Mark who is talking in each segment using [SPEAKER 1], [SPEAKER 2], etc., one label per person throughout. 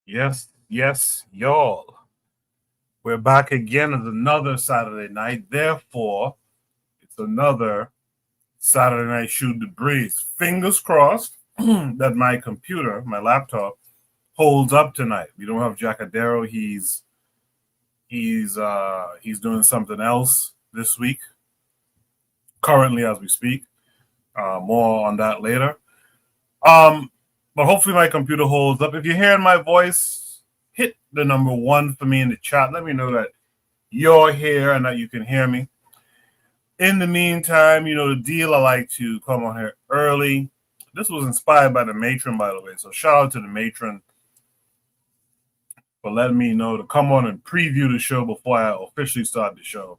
[SPEAKER 1] Yes, y'all. We're back again at another Saturday night. Therefore, it's another Saturday night shoot the breeze. Fingers crossed that my computer, my laptop, holds up tonight. We don't have Jackadero. He's doing something else this week, currently as we speak. More on that later. Um, but hopefully my computer holds up. If you're hearing my voice, hit the number 1 for me in the chat. Let me know that you're here and that you can hear me. In the meantime, you know the deal. I like to come on here early. This was inspired by the matron, by the way. So shout out to the matron for letting me know to come on and preview the show before I officially start the show.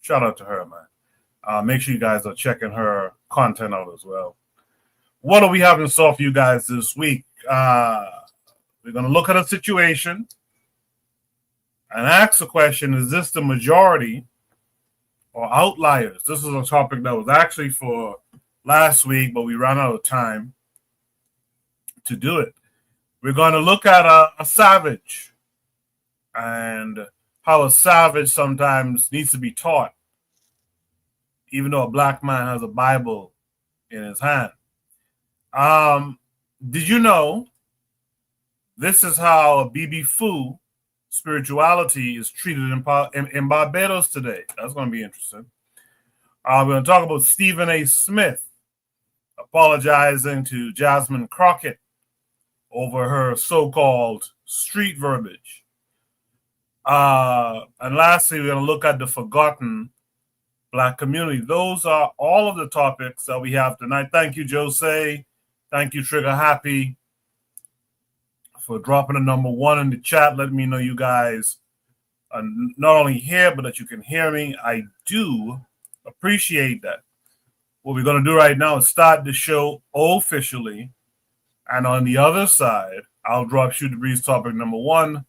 [SPEAKER 1] Shout out to her, man. Make sure you guys are checking her content out as well. What do we have in store for you guys this week? We're going to look at a situation and ask the question, is this the majority or outliers? This is a topic that was actually for last week, but we ran out of time to do it. We're going to look at a savage and how a savage sometimes needs to be taught, even though a black man has a Bible in his hand. Did you know this is how Abibifoɔ Spirituality is treated in Barbados today? That's going to be interesting. We're going to talk about Stephen A. Smith apologizing to Jasmine Crockett over her so-called street verbiage. And lastly, we're going to look at the forgotten Black community. Those are all of the topics that we have tonight. Thank you, Jose. Thank you, Trigger Happy, for dropping a number 1 in the chat. Let me know you guys are not only here, but that you can hear me. I do appreciate that. What we're going to do right now is start the show officially. And on the other side, I'll drop Shoot the Breeze topic number 1,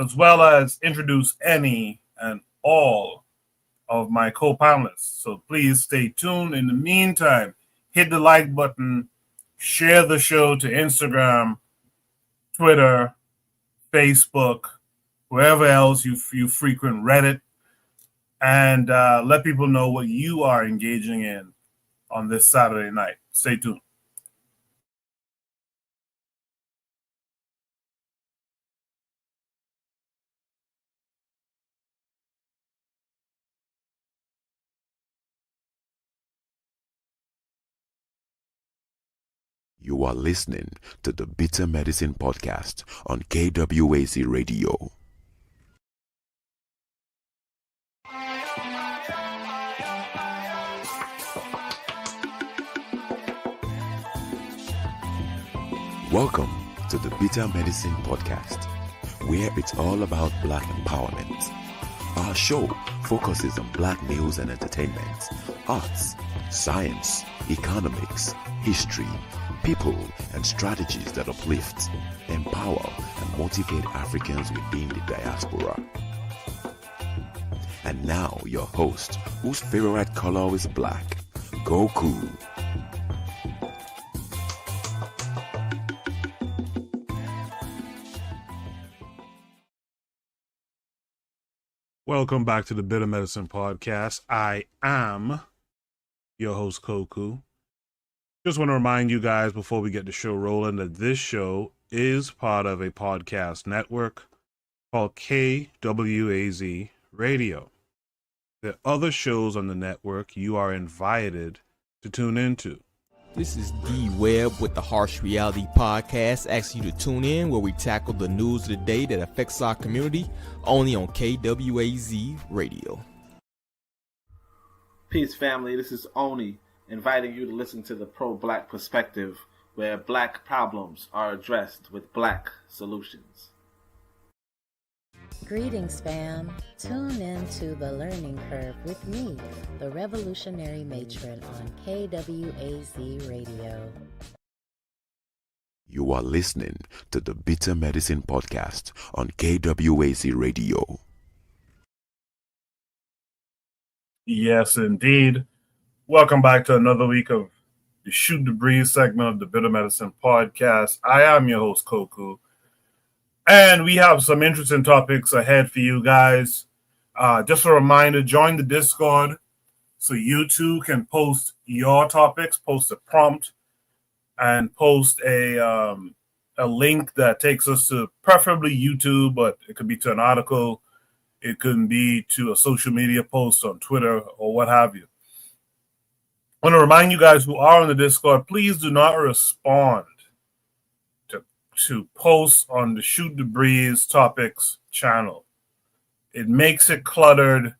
[SPEAKER 1] as well as introduce any and all of my co-panelists. So please stay tuned. In the meantime, hit the like button, share the show to Instagram, Twitter, Facebook, wherever else you frequent, Reddit, and let people know what you are engaging in on this Saturday night. Stay tuned.
[SPEAKER 2] You are listening to the Bitter Medicine Podcast on KWAC Radio. Welcome to the Bitter Medicine Podcast, where it's all about Black empowerment. Our show focuses on Black news and entertainment, arts, science, economics, history, people, and strategies that uplift, empower, and motivate Africans within the diaspora. And now your host, whose favorite color is black, Goku.
[SPEAKER 1] Welcome back to the Bitter Medicine Podcast. I am your host, Koku. Just want to remind you guys before we get the show rolling that this show is part of a podcast network called KWAZ Radio. There are other shows on the network you are invited to tune into.
[SPEAKER 3] This is D Webb with the Harsh Reality Podcast, asking you to tune in where we tackle the news of the day that affects our community, only on KWAZ Radio.
[SPEAKER 4] Peace, family. This is Oni, inviting you to listen to the Pro-Black Perspective, where Black problems are addressed with Black solutions.
[SPEAKER 5] Greetings, fam. Tune in to The Learning Curve with me, the Revolutionary Matron on KWAZ Radio.
[SPEAKER 2] You are listening to the Bitter Medicine Podcast on KWAC Radio.
[SPEAKER 1] Yes, indeed. Welcome back to another week of the Shoot the Breeze segment of the Bitter Medicine Podcast. I am your host, Koku. And we have some interesting topics ahead for you guys. Just a reminder, join the Discord so you too can post your topics, post a prompt, and post a link that takes us to preferably YouTube, but it could be to an article. It could be to a social media post on Twitter or what have you. I want to remind you guys who are on the Discord, please do not respond to posts on the Shoot the Breeze topics channel. It makes it cluttered,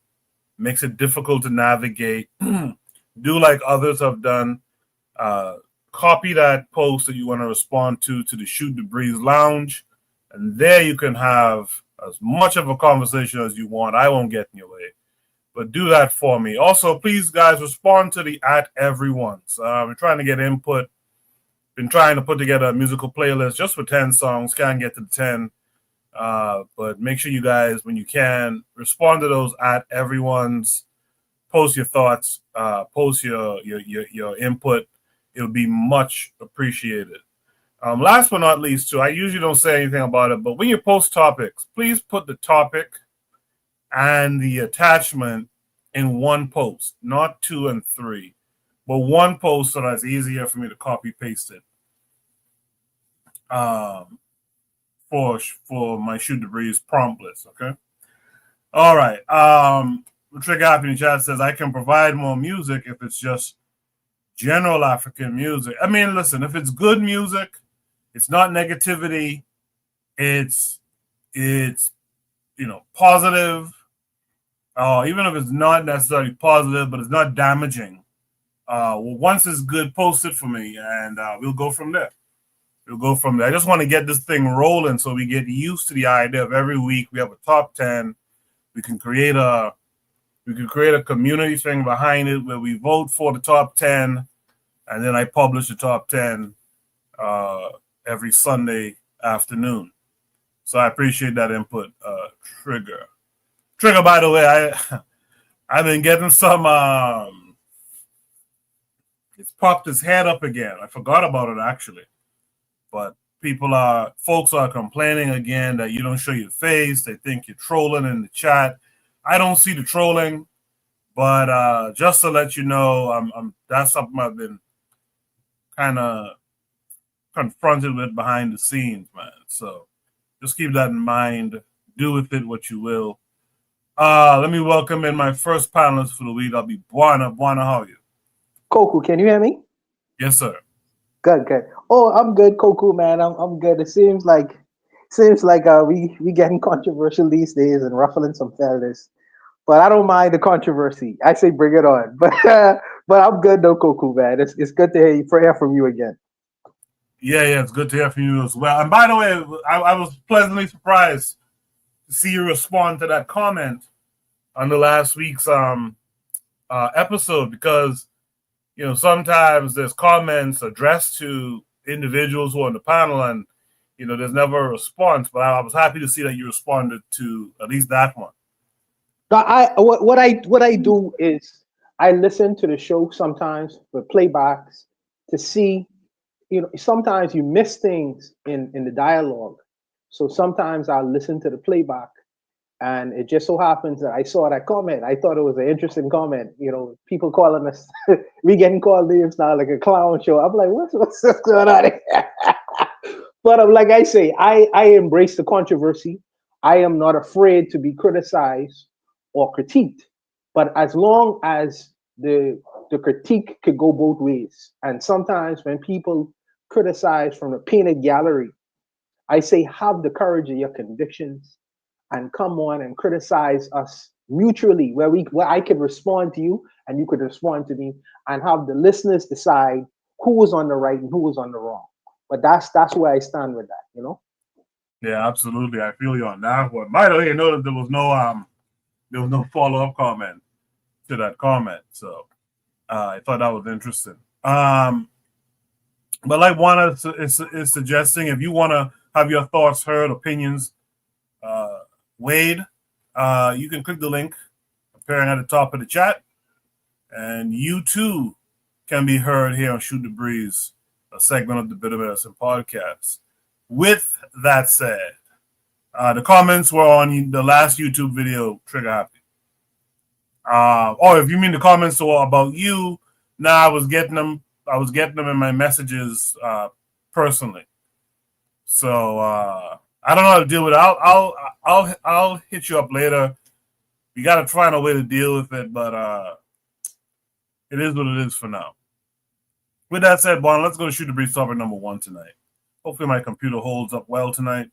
[SPEAKER 1] makes it difficult to navigate. Do like others have done. Copy that post that you want to respond to the Shoot the Breeze Lounge, and there you can have as much of a conversation as you want. I won't get in your way, but do that for me. Also, please, guys, respond to the @everyone's. We're trying to get input. Been trying to put together a musical playlist just for 10 songs. Can't get to the 10. But make sure you guys, when you can, respond to those @everyone's. Post your thoughts. Post your input. It would be much appreciated. Last but not least, too, I usually don't say anything about it, but when you post topics, please put the topic and the attachment in one post, not 2 and 3. But one post so that's easier for me to copy paste it. For my Shoot the Breeze prompt list, okay? All right. Trigger Happy in the chat says I can provide more music if it's just general African music. I mean, listen, if it's good music, it's not negativity, it's positive. Even if it's not necessarily positive, but it's not damaging. Once it's good, post it for me, and we'll go from there. I just want to get this thing rolling so we get used to the idea of every week we have a top 10. We can create a community thing behind it where we vote for the top 10, and then I publish the top 10 every Sunday afternoon. So I appreciate that input, Trigger. Trigger, by the way, I've been getting some. It's popped its head up again. I forgot about it actually, but folks are complaining again that you don't show your face. They think you're trolling in the chat. I don't see the trolling, but just to let you know, that's something I've been kind of confronted with behind the scenes, man. So just keep that in mind. Do with it what you will. Let me welcome in my first panelist for the week. I'll be Buana. Buana, how are you?
[SPEAKER 6] Koku, can you hear me?
[SPEAKER 1] Yes, sir.
[SPEAKER 6] Good. Oh, I'm good, Koku, man. I'm good. It seems like we getting controversial these days and ruffling some feathers, but I don't mind the controversy. I say bring it on. But I'm good though, Koku, man. It's good to hear from you again.
[SPEAKER 1] Yeah, it's good to hear from you as well. And by the way, I was pleasantly surprised to see you respond to that comment on the last week's episode, because sometimes there's comments addressed to individuals who are on the panel, and there's never a response. But I was happy to see that you responded to at least that one.
[SPEAKER 6] What I do is I listen to the show sometimes for playbacks to see. Sometimes you miss things in the dialogue, so sometimes I'll listen to the playback. And it just so happens that I saw that comment. I thought it was an interesting comment. People calling us, we getting called names now like a clown show. I'm like, what's going on here? But like I say, I embrace the controversy. I am not afraid to be criticized or critiqued. But as long as the critique could go both ways. And sometimes when people criticize from the painted gallery, I say have the courage of your convictions and come on and criticize us mutually, where I could respond to you and you could respond to me, and have the listeners decide who was on the right and who was on the wrong. But that's where I stand with that,
[SPEAKER 1] Yeah, absolutely. I feel you on that one. By the way, notice there was no follow-up comment to that comment, so I thought that was interesting. But like Juana is suggesting, if you want to have your thoughts heard, opinions weighed, you can click the link appearing at the top of the chat, and you too can be heard here on Shoot the Breeze, a segment of the Bitter Medicine podcast. With that said, The comments were on the last YouTube video, Trigger Happy. If you mean the comments were about you, I was getting them in my messages personally. So I don't know how to deal with it. I'll hit you up later. You got to find a way to deal with it, but it is what it is for now. With that said, Bon, let's go to Shoot the Breeze topic number 1 tonight. Hopefully my computer holds up well tonight.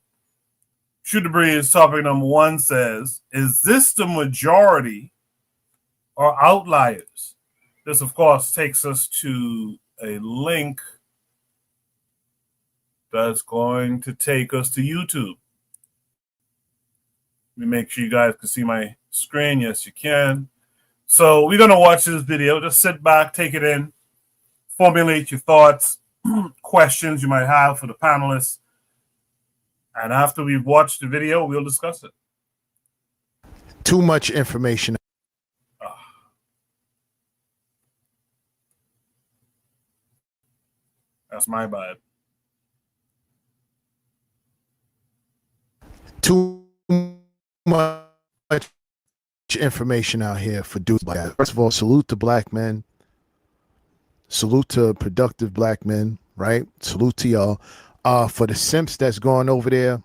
[SPEAKER 1] Shoot the Breeze topic number 1 says, is this the majority or outliers? This, of course, takes us to a link that's going to take us to YouTube. Let me make sure you guys can see my screen. Yes, you can. So we're going to watch this video. Just sit back, take it in, formulate your thoughts, questions you might have for the panelists. And after we've watched the video, we'll discuss it.
[SPEAKER 7] Too much information.
[SPEAKER 1] That's my bad.
[SPEAKER 7] Too much information out here for dudes like that. First of all, salute to black men. Salute to productive black men, right? Salute to y'all. For the simps that's going over there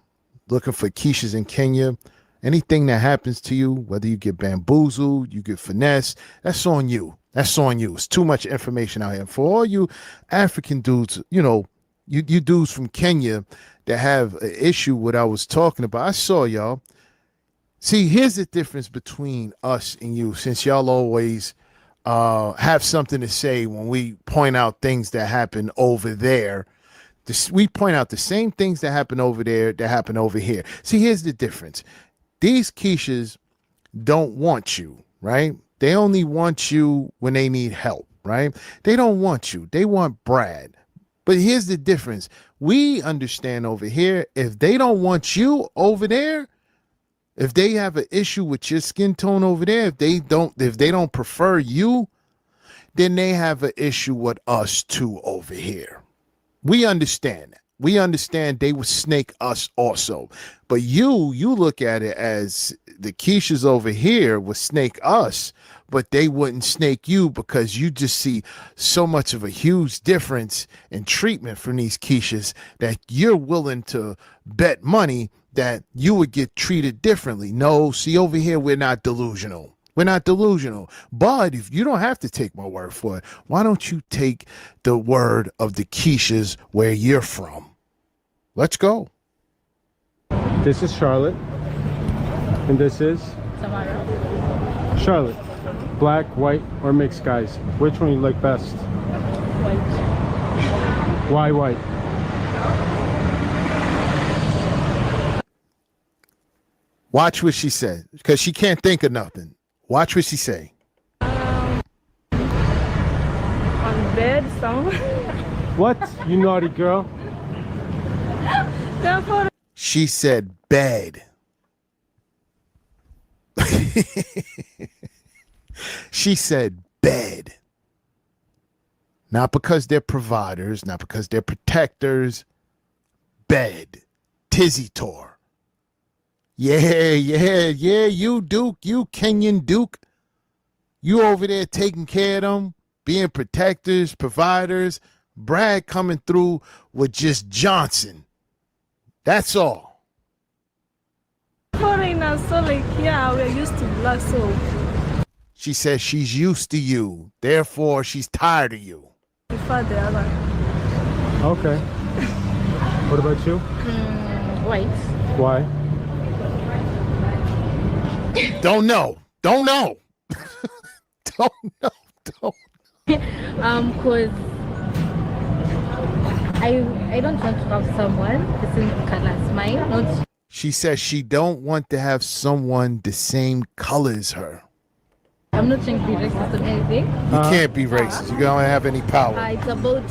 [SPEAKER 7] looking for quiches in Kenya, anything that happens to you, whether you get bamboozled, you get finessed, that's on you. That's on you. It's too much information out here. For all you African dudes, you dudes from Kenya that have an issue with what I was talking about, I saw y'all. See, here's the difference between us and you, since y'all always have something to say when we point out things that happen over there. We point out the same things that happen over there that happen over here. See, here's the difference. These quiches don't want you, right? They only want you when they need help, right? They don't want you. They want Brad. But here's the difference. We understand over here, if they don't want you over there, if they have an issue with your skin tone over there, if they don't prefer you, then they have an issue with us too over here. We understand that. We understand they would snake us also. But you look at it as the quiches over here would snake us, but they wouldn't snake you because you just see so much of a huge difference in treatment from these quiches that you're willing to bet money that you would get treated differently. No, see, over here, we're not delusional. We're not delusional. But if you don't have to take my word for it, why don't you take the word of the quiches where you're from? Let's go.
[SPEAKER 8] This is Charlotte. And this is?
[SPEAKER 9] Tamara.
[SPEAKER 8] Charlotte. Black, white, or mixed guys? Which one you like best?
[SPEAKER 9] White.
[SPEAKER 8] Why white?
[SPEAKER 7] Watch what she said, because she can't think of nothing. Watch what she say.
[SPEAKER 9] On bed, some.
[SPEAKER 8] What? You naughty girl.
[SPEAKER 7] She said bed. She said bed. Not because they're providers, not because they're protectors. Bed. Tizzy Tor. Yeah, you Duke, you Kenyan Duke. You over there taking care of them, being protectors, providers. Brad coming through with just Johnson. That's all.
[SPEAKER 9] Foreigners, so like, yeah, we're used to black, so.
[SPEAKER 7] She says she's used to you, therefore she's tired of you.
[SPEAKER 9] Prefer the other.
[SPEAKER 8] Okay. What about you?
[SPEAKER 9] White.
[SPEAKER 8] Why?
[SPEAKER 7] Don't know. Don't know. Don't know. Don't.
[SPEAKER 9] Cause I don't want to have someone the same color as mine. Not.
[SPEAKER 7] She says she don't want to have someone the same color as her.
[SPEAKER 9] I'm not trying to be racist or anything.
[SPEAKER 7] You can't be racist. You don't have any power.
[SPEAKER 9] It's about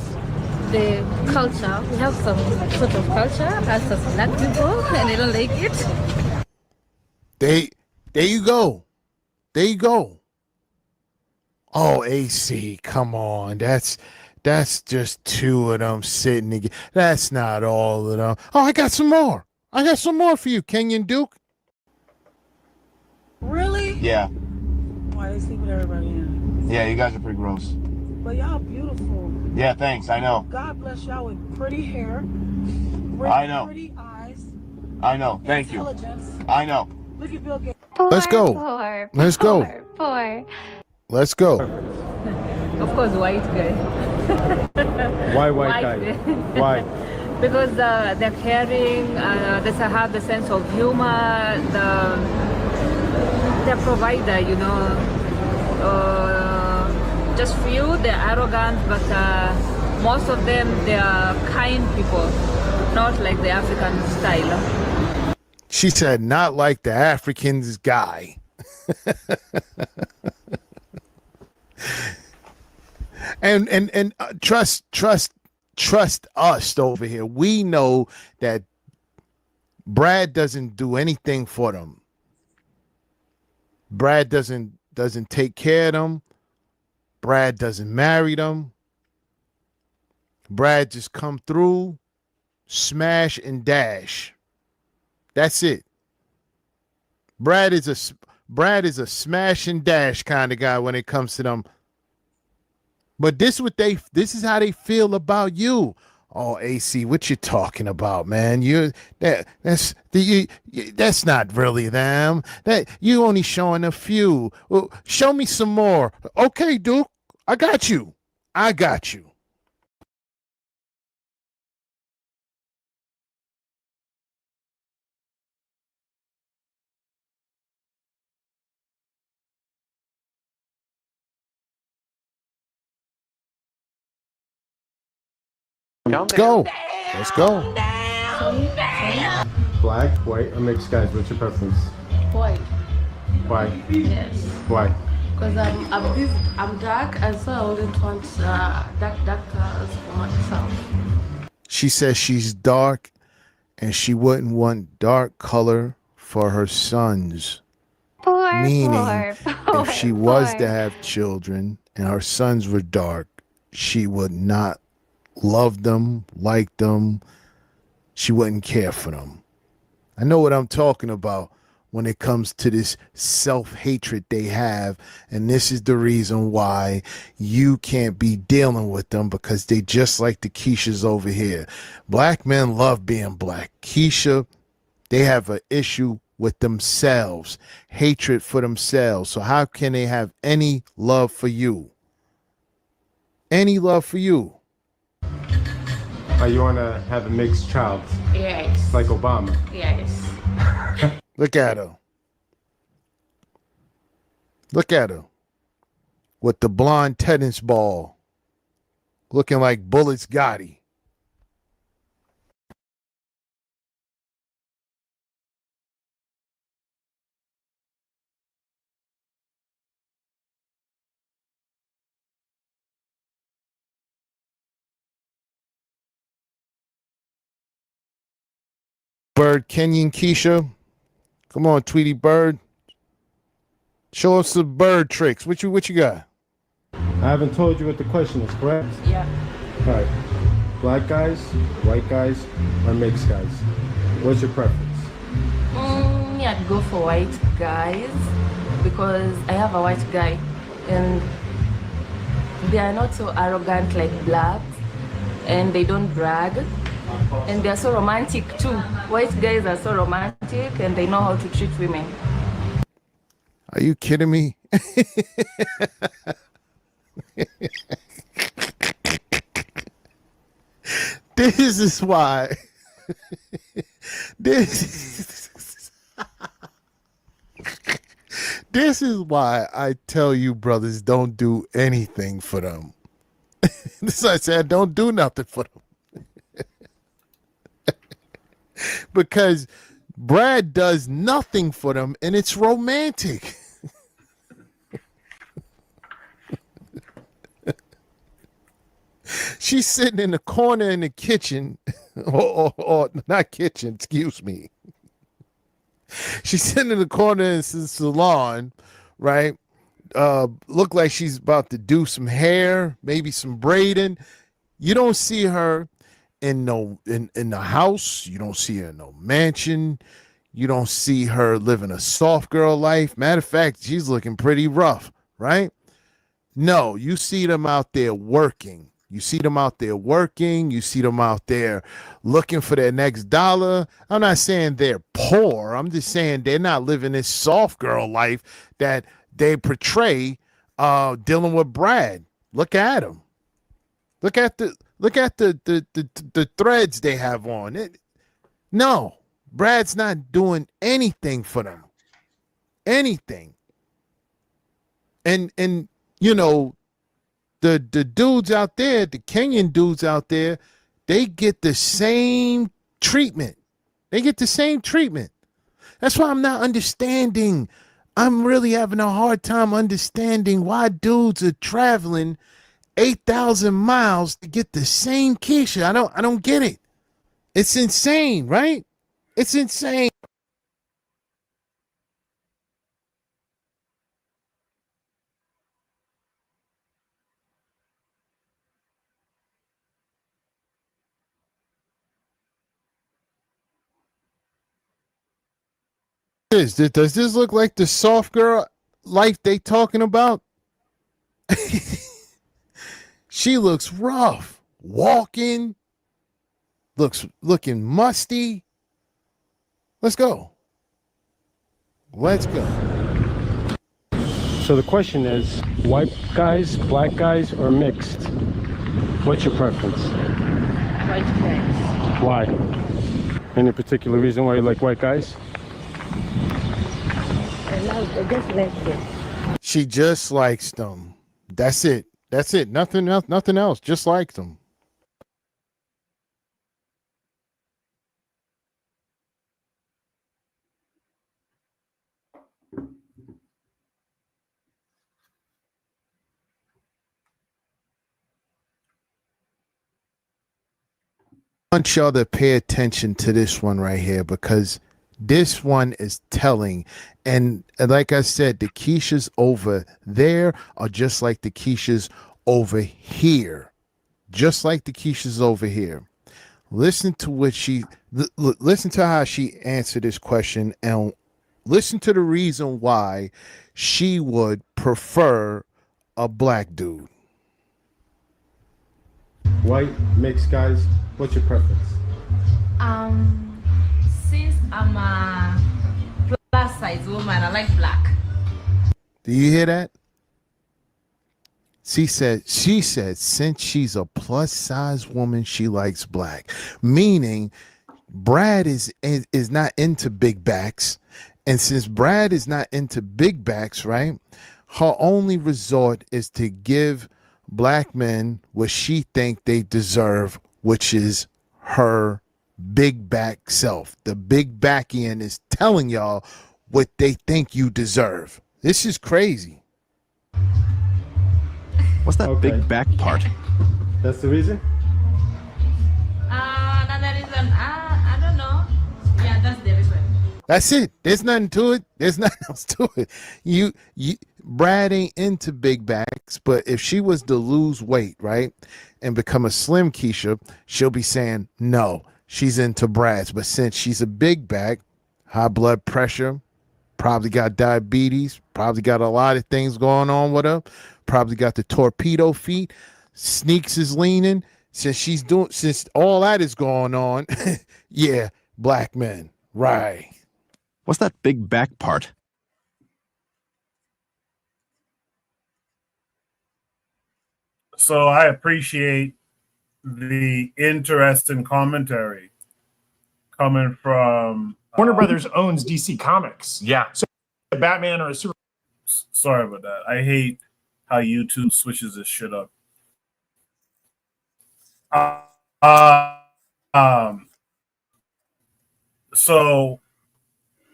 [SPEAKER 9] the culture. We have some sort of culture as black people, and they don't like it.
[SPEAKER 7] There you go. There you go. Oh, AC, come on. That's just two of them sitting together. That's not all of them. Oh, I got some more. I got some more for you, Kenyan Duke.
[SPEAKER 10] Really?
[SPEAKER 11] Yeah.
[SPEAKER 10] Why they sleep with everybody in?
[SPEAKER 11] Yeah, you guys are pretty gross.
[SPEAKER 10] But y'all beautiful.
[SPEAKER 11] Yeah, thanks. I know.
[SPEAKER 10] God bless y'all with pretty hair.
[SPEAKER 11] I know.
[SPEAKER 10] Pretty eyes.
[SPEAKER 11] I know. Thank you.
[SPEAKER 10] Intelligence.
[SPEAKER 11] I know.
[SPEAKER 10] Look at Bill Gates.
[SPEAKER 7] Let's go. Let's go. Let's go.
[SPEAKER 9] Of course, white guy.
[SPEAKER 8] Why white guy? Why?
[SPEAKER 9] Because they're caring, they have the sense of humor, they're provider, you know. Just few, they're arrogant, but most of them, they are kind people, not like the African style.
[SPEAKER 7] She said, not like the Africans guy. and trust us over here. We know that Brad doesn't do anything for them. Brad doesn't take care of them. Brad doesn't marry them. Brad just come through, smash and dash. That's it. Brad is a smash and dash kind of guy when it comes to them. But this is how they feel about you. Oh, AC, what you talking about, man? That's not really them. That you only showing a few. Well, show me some more. Okay, Duke, I got you. Let's go.
[SPEAKER 8] Black, white, or mixed guys? What's your preference?
[SPEAKER 12] White.
[SPEAKER 8] Why?
[SPEAKER 12] Yes.
[SPEAKER 8] Why?
[SPEAKER 12] Because I'm dark, and so I wouldn't want dark colors for myself.
[SPEAKER 7] She says she's dark, and she wouldn't want dark color for her sons. Meaning, if she was to have children and her sons were dark, she would not love them, like them. She wouldn't care for them. I know what I'm talking about when it comes to this self-hatred they have, and this is the reason why you can't be dealing with them, because they just like the Keishas over here. Black men love being black. Keisha, they have an issue with themselves, hatred for themselves. So how can they have any love for you? Any love for you?
[SPEAKER 8] You want to have a mixed child?
[SPEAKER 12] Yes.
[SPEAKER 8] Like Obama?
[SPEAKER 12] Yes.
[SPEAKER 7] Look at her. Look at her. With the blonde tennis ball. Looking like Bullets Gotti. Bird, Kenyan, Keisha. Come on, Tweety Bird. Show us the bird tricks. What you got?
[SPEAKER 8] I haven't told you what the question is, correct?
[SPEAKER 12] Yeah.
[SPEAKER 8] All right. Black guys, white guys, or mixed guys? What's your preference?
[SPEAKER 12] I'd go for white guys because I have a white guy and they are not so arrogant like blacks and they don't brag. And they're so romantic too. White guys are so romantic and they know how to treat women.
[SPEAKER 7] Are you kidding me? This is why. This is why I tell you, brothers, don't do anything for them. This I said, don't do nothing for them. Because Brad does nothing for them and it's romantic. She's sitting in the corner in the kitchen, or not kitchen, excuse me. She's sitting in the corner in the salon, right? Look like she's about to do some hair, maybe some braiding. You don't see her in the house. You don't see her in no mansion. You don't see her living a soft girl life. Matter of fact, she's looking pretty rough, right? No, you see them out there working. You see them out there working. You see them out there looking for their next dollar. I'm not saying they're poor. I'm just saying they're not living this soft girl life that they portray dealing with Brad. Look at him. Look at the threads they have on. No, Brad's not doing anything for them. Anything. And you know, the dudes out there, the Kenyan dudes out there, they get the same treatment. They get the same treatment. That's why I'm not understanding. I'm really having a hard time understanding why dudes are traveling 8,000 miles to get the same Keisha. I don't get it. It's insane, right? It's insane. Does this look like the soft girl life they talking about? She looks rough, walking, looking musty. Let's go.
[SPEAKER 8] So the question is, white guys, black guys, or mixed? What's your preference?
[SPEAKER 12] White guys.
[SPEAKER 8] Why? Any particular reason why you like white guys?
[SPEAKER 12] I just like them.
[SPEAKER 7] She just likes them. That's it. Nothing else. Just like them. I want y'all to pay attention to this one right here, because this one is telling. And like I said, the Keishas over there are just like the Keishas over here. Just like the Keishas over here. Listen to listen to how she answered this question, and listen to the reason why she would prefer a black dude.
[SPEAKER 8] White, mixed guys, what's your preference?
[SPEAKER 12] Since I'm a plus size woman, I like black.
[SPEAKER 7] Do you hear that? She said since she's a plus size woman, she likes black. Meaning Brad is not into big backs. And since Brad is not into big backs, right? Her only resort is to give black men what she think they deserve, which is her big back self. The big backian is telling y'all what they think you deserve. This is crazy.
[SPEAKER 13] What's that big back part?
[SPEAKER 8] That's the reason?
[SPEAKER 12] Another reason, I don't know. Yeah, that's the reason.
[SPEAKER 7] That's it. There's nothing to it. There's nothing else to it. You Brad ain't into big backs, but if she was to lose weight, right, and become a slim Keisha, she'll be saying no, she's into Brad's. But since she's a big back, high blood pressure, probably got diabetes, probably got a lot of things going on with her, probably got the torpedo feet, sneaks is leaning. Since all that is going on, yeah, black men, right.
[SPEAKER 13] What's that big back part?
[SPEAKER 1] So I appreciate the interesting commentary coming from
[SPEAKER 14] Warner Brothers owns DC Comics.
[SPEAKER 15] Yeah.
[SPEAKER 14] So a Batman or a Super.
[SPEAKER 1] Sorry about that. I hate how YouTube switches this shit up. So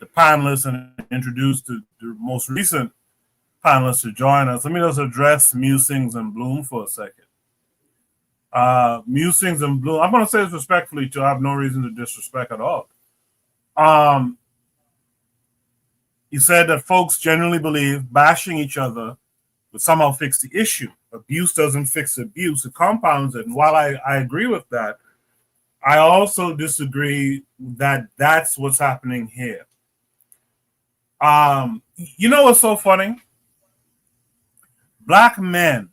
[SPEAKER 1] the panelists and introduced the most recent panelists to join us. Let me just address Musings and Bloom for a second. Musings and Bloom, I'm going to say this respectfully too. I have no reason to disrespect at all. He said that folks generally believe bashing each other would somehow fix the issue. Abuse doesn't fix abuse, it compounds it. And while I agree with that, I also disagree that that's what's happening here. You know what's so funny? Black men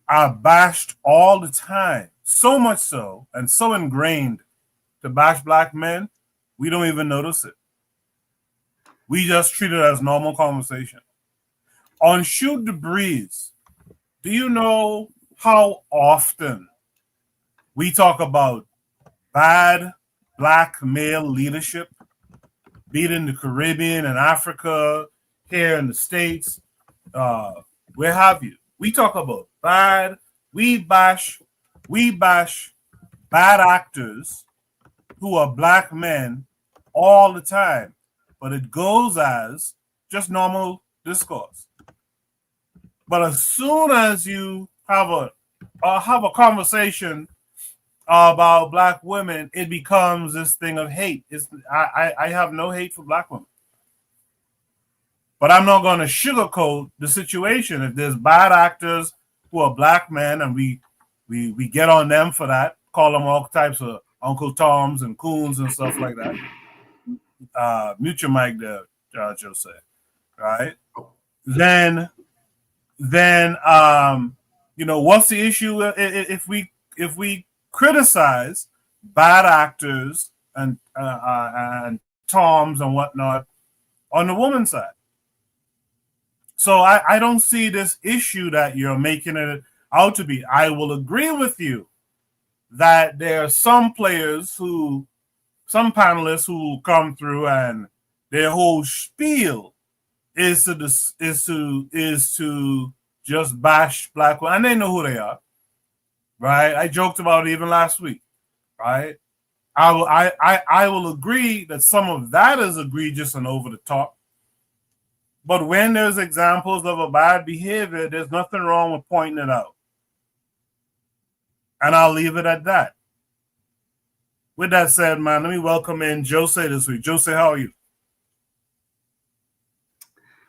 [SPEAKER 1] are bashed all the time, so much so, and so ingrained to bash black men, we don't even notice it. We just treat it as normal conversation. On Shoot the Breeze, do you know how often we talk about bad black male leadership, be it in the Caribbean and Africa, here in the States, where have you? We talk about bad, we bash bad actors who are black men all the time, but it goes as just normal discourse. But as soon as you have a conversation about black women, it becomes this thing of hate. I have no hate for black women, but I'm not going to sugarcoat the situation. If there's bad actors who are black men, and we get on them for that, call them all types of Uncle Toms and coons and stuff like that. Mute your mic there, Jose. Right? Then what's the issue if we criticize bad actors and Toms and whatnot on the woman's side? So I don't see this issue that you're making it out to be. I will agree with you that there are some panelists who come through and their whole spiel is to just bash black women, and they know who they are, right? I joked about it even last week, right? I will agree that some of that is egregious and over the top. But when there's examples of a bad behavior, there's nothing wrong with pointing it out. And I'll leave it at that. With that said, man, let me welcome in Jose this week. Jose, how are you?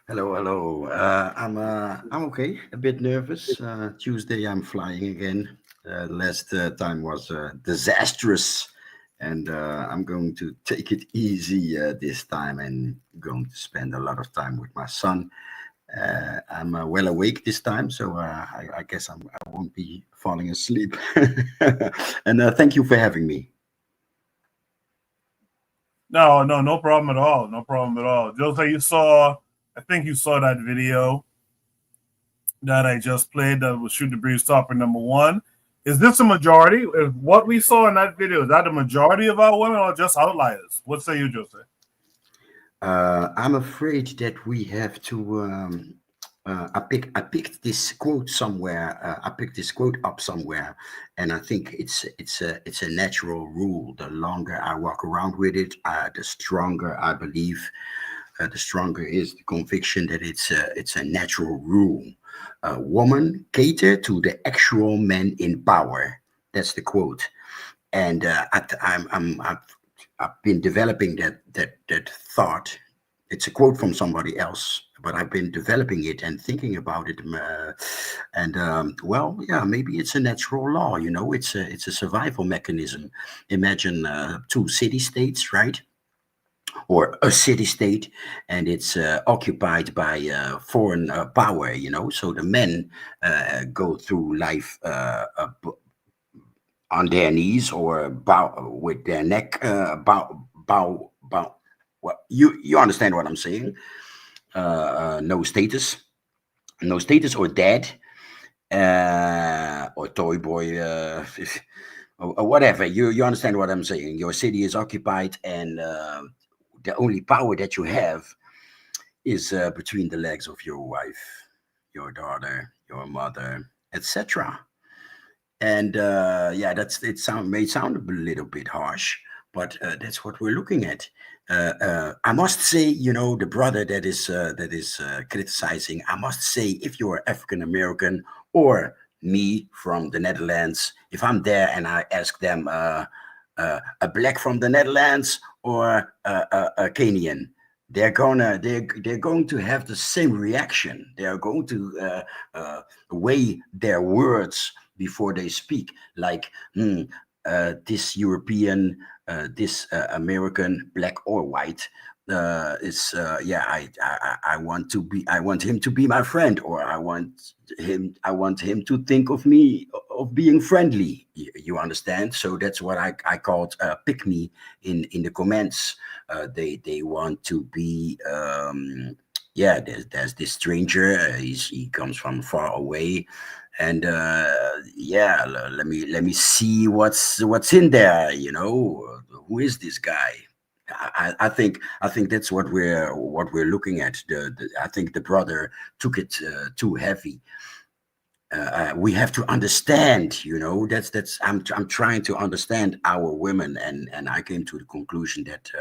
[SPEAKER 15] Hello. I'm okay. A bit nervous. Tuesday I'm flying again. Last time was disastrous, and I'm going to take it easy this time, and going to spend a lot of time with my son. I'm well awake this time, so I guess I won't be falling asleep. And thank you for having me.
[SPEAKER 1] No problem at all. No problem at all. Jose, I think you saw that video that I just played that was Shoot the Breeze topic number 1. Is this a majority? Is what we saw in that video, is that the majority of our women or just outliers? What say you, Jose?
[SPEAKER 15] I'm afraid that we have to. I picked this quote somewhere. I picked this quote up somewhere, and I think it's a natural rule. The longer I walk around with it, the stronger I believe. The stronger is the conviction that it's a natural rule. Woman cater to the actual men in power. That's the quote, and I've been developing that thought. It's a quote from somebody else, but I've been developing it and thinking about it. Maybe it's a natural law. It's a survival mechanism. Imagine 2 city-states, right? Or a city-state, and it's occupied by foreign power, so the men go through life on their knees or bow with their neck bow. Well, you understand what I'm saying? No status or dead or toy boy or whatever. You understand what I'm saying? Your city is occupied, and the only power that you have is between the legs of your wife, your daughter, your mother, etc. And may sound a little bit harsh, but that's what we're looking at. I must say, the brother that is criticizing, I must say, if you're African American or me from the Netherlands, if I'm there and I ask them a black from the Netherlands or a Kenyan, they're going to have the same reaction. They are going to weigh their words before they speak. Like, this European, this American, black or white, I want him to be my friend, or I want him to think of me of being friendly. You understand? So that's what I called pick me in the comments. They want to be there's this stranger, he comes from far away, and let me see what's in there, who is this guy. I think that's what we're looking at. I think the brother took it too heavy. We have to understand, that's I'm trying to understand our women, and I came to the conclusion that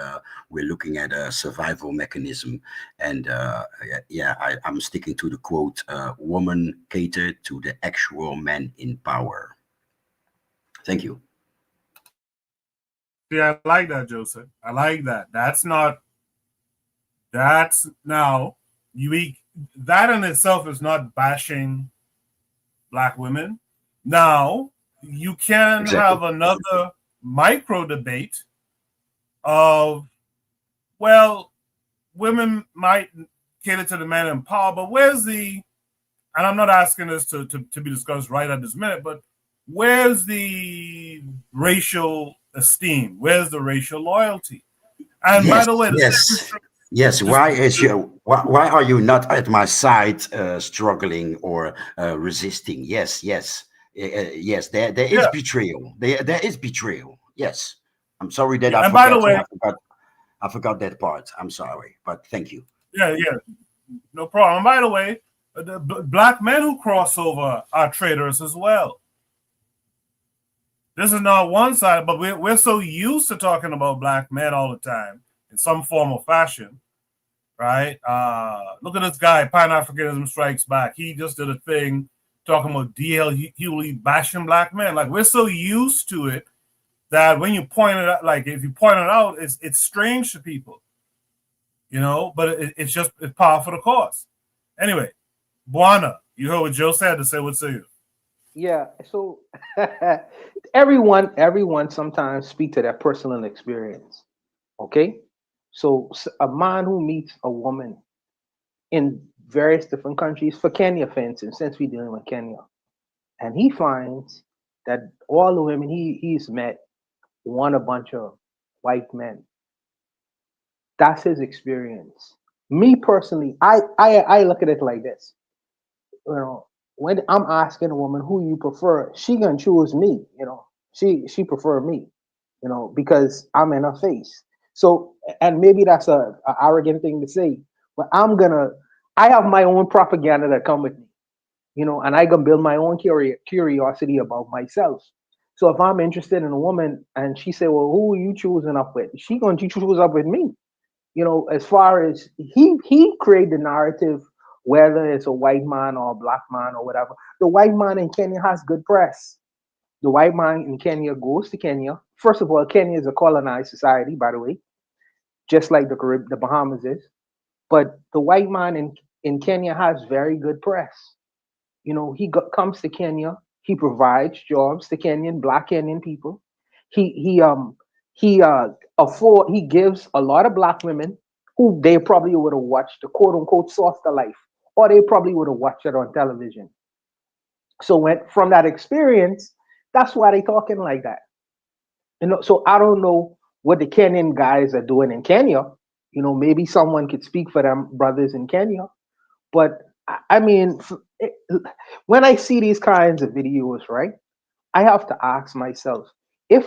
[SPEAKER 15] we're looking at a survival mechanism, and I'm sticking to the quote, woman cater to the actual men in power. Thank you.
[SPEAKER 1] Yeah, I like that, Joseph. I like that. That in itself is not bashing Black women. Now, you can have another micro debate of, well, women might cater to the man in power, but and I'm not asking this to be discussed right at this minute, but where's the racial esteem? Where's the racial loyalty? And by the way,
[SPEAKER 15] yes. Why are you not at my side, struggling or resisting? Yes. There is betrayal. There is betrayal. Yes. I'm sorry that I forgot. By the way, I forgot that part. I'm sorry, but thank you.
[SPEAKER 1] Yeah, no problem. And by the way, the Black men who cross over are traitors as well. This is not one side, but we're so used to talking about Black men all the time in some form or fashion, right? Look at this guy, Pan-Africanism Strikes Back. He just did a thing talking about D.L. Hughley bashing Black men. Like, we're so used to it that when you point it out, like if you point it out, it's strange to people, but it's par for the course. Anyway, Buana, you heard what Joe said to say. What say you?
[SPEAKER 6] Yeah, so everyone sometimes speak to their personal experience. Okay, so a man who meets a woman in various different countries, for Kenya, for instance, since we're dealing with Kenya, and he finds that all the women he's met want a bunch of white men. That's his experience. Me personally, I look at it like this. When I'm asking a woman who you prefer, she gonna choose me. She prefer me. Because I'm in her face. So, and maybe that's a arrogant thing to say, but I have my own propaganda that come with me. And I can build my own curiosity about myself. So if I'm interested in a woman and she say, well, who are you choosing up with? She gonna choose up with me. As far as he create the narrative, whether it's a white man or a Black man or whatever. The white man in Kenya has good press. The white man in Kenya goes to Kenya. First of all, Kenya is a colonized society, by the way, just like the Bahamas is. But the white man in Kenya has very good press. He comes to Kenya. He provides jobs to Black Kenyan people. He gives a lot of Black women who they probably would have watched the quote unquote softer life, or they probably would have watched it on television. So from that experience, that's why they talking like that. So I don't know what the Kenyan guys are doing in Kenya. Maybe someone could speak for them brothers in Kenya. But I mean, when I see these kinds of videos, right, I have to ask myself, if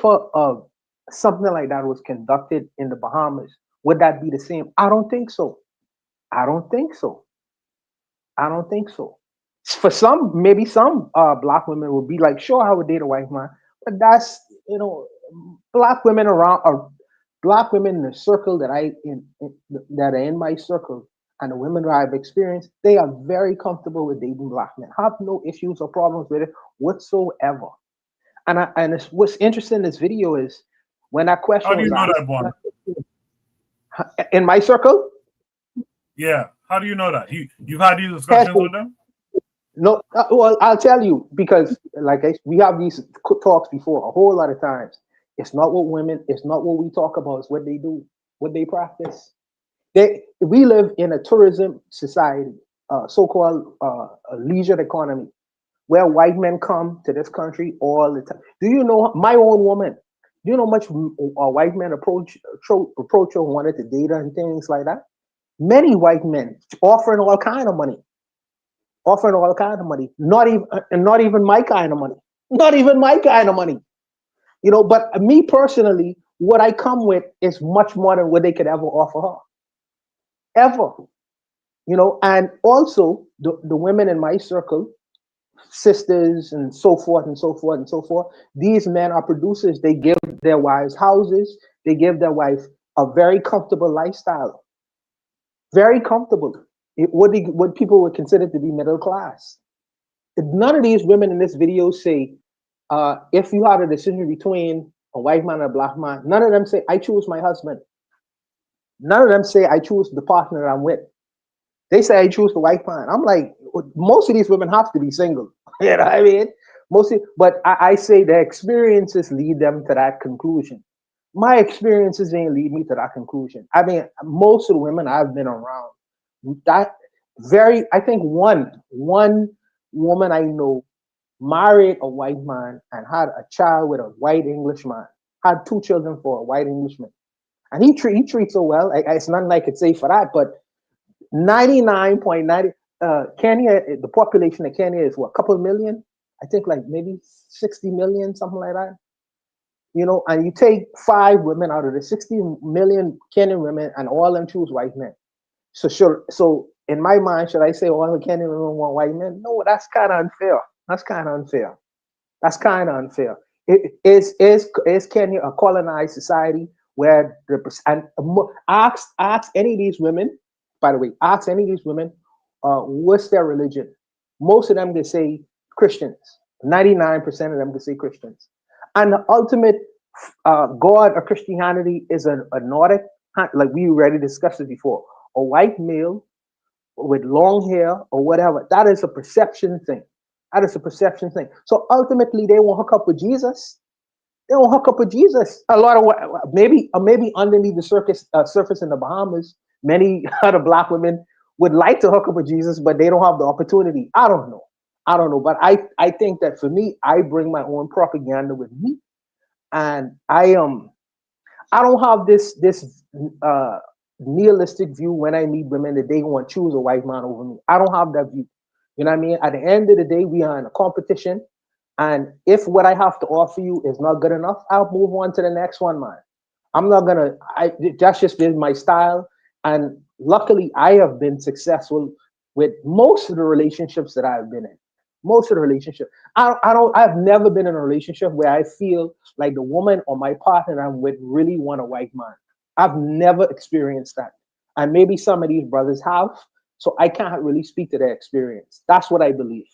[SPEAKER 6] something like that was conducted in the Bahamas, would that be the same? I don't think so. For some, maybe some Black women would be like, sure, I would date a white man. But that's, Black women in the circle that that are in my circle, and the women that I've experienced, they are very comfortable with dating Black men. Have no issues or problems with it whatsoever. And what's interesting in this video is when that question
[SPEAKER 1] was asked. How do you know
[SPEAKER 6] that, Buana? In my circle?
[SPEAKER 1] Yeah. How do you know that? You've had these discussions with them?
[SPEAKER 6] No. Well, I'll tell you, because we have these talks before a whole lot of times. It's not what women, it's not what we talk about, it's what they do, what they practice. We live in a tourism society, so-called leisure economy, where white men come to this country all the time. Do you know my own woman? Do you know how much white men approach her, wanted to date her and things like that? Many white men offering all kind of money, not even my kind of money, not even my kind of money. You know, but me personally, what I come with is much more than what they could ever offer her. Ever. You know, and also the women in my circle, sisters and so forth and so forth and so forth, these men are producers. They give their wives houses, they give their wife a very comfortable lifestyle. Very comfortable. What people would consider to be middle class. None of these women in this video say, if you had a decision between a white man and a black man, none of them say, I choose my husband. None of them say, I choose the partner that I'm with. They say, I choose the white man. I'm like, most of these women have to be single. You know what I mean? But I say their experiences lead them to that conclusion. My experiences didn't lead me to that conclusion. I mean, most of the women I've been around, I think one woman I know married a white man and had a child with a white Englishman, had 2 children for a white Englishman. And he treats her well. It's nothing I could say for that, but 99.90, Kenya, the population of Kenya is what, a couple million? I think like maybe 60 million, something like that. You know, and you take 5 women out of the 60 million Kenyan women and all of them choose white men. So in my mind, should I say all the Kenyan women want white men? No, that's kind of unfair. That's kind of unfair. Is Kenya a colonized society where ask any of these women, by the way, what's their religion? Most of them can say Christians. 99% of them can say Christians. And the ultimate God of Christianity is a Nordic, like we already discussed it before, a white male with long hair or whatever. That is a perception thing. So ultimately, they won't hook up with Jesus. A lot of maybe underneath the surface in the Bahamas, many other black women would like to hook up with Jesus, but they don't have the opportunity. I don't know. But I think that for me, I bring my own propaganda with me, and I don't have this nihilistic view when I meet women that they want to choose a white man over me. I don't have that view. You know what I mean? At the end of the day, we are in a competition. And if what I have to offer you is not good enough, I'll move on to the next one, man. I'm not going to, that's just been my style. And luckily, I have been successful with most of the relationships that I've been in. I've never been in a relationship where I feel like the woman or my partner I'm with really want a white man. I've never experienced that. And maybe some of these brothers have. So I can't really speak to their experience. That's what I believe.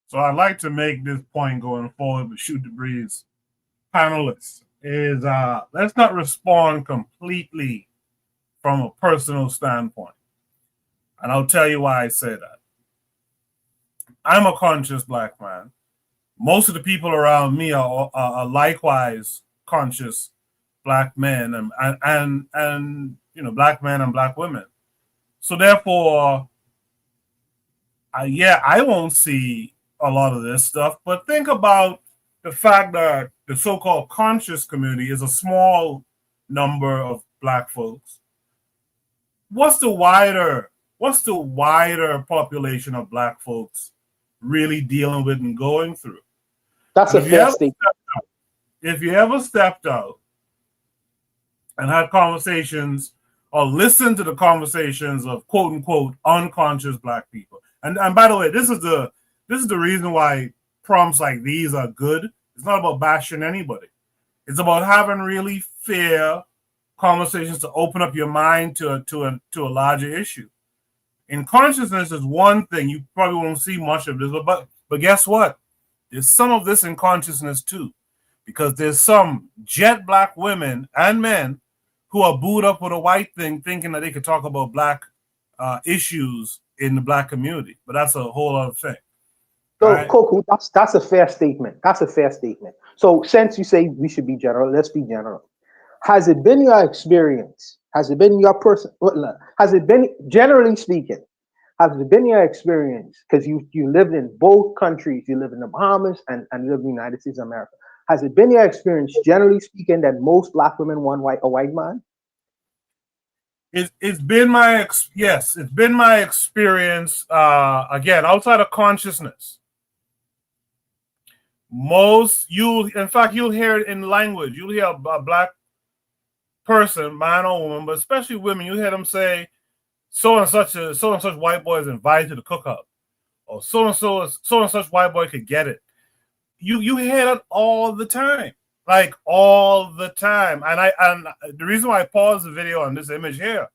[SPEAKER 1] So I'd like to make this point going forward with Shoot the Breeze panelists is let's not respond completely from a personal standpoint. And I'll tell you why I say that. I'm a conscious black man. Most of the people around me are likewise conscious black men and you know, black men and black women. So therefore, I won't see a lot of this stuff, but think about the fact that the so-called conscious community is a small number of black folks. What's the wider population of black folks really dealing with and going through?
[SPEAKER 6] That's a fair statement.
[SPEAKER 1] If you ever stepped out and had conversations or listened to the conversations of quote unquote unconscious black people, and by the way, this is the reason why prompts like these are good. It's not about bashing anybody. It's about having really fair conversations to open up your mind to a larger issue. In consciousness is one thing. You probably won't see much of this, but guess what? There's some of this in consciousness too, because there's some jet black women and men who are booed up with a white thing, thinking that they could talk about black issues in the black community. But that's a whole other thing.
[SPEAKER 6] So,
[SPEAKER 1] right?
[SPEAKER 6] Coco, that's a fair statement. That's a fair statement. So, since you say we should be general, let's be general. Has it been your experience? Has it been your person? Has it been, generally speaking, has it been your experience? Because you lived in both countries. You live in the Bahamas and you live in the United States of America. Has it been your experience, generally speaking, that most black women want a white man?
[SPEAKER 1] It's been my yes, it's been my experience. Again, outside of consciousness, in fact, you'll hear it in language. You'll hear a black person, man or woman, but especially women, you hear them say, so and such white boy is invited to the cookout, or so and such white boy could get it. You hear that all the time, like all the time. And the reason why I paused the video on this image here,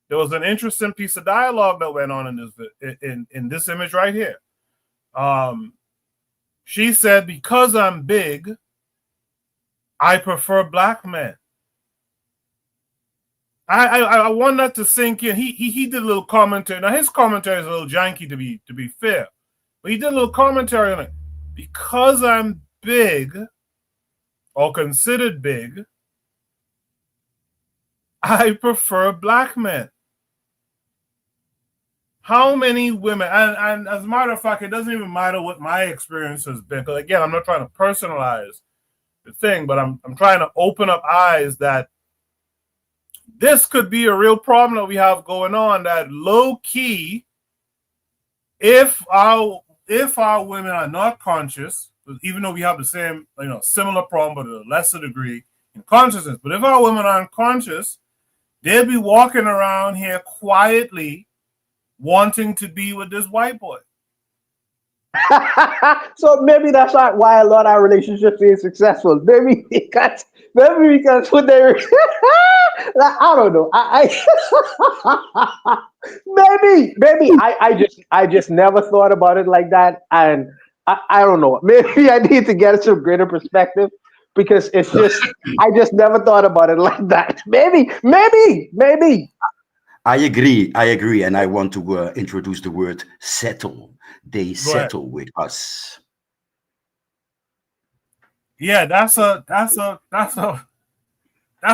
[SPEAKER 1] there was an interesting piece of dialogue that went on in this image right here. She said, because I'm big, I prefer black men. I want that to sink in. He did a little commentary. Now his commentary is a little janky to be fair, but he did a little commentary on it. Because I'm big, or considered big, I prefer black men. How many women, and as a matter of fact, it doesn't even matter what my experience has been, because again, I'm not trying to personalize the thing, but I'm trying to open up eyes that this could be a real problem that we have going on, that low key, if our women are not conscious, even though we have the same, similar problem, but at a lesser degree in consciousness, but if our women aren't conscious, they'll be walking around here quietly wanting to be with this white boy.
[SPEAKER 6] So maybe that's why a lot of our relationships ain't successful. Maybe because when they I don't know. Maybe I just never thought about it like that, and I don't know. Maybe I need to get some greater perspective, because it's just I just never thought about it like that. Maybe.
[SPEAKER 15] I agree, and I want to introduce the word settle. They settle with us.
[SPEAKER 1] Yeah, that's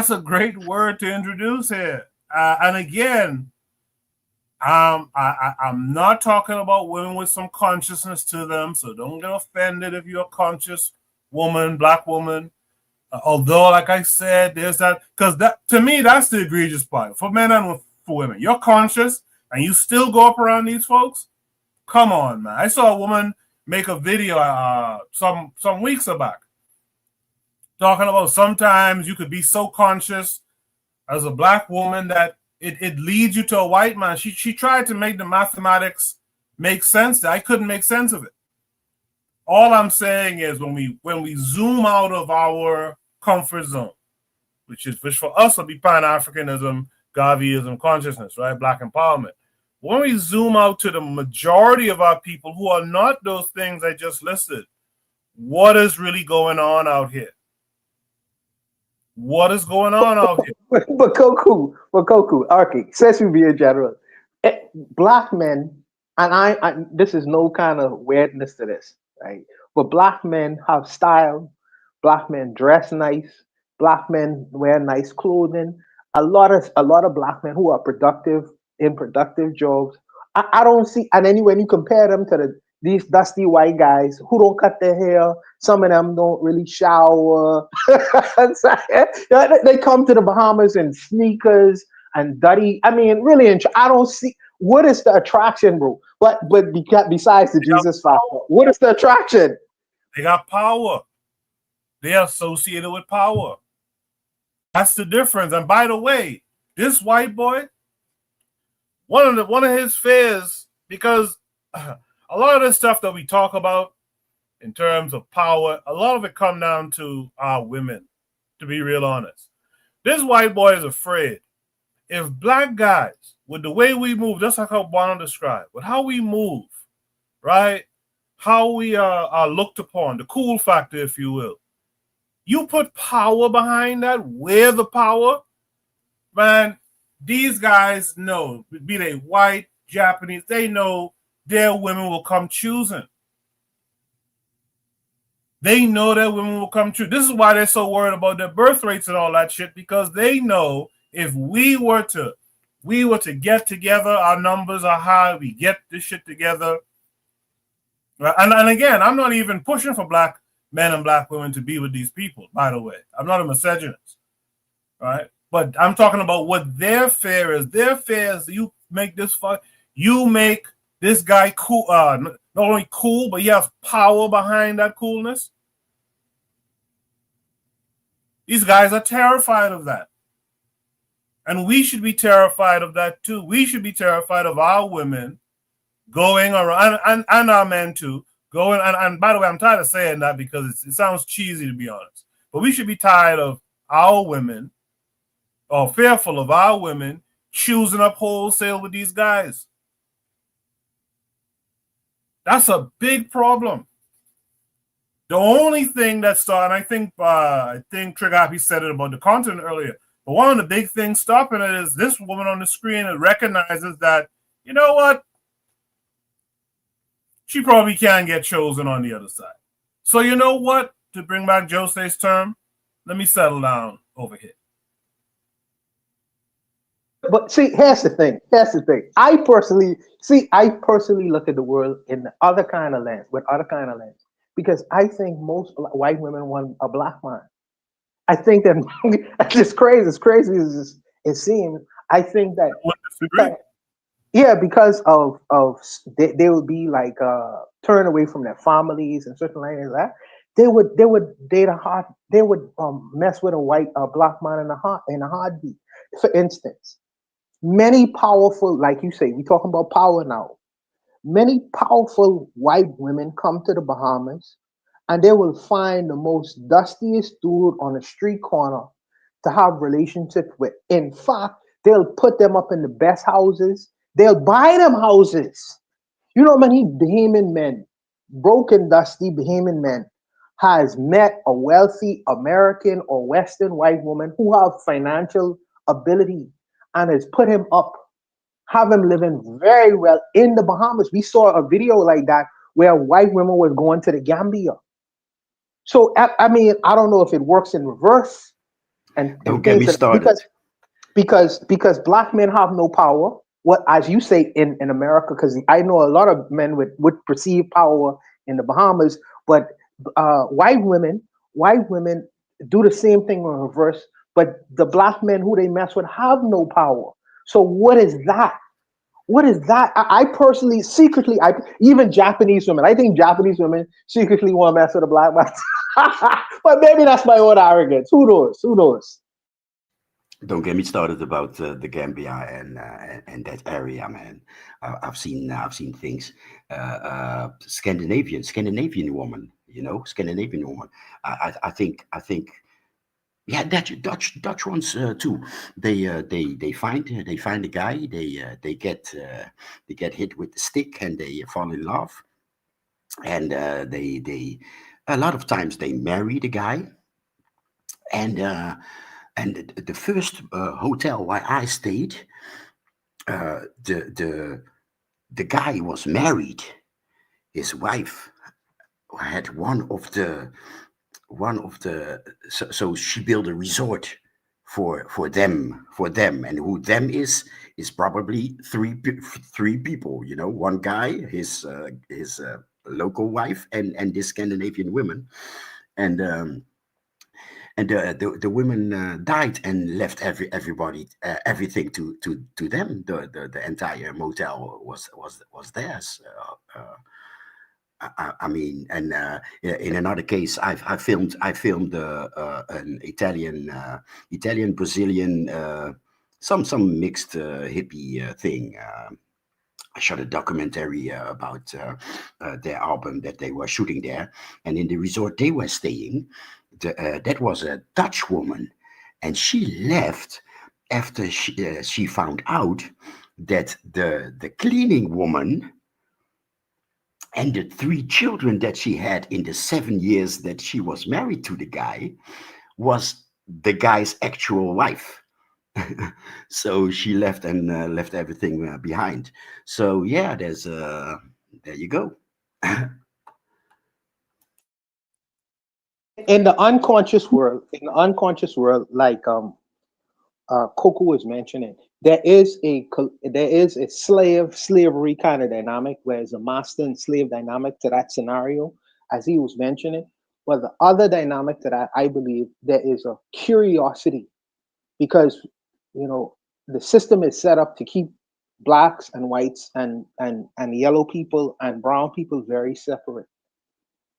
[SPEAKER 1] a great word to introduce here. And again, I'm not talking about women with some consciousness to them, so don't get offended if you're a conscious woman, black woman. Although, like I said, there's that, because that, to me, that's the egregious part. For men and for women, you're conscious and you still go up around these folks. Come on, man. I saw a woman make a video some weeks back talking about sometimes you could be so conscious as a black woman that it leads you to a white man. She tried to make the mathematics make sense. I couldn't make sense of it. All I'm saying is when we zoom out of our comfort zone, which for us will be Pan-Africanism, Garveyism, consciousness, right? Black empowerment. When we zoom out to the majority of our people who are not those things I just listed, what is really going on out here? What is going on out here?
[SPEAKER 6] But Koku, okay, since we be in general, black men, and I this is no kind of weirdness to this, right? But black men have style, black men dress nice, black men wear nice clothing. A lot of black men who are productive in productive jobs. I don't see, and then when you compare them to these dusty white guys who don't cut their hair, some of them don't really shower. They come to the Bahamas in sneakers and dirty. I mean, really, I don't see what is the attraction, bro. But besides the Jesus factor, what is the attraction?
[SPEAKER 1] They got power. They are associated with power. That's the difference. And by the way, this white boy, one of his fears, because a lot of this stuff that we talk about in terms of power, a lot of it come down to our women, to be real honest. This white boy is afraid. If black guys, with the way we move, just like how Bono described, with how we move, right? How we are looked upon, the cool factor, if you will. You put power behind that, wear the power, man, these guys know, be they white, Japanese, they know their women will come choosing. They know that women will come true. This is why they're so worried about their birth rates and all that shit, because they know if we were to get together, our numbers are high, we get this shit together. Right? And again, I'm not even pushing for black men and black women to be with these people, by the way. I'm not a misogynist. Right? But I'm talking about what their fear is. Their fear is you make this you make this guy cool, not only cool, but he has power behind that coolness. These guys are terrified of that. And we should be terrified of that too. We should be terrified of our women going around, and our men too, going, and by the way, I'm tired of saying that because it sounds cheesy, to be honest. But we should be tired of our women, or fearful of our women, choosing up wholesale with these guys. That's a big problem. The only thing that started, I think Trigger Happy said it about the content earlier, but one of the big things stopping it is this woman on the screen that recognizes that, you know what, she probably can get chosen on the other side. So you know what, to bring back Jose's term, let me settle down over here.
[SPEAKER 6] But see, here's the thing. I personally look at the world in the other kind of lens, because I think most white women want a black man. I think that as crazy as it seems, I think that because of they would be like turned away from their families and certain like that. They would date they would mess with a black man in a heartbeat. For instance, many powerful, like you say, we're talking about power now. Many powerful white women come to the Bahamas and they will find the most dustiest dude on a street corner to have relationships with. In fact, they'll put them up in the best houses. They'll buy them houses. You know, many Bahamian men, broken, dusty Bahamian men, has met a wealthy American or Western white woman who have financial ability and has put him up, have him living very well in the Bahamas. We saw a video like that where white women were going to the Gambia. So, I mean, I don't know if it works in reverse. And
[SPEAKER 15] don't get me started.
[SPEAKER 6] Because black men have no power. What, as you say, in America, because I know a lot of men would perceive power in the Bahamas, but white women do the same thing in reverse. But the black men who they mess with have no power. So what is that? What is that? I personally, secretly, even Japanese women, I think Japanese women secretly want to mess with a black man. But maybe that's my own arrogance. Who knows?
[SPEAKER 15] Don't get me started about the Gambia and that area, man. I've seen things. Scandinavian woman, Scandinavian woman. I think. Yeah, Dutch ones too. They find a guy. They get hit with the stick and they fall in love, and they a lot of times they marry the guy, and the first hotel where I stayed, the guy was married. His wife had one of the so she built a resort for them, and who them is probably three people, one guy, his local wife, and this Scandinavian woman, and the women died and left everybody everything to them. The entire motel was theirs. I mean, and in another case, I filmed an Italian Brazilian some mixed hippie thing. I shot a documentary about their album that they were shooting there, and in the resort they were staying, that was a Dutch woman, and she left after she found out that the cleaning woman and the 3 children that she had in the 7 years that she was married to the guy was the guy's actual wife. So she left and left everything behind. So yeah, there you go.
[SPEAKER 6] in the unconscious world, like Coco was mentioning, there is a slavery kind of dynamic, where it's a master and slave dynamic to that scenario, as he was mentioning. But the other dynamic that I believe, there is a curiosity, because the system is set up to keep blacks and whites and yellow people and brown people very separate.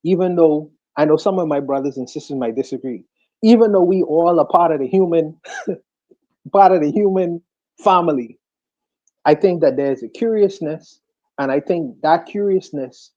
[SPEAKER 6] Even though I know some of my brothers and sisters might disagree, even though we all are part of the human family, I think that there's a curiousness, and I think that curiousness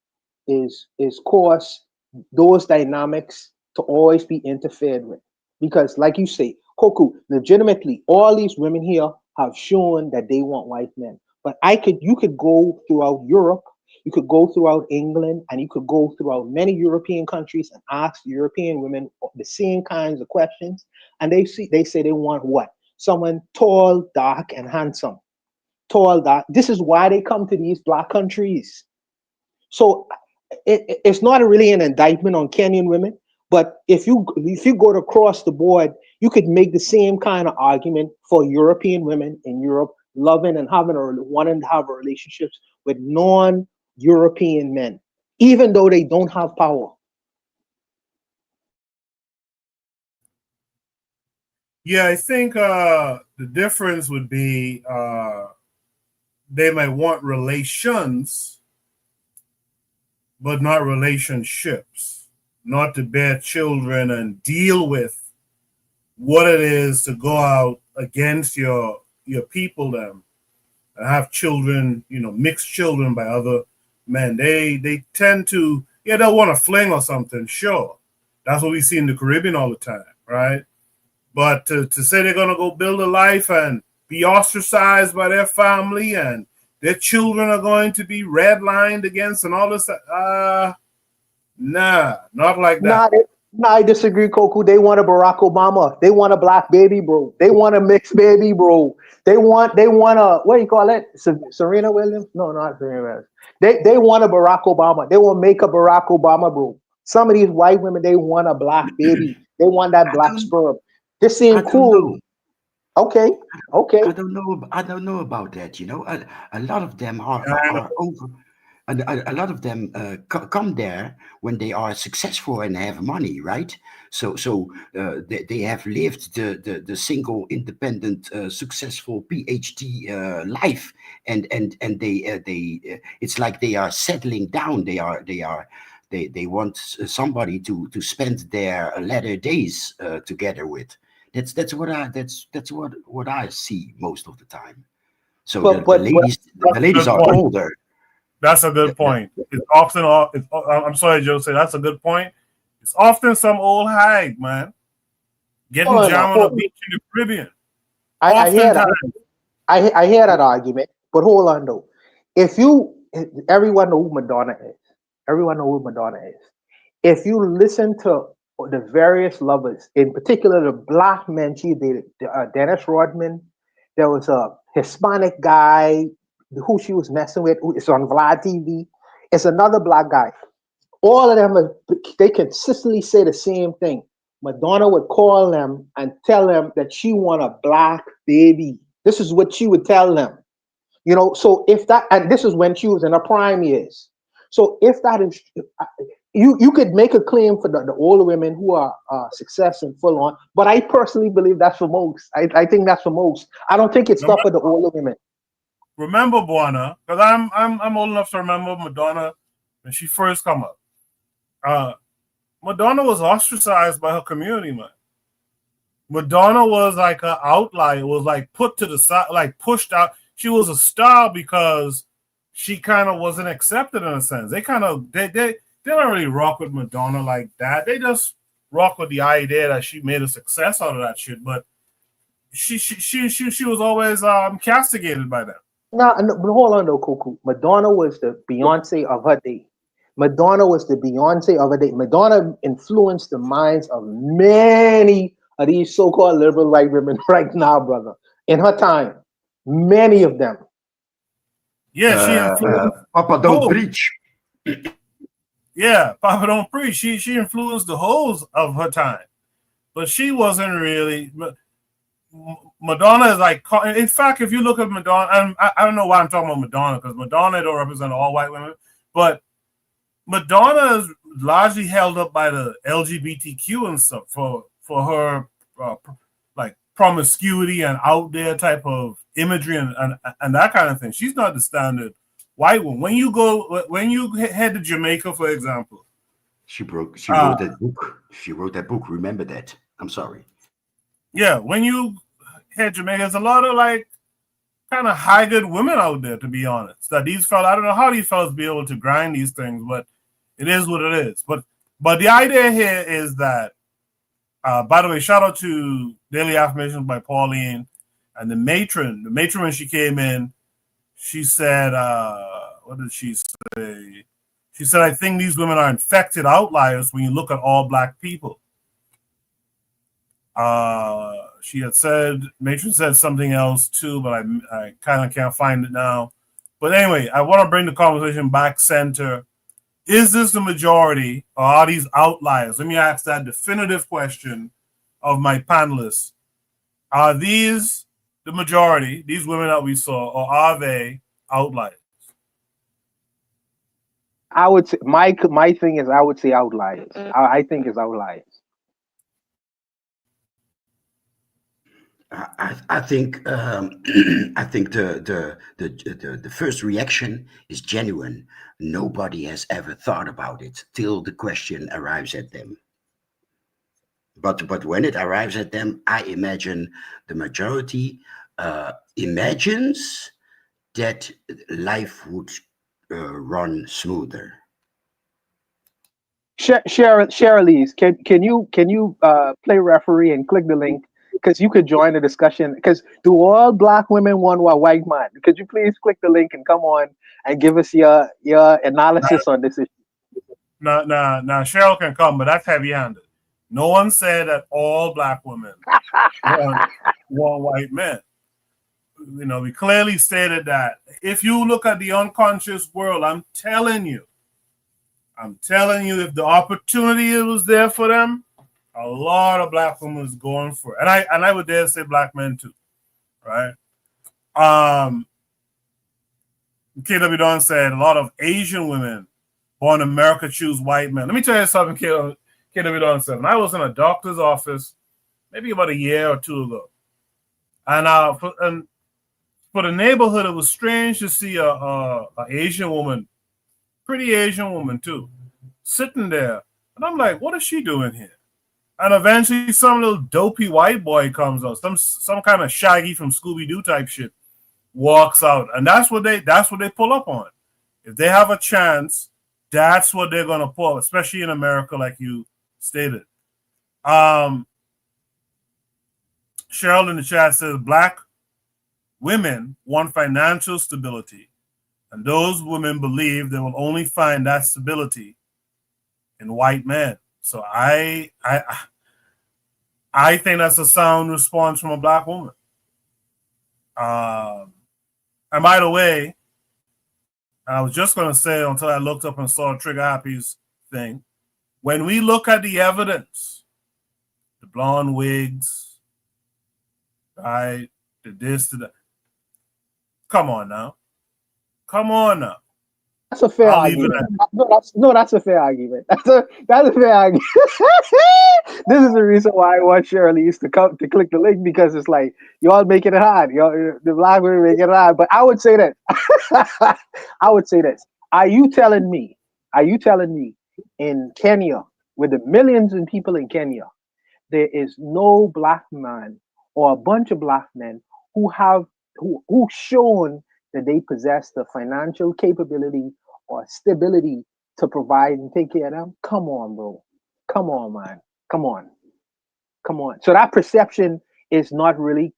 [SPEAKER 6] is cause those dynamics to always be interfered with. Because, like you say, Koku, legitimately, all these women here have shown that they want white men. But you could go throughout Europe, you could go throughout England, and you could go throughout many European countries and ask European women the same kinds of questions, and they say they want what? Someone tall, dark, and handsome. Tall, dark. This is why they come to these black countries. So it's not really an indictment on Kenyan women, but if you go across the board, you could make the same kind of argument for European women in Europe loving and wanting to have relationships with non-European men, even though they don't have power.
[SPEAKER 1] Yeah, I think the difference would be they might want relations, but not relationships, not to bear children and deal with what it is to go out against your people them and have children, mixed children by other men. They tend to, they'll want to fling or something, sure. That's what we see in the Caribbean all the time, right? But to say they're going to go build a life and be ostracized by their family and their children are going to be redlined against and all this, nah, not like that.
[SPEAKER 6] Nah, I disagree, Koku. They want a Barack Obama. They want a black baby, bro. They want a mixed baby, bro. They want a, what do you call it? Serena Williams? No, not Serena Williams. They want a Barack Obama. They will make a Barack Obama, bro. Some of these white women, they want a black baby. They want that black sperm. This seems cool. Okay.
[SPEAKER 15] I don't know about that. A lot of them are over. A lot of them come there when they are successful and have money, right? So they have lived the single, independent, successful PhD life, and they it's like they are settling down. They want somebody to spend their latter days together with. That's what I see most of the time. So the ladies are older.
[SPEAKER 1] That's a good point. It's often, I'm sorry, Jose, that's a good point. It's often some old hag, man, getting down on the beach in the Caribbean.
[SPEAKER 6] I hear that. I hear that argument, but hold on though. Everyone know who Madonna is. If you listen to the various lovers, in particular the black men she dated, Dennis Rodman, there was a Hispanic guy who she was messing with, who is on Vlad TV. It's another black guy. All of them, they consistently say the same thing. Madonna would call them and tell them that she want a black baby. This is what she would tell them. So if that, and this is when she was in her prime years. So if that is, you could make a claim for the older women who are success and full on, but I personally believe that's for most. I think that's for most. I don't think it's stuff for the older women.
[SPEAKER 1] Remember, Buana, because I'm old enough to remember Madonna when she first come up. Madonna was ostracized by her community, man. Madonna was like an outlier. It was like put to the side, like pushed out. She was a star because she kind of wasn't accepted in a sense. They don't really rock with Madonna like that. They just rock with the idea that she made a success out of that shit. But she was always castigated by them.
[SPEAKER 6] No, but hold on though, Cuckoo. Madonna was the Beyonce of her day. Madonna influenced the minds of many of these so-called liberal white women right now, brother. In her time, many of them.
[SPEAKER 1] Yeah, she influenced.
[SPEAKER 15] Papa, don't preach.
[SPEAKER 1] Yeah, Papa Don't Preach. She influenced the whole of her time, but she wasn't really. Madonna is like. In fact, if you look at Madonna, and I don't know why I'm talking about Madonna, because Madonna don't represent all white women, but Madonna is largely held up by the LGBTQ and stuff for her like promiscuity and out there type of imagery and that kind of thing. She's not the standard white one. When you head to Jamaica, for example,
[SPEAKER 15] she wrote that book. She wrote that book. Remember that? I'm sorry.
[SPEAKER 1] Yeah, when you head to Jamaica, there's a lot of like kind of high good women out there, to be honest. That these fellas, I don't know how these fellas be able to grind these things, but it is what it is. But the idea here is that, by the way, shout out to Daily Affirmations by Pauline and the matron. The matron, when she came in, she said, what did she say? She said, I think these women are infected outliers when you look at all black people. She had said, matron said something else too, but I kind of can't find it now. But anyway, I want to bring the conversation back center. Is this the majority, or are these outliers? Let me ask that definitive question of my panelists. Are these the majority, these women that we saw, or are they outliers?
[SPEAKER 6] I would say my thing is I would say outliers. I think it's outliers.
[SPEAKER 15] I think I think the first reaction is genuine. Nobody has ever thought about it till the question arrives at them. But when it arrives at them, I imagine the majority imagines that life would run smoother.
[SPEAKER 6] Cheryl, can you play referee and click the link? Because you could join the discussion. Because do all black women want a white man? Could you please click the link and come on and give us your analysis on this issue?
[SPEAKER 1] Now, Cheryl can come, but that's heavy-handed. No one said that all black women want white men. You know, we clearly stated that. If you look at the unconscious world, I'm telling you, if the opportunity was there for them, a lot of black women is going for it. And I would dare say black men too, right? KW Don said a lot of Asian women born in America choose white men. Let me tell you something, KW Don said. When I was in a doctor's office, maybe about a year or two ago, and for the neighborhood, it was strange to see a Asian woman, pretty Asian woman too, sitting there. And I'm like, what is she doing here? And eventually some little dopey white boy comes out, some kind of Shaggy from Scooby-Doo type shit walks out. And that's what they pull up on. If they have a chance, that's what they're gonna pull, especially in America, like you stated. Cheryl in the chat says black women want financial stability, and those women believe they will only find that stability in white men. So I think that's a sound response from a black woman. And by the way, I was just going to say until I looked up and saw Trigger Happy's thing. When we look at the evidence, the blonde wigs, right, the this, the that. Come on now.
[SPEAKER 6] That's a fair argument. That's a fair argument. That's a fair argument. This is the reason why I want Shirley used to come to click the link, because it's like y'all making it hard. Y'all, the black women making it hard. But I would say that. I would say this. Are you telling me in Kenya, with the millions of people in Kenya, there is no black man or a bunch of black men who shown that they possess the financial capability or stability to provide and take care of them? Come on, bro. Come on, man. Come on. So that perception is not really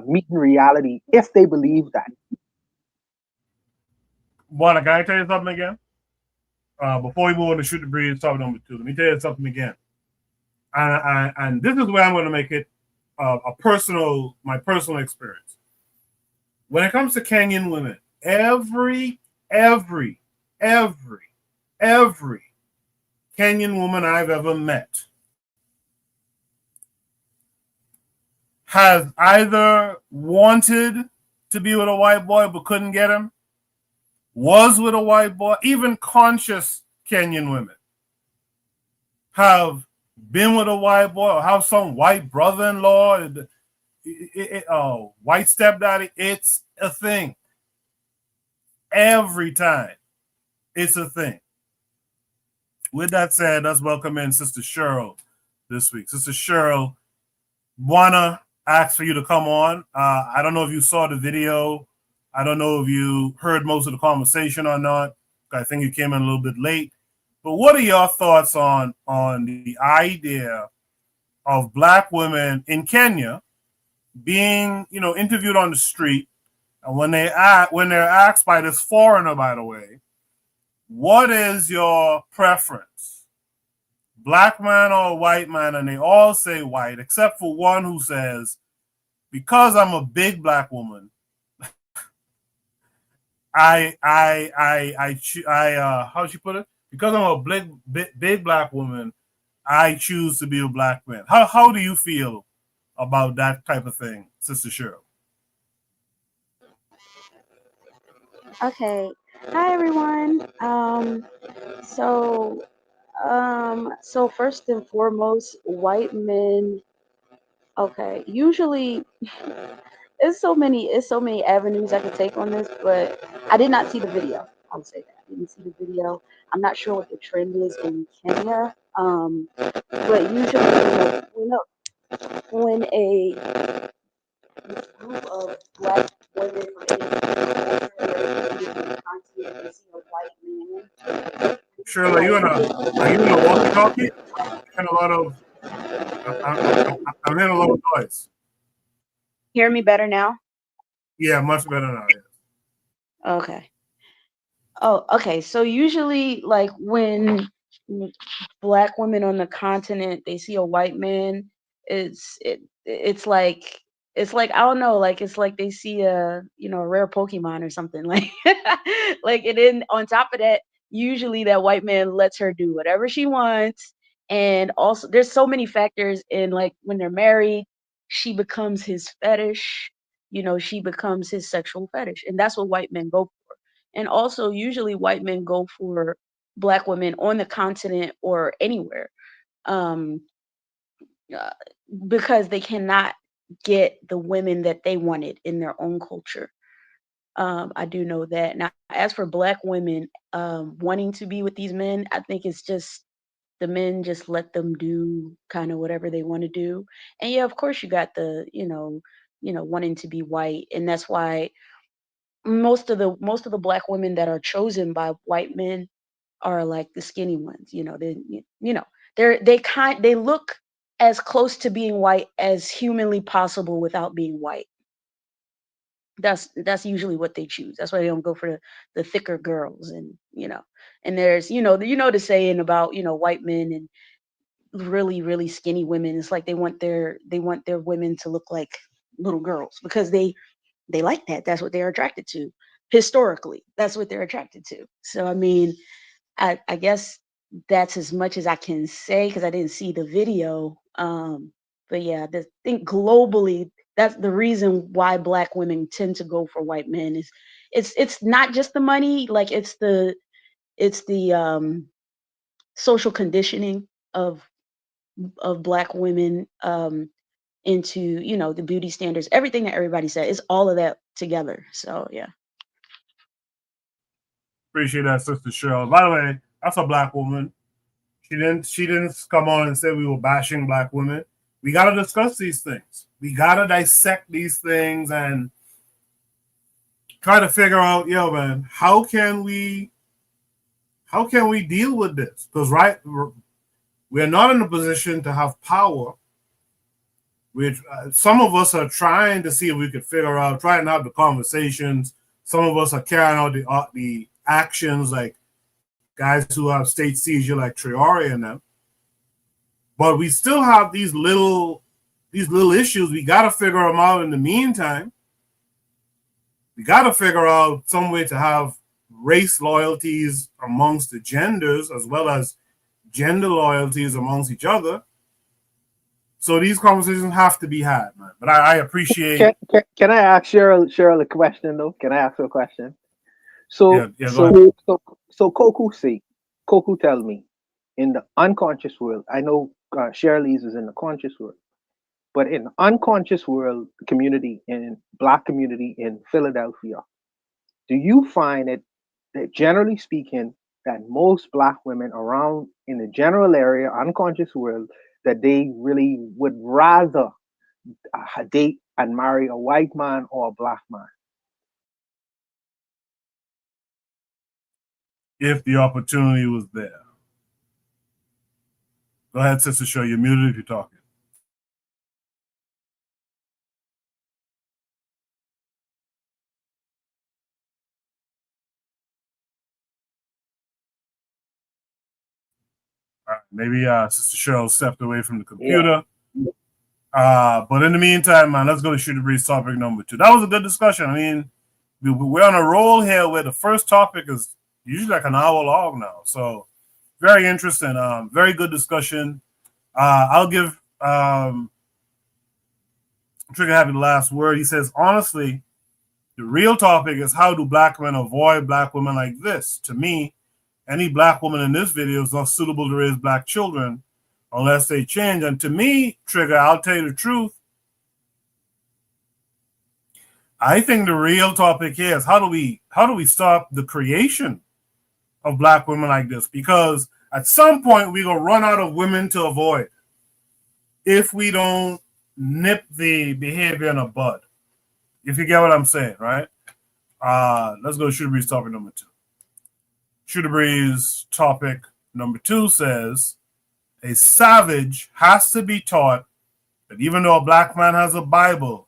[SPEAKER 6] meeting reality if they believe that.
[SPEAKER 1] Juana, can I tell you something again? Before we move on to shoot the breeze, topic number 2, let me tell you something again. And this is where I'm going to make it my personal experience. When it comes to Kenyan women, every Kenyan woman I've ever met has either wanted to be with a white boy but couldn't get him, was with a white boy. Even conscious Kenyan women have been with a white boy or have some white brother-in-law, white stepdaddy. It's a thing. Every time, it's a thing. With that said, let's welcome in Sister Cheryl this week. Sister Cheryl, wanna ask for you to come on. I don't know if you saw the video. I don't know if you heard most of the conversation or not. I think you came in a little bit late. But what are your thoughts on the idea of Black women in Kenya being, interviewed on the street, and when they're asked by this foreigner, by the way, what is your preference, Black man or white man? And they all say white, except for one who says, because I'm a big Black woman, how'd she put it? Because I'm a big Black woman, I choose to be a Black man. How do you feel about that type of thing, Sister Cheryl?
[SPEAKER 16] Okay. Hi everyone. So first and foremost, white men. Okay. Usually, it's so many avenues I could take on this, but I did not see the video. I'll say that. I didn't see the video. I'm not sure what the trend is in Kenya. But usually, when a group of Black women from any continent see a white man.
[SPEAKER 1] Shirley, are you in a walkie-talkie? I'm hearing a lot of noise.
[SPEAKER 16] Hear me better now?
[SPEAKER 1] Yeah, much better now. Yeah.
[SPEAKER 16] Okay. Oh, okay. So usually, like when Black women on the continent they see a white man, it's like I don't know, like it's like they see a rare Pokemon or something like like. And then on top of that, usually that white man lets her do whatever she wants, and also there's so many factors in, like when they're married, she becomes his fetish. She becomes his sexual fetish, and that's what white men go for. And also, usually white men go for Black women on the continent or anywhere, um, uh, because they cannot get the women that they wanted in their own culture. I do know that. Now, as for Black women wanting to be with these men, I think it's just the men just let them do kind of whatever they want to do. And yeah, of course, you got the wanting to be white, and that's why most of the Black women that are chosen by white men are like the skinny ones. They look as close to being white as humanly possible without being white. That's usually what they choose. That's why they don't go for the thicker girls. And there's the saying about white men and really really skinny women. It's like they want their women to look like little girls because they like that. That's what they're attracted to. Historically, that's what they're attracted to. So I mean, I guess that's as much as I can say because I didn't see the video. But yeah, I think globally, that's the reason why Black women tend to go for white men is it's not just the money, like it's the social conditioning of Black women into the beauty standards, everything that everybody said is all of that together. So yeah.
[SPEAKER 1] Appreciate that, Sister Cheryl. By the way, that's a Black woman. She didn't come on and say we were bashing Black women. We got to discuss these things. We got to dissect these things and try to figure out, man, how can we deal with this? Because we're not in a position to have power. Some of us are trying to see if we could figure out, trying to have the conversations. Some of us are carrying out the actions, like guys who have state seizure, like Traore and them. But we still have these little issues. We got to figure them out in the meantime. We got to figure out some way to have race loyalties amongst the genders as well as gender loyalties amongst each other. So these conversations have to be had, man. But I appreciate.
[SPEAKER 6] Can I ask Cheryl a question though? Can I ask her a question? So Koku tell me, in the unconscious world, I know Shirley's is in the conscious world, but in the unconscious world community, in Black community in Philadelphia, do you find it that generally speaking, that most Black women around in the general area, unconscious world, that they really would rather date and marry a white man or a Black man?
[SPEAKER 1] If the opportunity was there. Go ahead, Sister Show. You're muted if you're talking. All right, maybe Sister Cheryl stepped away from the computer. Yeah. But in the meantime, man, let's go to Shooter Breeze topic number 2. That was a good discussion. I mean, we're on a roll here where the first topic is usually like an hour long now. So very interesting. Very good discussion. I'll give Trigger Happy the last word. He says, honestly, the real topic is how do Black men avoid Black women like this? To me, any Black woman in this video is not suitable to raise Black children unless they change. And to me, Trigger, I'll tell you the truth. I think the real topic here is how do we stop the creation of Black women like this? Because at some point we're gonna run out of women to avoid if we don't nip the behavior in the bud. If you get what I'm saying, right? Let's go to Shooter Breeze topic number 2. Shooter Breeze topic number 2 says, a savage has to be taught that even though a Black man has a Bible,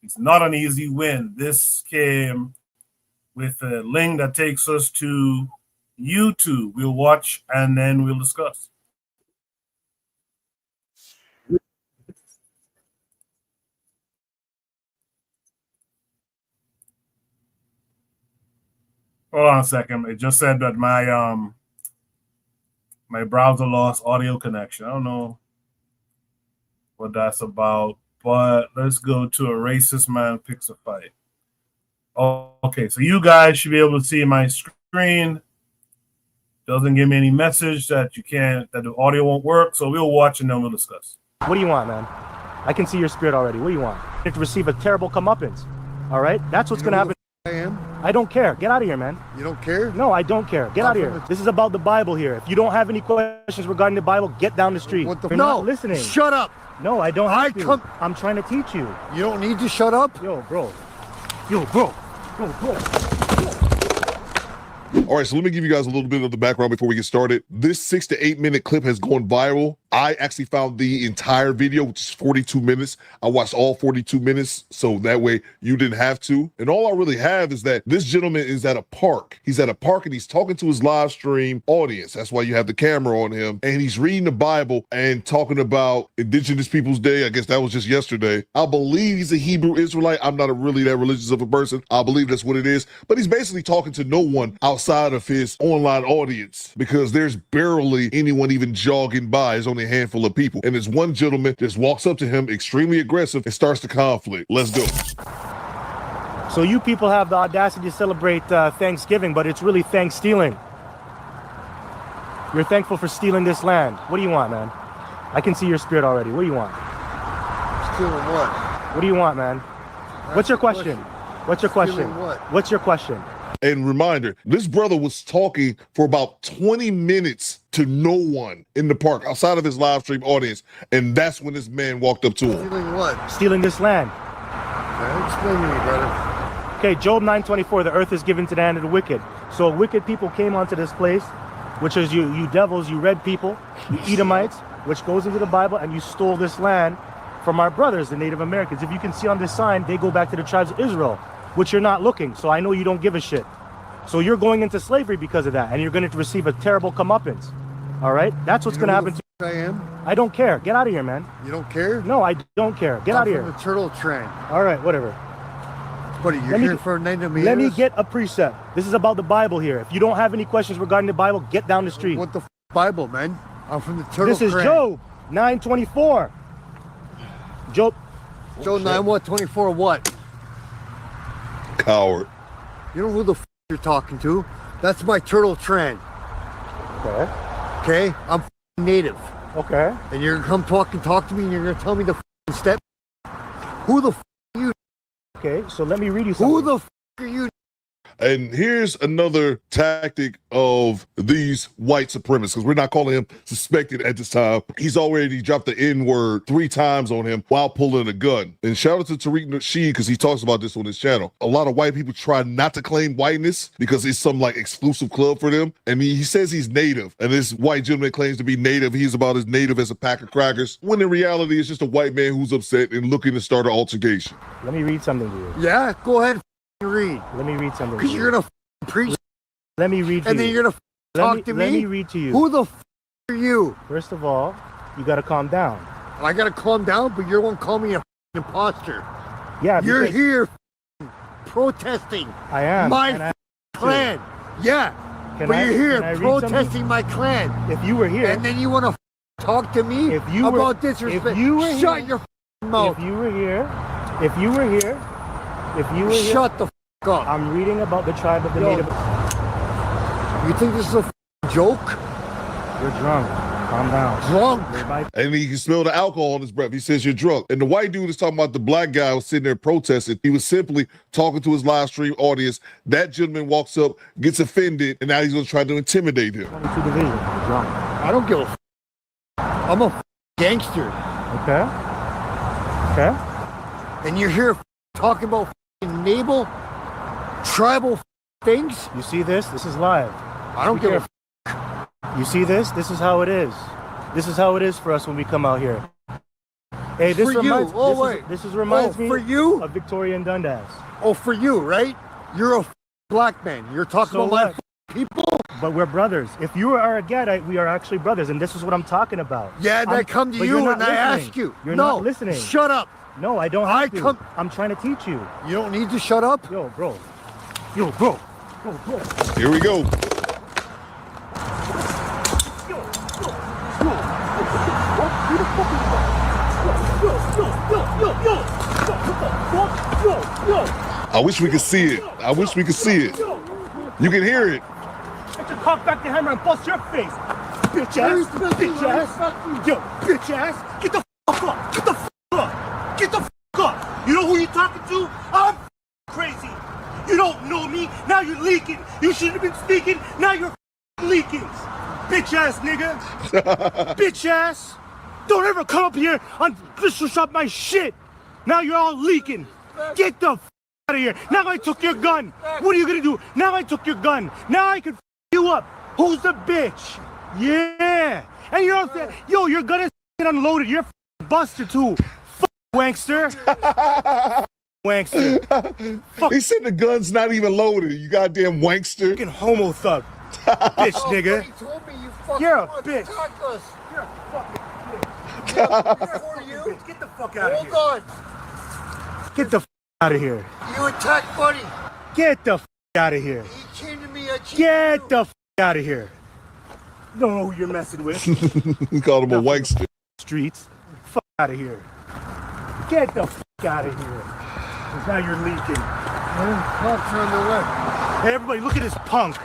[SPEAKER 1] it's not an easy win. This came with a link that takes us to YouTube. We'll watch and then we'll discuss. Hold on a second. It just said that my browser lost audio connection. I don't know what that's about, but let's go to a racist man picks a fight. Oh, okay, so you guys should be able to see my screen. Doesn't give me any message that that the audio won't work, so we'll watch and then we'll discuss.
[SPEAKER 17] What do you want, man? I can see your spirit already. What do you want? You have to receive a terrible comeuppance. All right? That's what's going to happen. I don't care. Get out of here, man.
[SPEAKER 18] You don't care?
[SPEAKER 17] No, I don't care. Get out of here. This is about the Bible here. If you don't have any questions regarding the Bible, get down the street.
[SPEAKER 18] What the
[SPEAKER 17] You're
[SPEAKER 18] no,
[SPEAKER 17] not listening.
[SPEAKER 18] Shut up.
[SPEAKER 17] No, I don't have to. I'm trying to teach you.
[SPEAKER 18] You don't need to shut up?
[SPEAKER 17] Yo, bro. Yo, bro. Yo, bro.
[SPEAKER 19] All right, so let me give you guys a little bit of the background before we get started. This 6 to 8 minute clip has gone viral. I actually found the entire video, which is 42 minutes. I watched all 42 minutes, so that way you didn't have to. And all I really have is that this gentleman is at a park. He's at a park and he's talking to his live stream audience. That's why you have the camera on him. And he's reading the Bible and talking about Indigenous Peoples Day. I guess that was just yesterday. I believe he's a Hebrew Israelite. I'm not really that religious of a person. I believe that's what it is. But he's basically talking to no one outside of his online audience because there's barely anyone even jogging by. There's only a handful of people. And this one gentleman just walks up to him, extremely aggressive, and starts the conflict. Let's go.
[SPEAKER 17] So you people have the audacity to celebrate Thanksgiving, but it's really thanks stealing. You're thankful for stealing this land. What do you want, man? I can see your spirit already. What do you want?
[SPEAKER 18] Stealing what?
[SPEAKER 17] What do you want, man? What's your question? What's your question?
[SPEAKER 18] Stealing what?
[SPEAKER 17] What's your question?
[SPEAKER 19] And reminder, this brother was talking for about 20 minutes to no one in the park outside of his live stream audience. And that's when this man walked up to him.
[SPEAKER 18] Stealing what?
[SPEAKER 17] Stealing this land.
[SPEAKER 18] Okay, explain to me, brother.
[SPEAKER 17] Okay, Job 9:24, the earth is given to the hand of the wicked. So wicked people came onto this place, which is you devils, you red people, you Edomites, which goes into the Bible, and you stole this land from our brothers, the Native Americans. If you can see on this sign, they go back to the tribes of Israel, which you're not looking, so I know you don't give a shit. So you're going into slavery because of that, and you're going to receive a terrible comeuppance. All right? That's what's going to happen to
[SPEAKER 18] you. I am?
[SPEAKER 17] I don't care. Get out of here, man.
[SPEAKER 18] You don't care?
[SPEAKER 17] No, I don't care. Get out of here.
[SPEAKER 18] I'm from the turtle train.
[SPEAKER 17] All right, whatever.
[SPEAKER 18] What, you're here for 90 meters?
[SPEAKER 17] Let me get a precept. This is about the Bible here. If you don't have any questions regarding the Bible, get down the street.
[SPEAKER 18] What the Bible, man. I'm from the Turtle
[SPEAKER 17] This is
[SPEAKER 18] Clan.
[SPEAKER 17] Job 9:24. Job
[SPEAKER 18] 9:24 what?
[SPEAKER 19] Coward.
[SPEAKER 18] You know who the you're talking to? That's my Turtle Clan.
[SPEAKER 17] Okay.
[SPEAKER 18] Okay? I'm native.
[SPEAKER 17] Okay.
[SPEAKER 18] And you're gonna come talk to me and you're gonna tell me the step. Who the are you?
[SPEAKER 17] Okay, so let me read you something.
[SPEAKER 18] Who the are you?
[SPEAKER 19] And here's another tactic of these white supremacists, because we're not calling him suspected at this time. He's already dropped the N-word 3 times on him while pulling a gun. And shout out to Tariq Nasheed, because he talks about this on his channel. A lot of white people try not to claim whiteness because it's some like exclusive club for them. And he says he's native. And this white gentleman claims to be native. He's about as native as a pack of crackers. When in reality, it's just a white man who's upset and looking to start an altercation.
[SPEAKER 17] Let me read something to you.
[SPEAKER 18] Yeah, go ahead. Read.
[SPEAKER 17] Let me read something.
[SPEAKER 18] Because you're gonna preach.
[SPEAKER 17] Let me read to
[SPEAKER 18] and
[SPEAKER 17] you.
[SPEAKER 18] then you're gonna talk to me.
[SPEAKER 17] Let me read to you.
[SPEAKER 18] Who the are you?
[SPEAKER 17] First of all, you gotta calm down.
[SPEAKER 18] I gotta calm down, but you're gonna call me a imposter.
[SPEAKER 17] Yeah,
[SPEAKER 18] you're here protesting.
[SPEAKER 17] I am.
[SPEAKER 18] My clan. Yeah, but you're here protesting my clan.
[SPEAKER 17] If you were here,
[SPEAKER 18] and then you wanna talk to me about disrespect.
[SPEAKER 17] If you were
[SPEAKER 18] shut
[SPEAKER 17] here,
[SPEAKER 18] your mouth.
[SPEAKER 17] If you were here,
[SPEAKER 18] shut the up.
[SPEAKER 17] I'm reading about the tribe of the native.
[SPEAKER 18] You think this is a joke?
[SPEAKER 17] You're drunk. Calm down.
[SPEAKER 18] Drunk.
[SPEAKER 19] And he can smell the alcohol on his breath. He says you're drunk. And the white dude is talking about the black guy who was sitting there protesting. He was simply talking to his live stream audience. That gentleman walks up, gets offended, and now he's going to try to intimidate him.
[SPEAKER 17] 22 division. You're drunk.
[SPEAKER 18] I don't give a I'm a gangster.
[SPEAKER 17] Okay. Okay.
[SPEAKER 18] And you're here talking about naval, tribal things?
[SPEAKER 17] You see this? This is live.
[SPEAKER 18] I don't give a
[SPEAKER 17] You see this? This is how it is. This is how it is for us when we come out here. Hey, this reminds me
[SPEAKER 18] for you
[SPEAKER 17] of Victoria and Dundas.
[SPEAKER 18] Oh, for you, right? You're a black man. You're talking about my people.
[SPEAKER 17] But we're brothers. If you are a Gadite, we are actually brothers, and this is what I'm talking about.
[SPEAKER 18] Yeah, and I come to you and I ask you.
[SPEAKER 17] You're not listening.
[SPEAKER 18] Shut up.
[SPEAKER 17] No, I don't have to. I'm trying to teach you.
[SPEAKER 18] You don't need to shut up?
[SPEAKER 17] Yo, bro. Yo, bro. Yo, bro.
[SPEAKER 19] Here we go. I wish we could see it. I wish we could see it. You can hear it.
[SPEAKER 17] Get your cock back the hammer and bust your face. Bitch ass. Bitch ass. Yo, bitch ass. Get the fuck up. Get the fuck up. Get the fuck up. You know who you talking to? I'm crazy. You don't know me. Now you're leaking. You should have been speaking. Now you're leaking. Bitch ass nigga. Bitch ass. Don't ever come up here and disrupt my shit. Now you're all leaking. Get the f out of here. Now I took your gun. What are you gonna do? Now I took your gun. Now I can f you up. Who's the bitch? Yeah. And you know what I'm saying? Yo, your gun is unloaded. You're f busted too. F wankster. Wankster.
[SPEAKER 19] He said the gun's not even loaded. You goddamn wankster.
[SPEAKER 17] Fucking homo thug. Bitch nigga. You're a bitch. You're a fucking bitch. Get the fuck out of here.
[SPEAKER 18] Hold on.
[SPEAKER 17] Get the f out of here.
[SPEAKER 18] You attacked Buddy.
[SPEAKER 17] Get the f out of here.
[SPEAKER 18] He came to me. I cheated.
[SPEAKER 17] Get the f out of here. You don't know who you're messing with.
[SPEAKER 19] He called him a wankster.
[SPEAKER 17] Streets. Fuck out of here. Get the f out of here. Because now you're leaking.
[SPEAKER 18] Punks on the way.
[SPEAKER 17] Hey, everybody, look at this punk.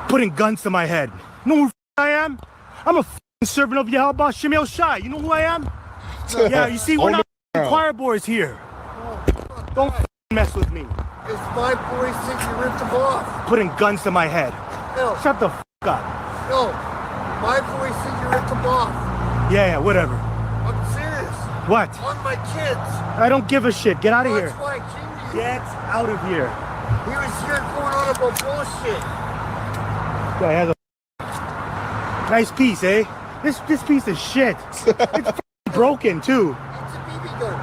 [SPEAKER 17] Putting guns to my head. You know who I am? I'm a servant of Yahweh Shemel Shai. You know who I am? Yeah, you see, we're not choir boys here. Don't mess with me.
[SPEAKER 18] It's my boy since you ripped them off.
[SPEAKER 17] Putting guns to my head.
[SPEAKER 18] No.
[SPEAKER 17] Shut the f up.
[SPEAKER 18] No. My boy since you ripped them off.
[SPEAKER 17] Yeah, whatever.
[SPEAKER 18] I'm serious.
[SPEAKER 17] What?
[SPEAKER 18] On my kids.
[SPEAKER 17] I don't give a shit. Get out of here.
[SPEAKER 18] That's why I came to you.
[SPEAKER 17] Get out of here.
[SPEAKER 18] He was here going on about bullshit.
[SPEAKER 17] Guy has a nice piece, eh? This piece of shit. It's broken too.
[SPEAKER 18] It's a BB gun.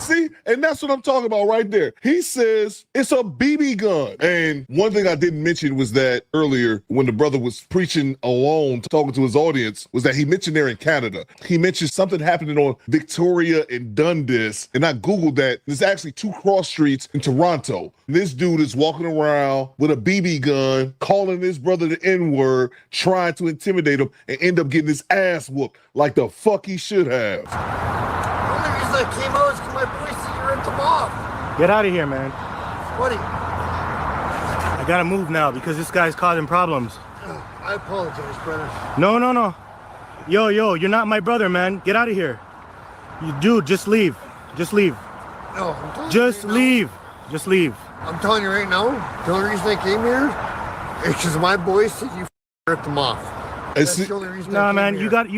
[SPEAKER 19] See, and that's what I'm talking about right there. He says it's a BB gun. And one thing I didn't mention was that earlier when the brother was preaching alone, talking to his audience, was that he mentioned they're in Canada. He mentioned something happening on Victoria and Dundas, and I Googled that. There's actually 2 cross streets in Toronto. This dude is walking around with a BB gun, calling his brother the N-word, trying to intimidate him, and end up getting his ass whooped like the fuck he should have.
[SPEAKER 18] I came out because my boys said you ripped them off.
[SPEAKER 17] Get out of here, man.
[SPEAKER 18] Buddy.
[SPEAKER 17] I gotta move now because this guy's causing problems.
[SPEAKER 18] I apologize, brother.
[SPEAKER 17] No. Yo, you're not my brother, man. Get out of here. Dude, just leave. Just leave.
[SPEAKER 18] No, I'm telling
[SPEAKER 17] just
[SPEAKER 18] you
[SPEAKER 17] leave. Just leave.
[SPEAKER 18] I'm telling you right now, the only reason I came here is because my boys said you ripped them off. That's the only reason I came
[SPEAKER 17] man,
[SPEAKER 18] here.
[SPEAKER 17] you got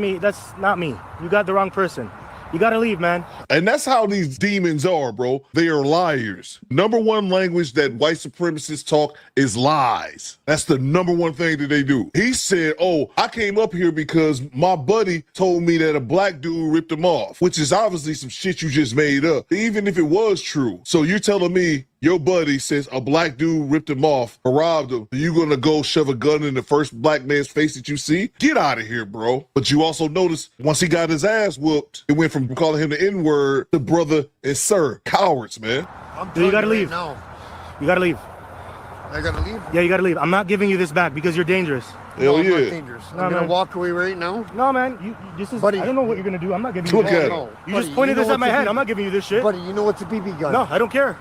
[SPEAKER 17] me. That's not me. You got the wrong person. You gotta leave, man.
[SPEAKER 19] And that's how these demons are, bro. They are liars. Number one language that white supremacists talk is lies. That's the number one thing that they do. He said, oh, I came up here because my buddy told me that a black dude ripped him off, which is obviously some shit you just made up, even if it was true. So you're telling me your buddy says a black dude ripped him off or robbed him. You're going to go shove a gun in the first black man's face that you see? Get out of here, bro. But you also notice once he got his ass whooped, it went from calling him the N-word to brother and sir. Cowards, man.
[SPEAKER 17] You got to leave.
[SPEAKER 18] No.
[SPEAKER 17] You got to leave.
[SPEAKER 18] I got to leave?
[SPEAKER 17] Yeah, you got to leave. I'm not giving you this back because you're dangerous.
[SPEAKER 19] Hell
[SPEAKER 18] I'm
[SPEAKER 19] yeah.
[SPEAKER 18] not dangerous. I'm going to walk away right now.
[SPEAKER 17] No, man. This is.
[SPEAKER 18] Buddy,
[SPEAKER 17] I don't know what you're going to do. I'm not giving you
[SPEAKER 19] look
[SPEAKER 17] this
[SPEAKER 19] at
[SPEAKER 17] shit.
[SPEAKER 19] him.
[SPEAKER 17] You just pointed this at my head. I'm not giving you this shit.
[SPEAKER 18] Buddy, you know what's a BB gun?
[SPEAKER 17] No, I don't care.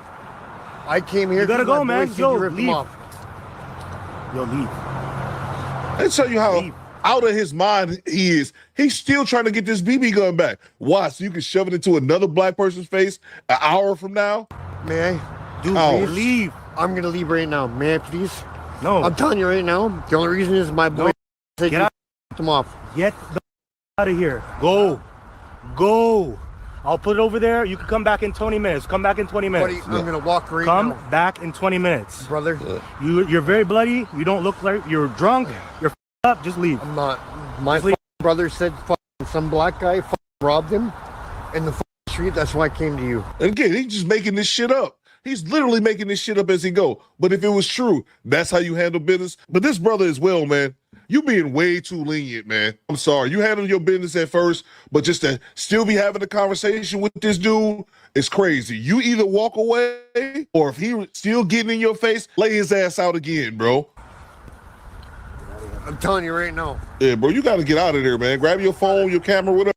[SPEAKER 18] I came here.
[SPEAKER 17] You gotta go, man. Yo,
[SPEAKER 18] ripped
[SPEAKER 17] leave.
[SPEAKER 18] them off.
[SPEAKER 17] Yo, leave.
[SPEAKER 19] Let me tell you how out of his mind he is. He's still trying to get this BB gun back. Why? So you can shove it into another black person's face an hour from now?
[SPEAKER 18] May I?
[SPEAKER 17] Dude,
[SPEAKER 19] please
[SPEAKER 17] leave.
[SPEAKER 18] I'm going to leave right now. May I please?
[SPEAKER 17] No.
[SPEAKER 18] I'm telling you right now, the only reason is my boy said you ripped them off.
[SPEAKER 17] Get the out of here. Go. I'll put it over there. You can come back in 20 minutes. Come back in 20 minutes.
[SPEAKER 18] Buddy, I'm going to walk right now.
[SPEAKER 17] Come back in 20 minutes.
[SPEAKER 18] Brother.
[SPEAKER 17] You're very bloody. You don't look like you're drunk. You're up. Just leave.
[SPEAKER 18] I'm not. My brother said some black guy robbed him in the street. That's why I came to you.
[SPEAKER 19] And again, he's just making this shit up. He's literally making this shit up as he go. But if it was true, that's how you handle business. But this brother as well, man, you being way too lenient, man. I'm sorry. You handled your business at first, but just to still be having a conversation with this dude is crazy. You either walk away, or if he still getting in your face, lay his ass out again, bro.
[SPEAKER 18] I'm telling you right now.
[SPEAKER 19] Yeah, bro, you got to get out of there, man. Grab your phone, your camera, whatever.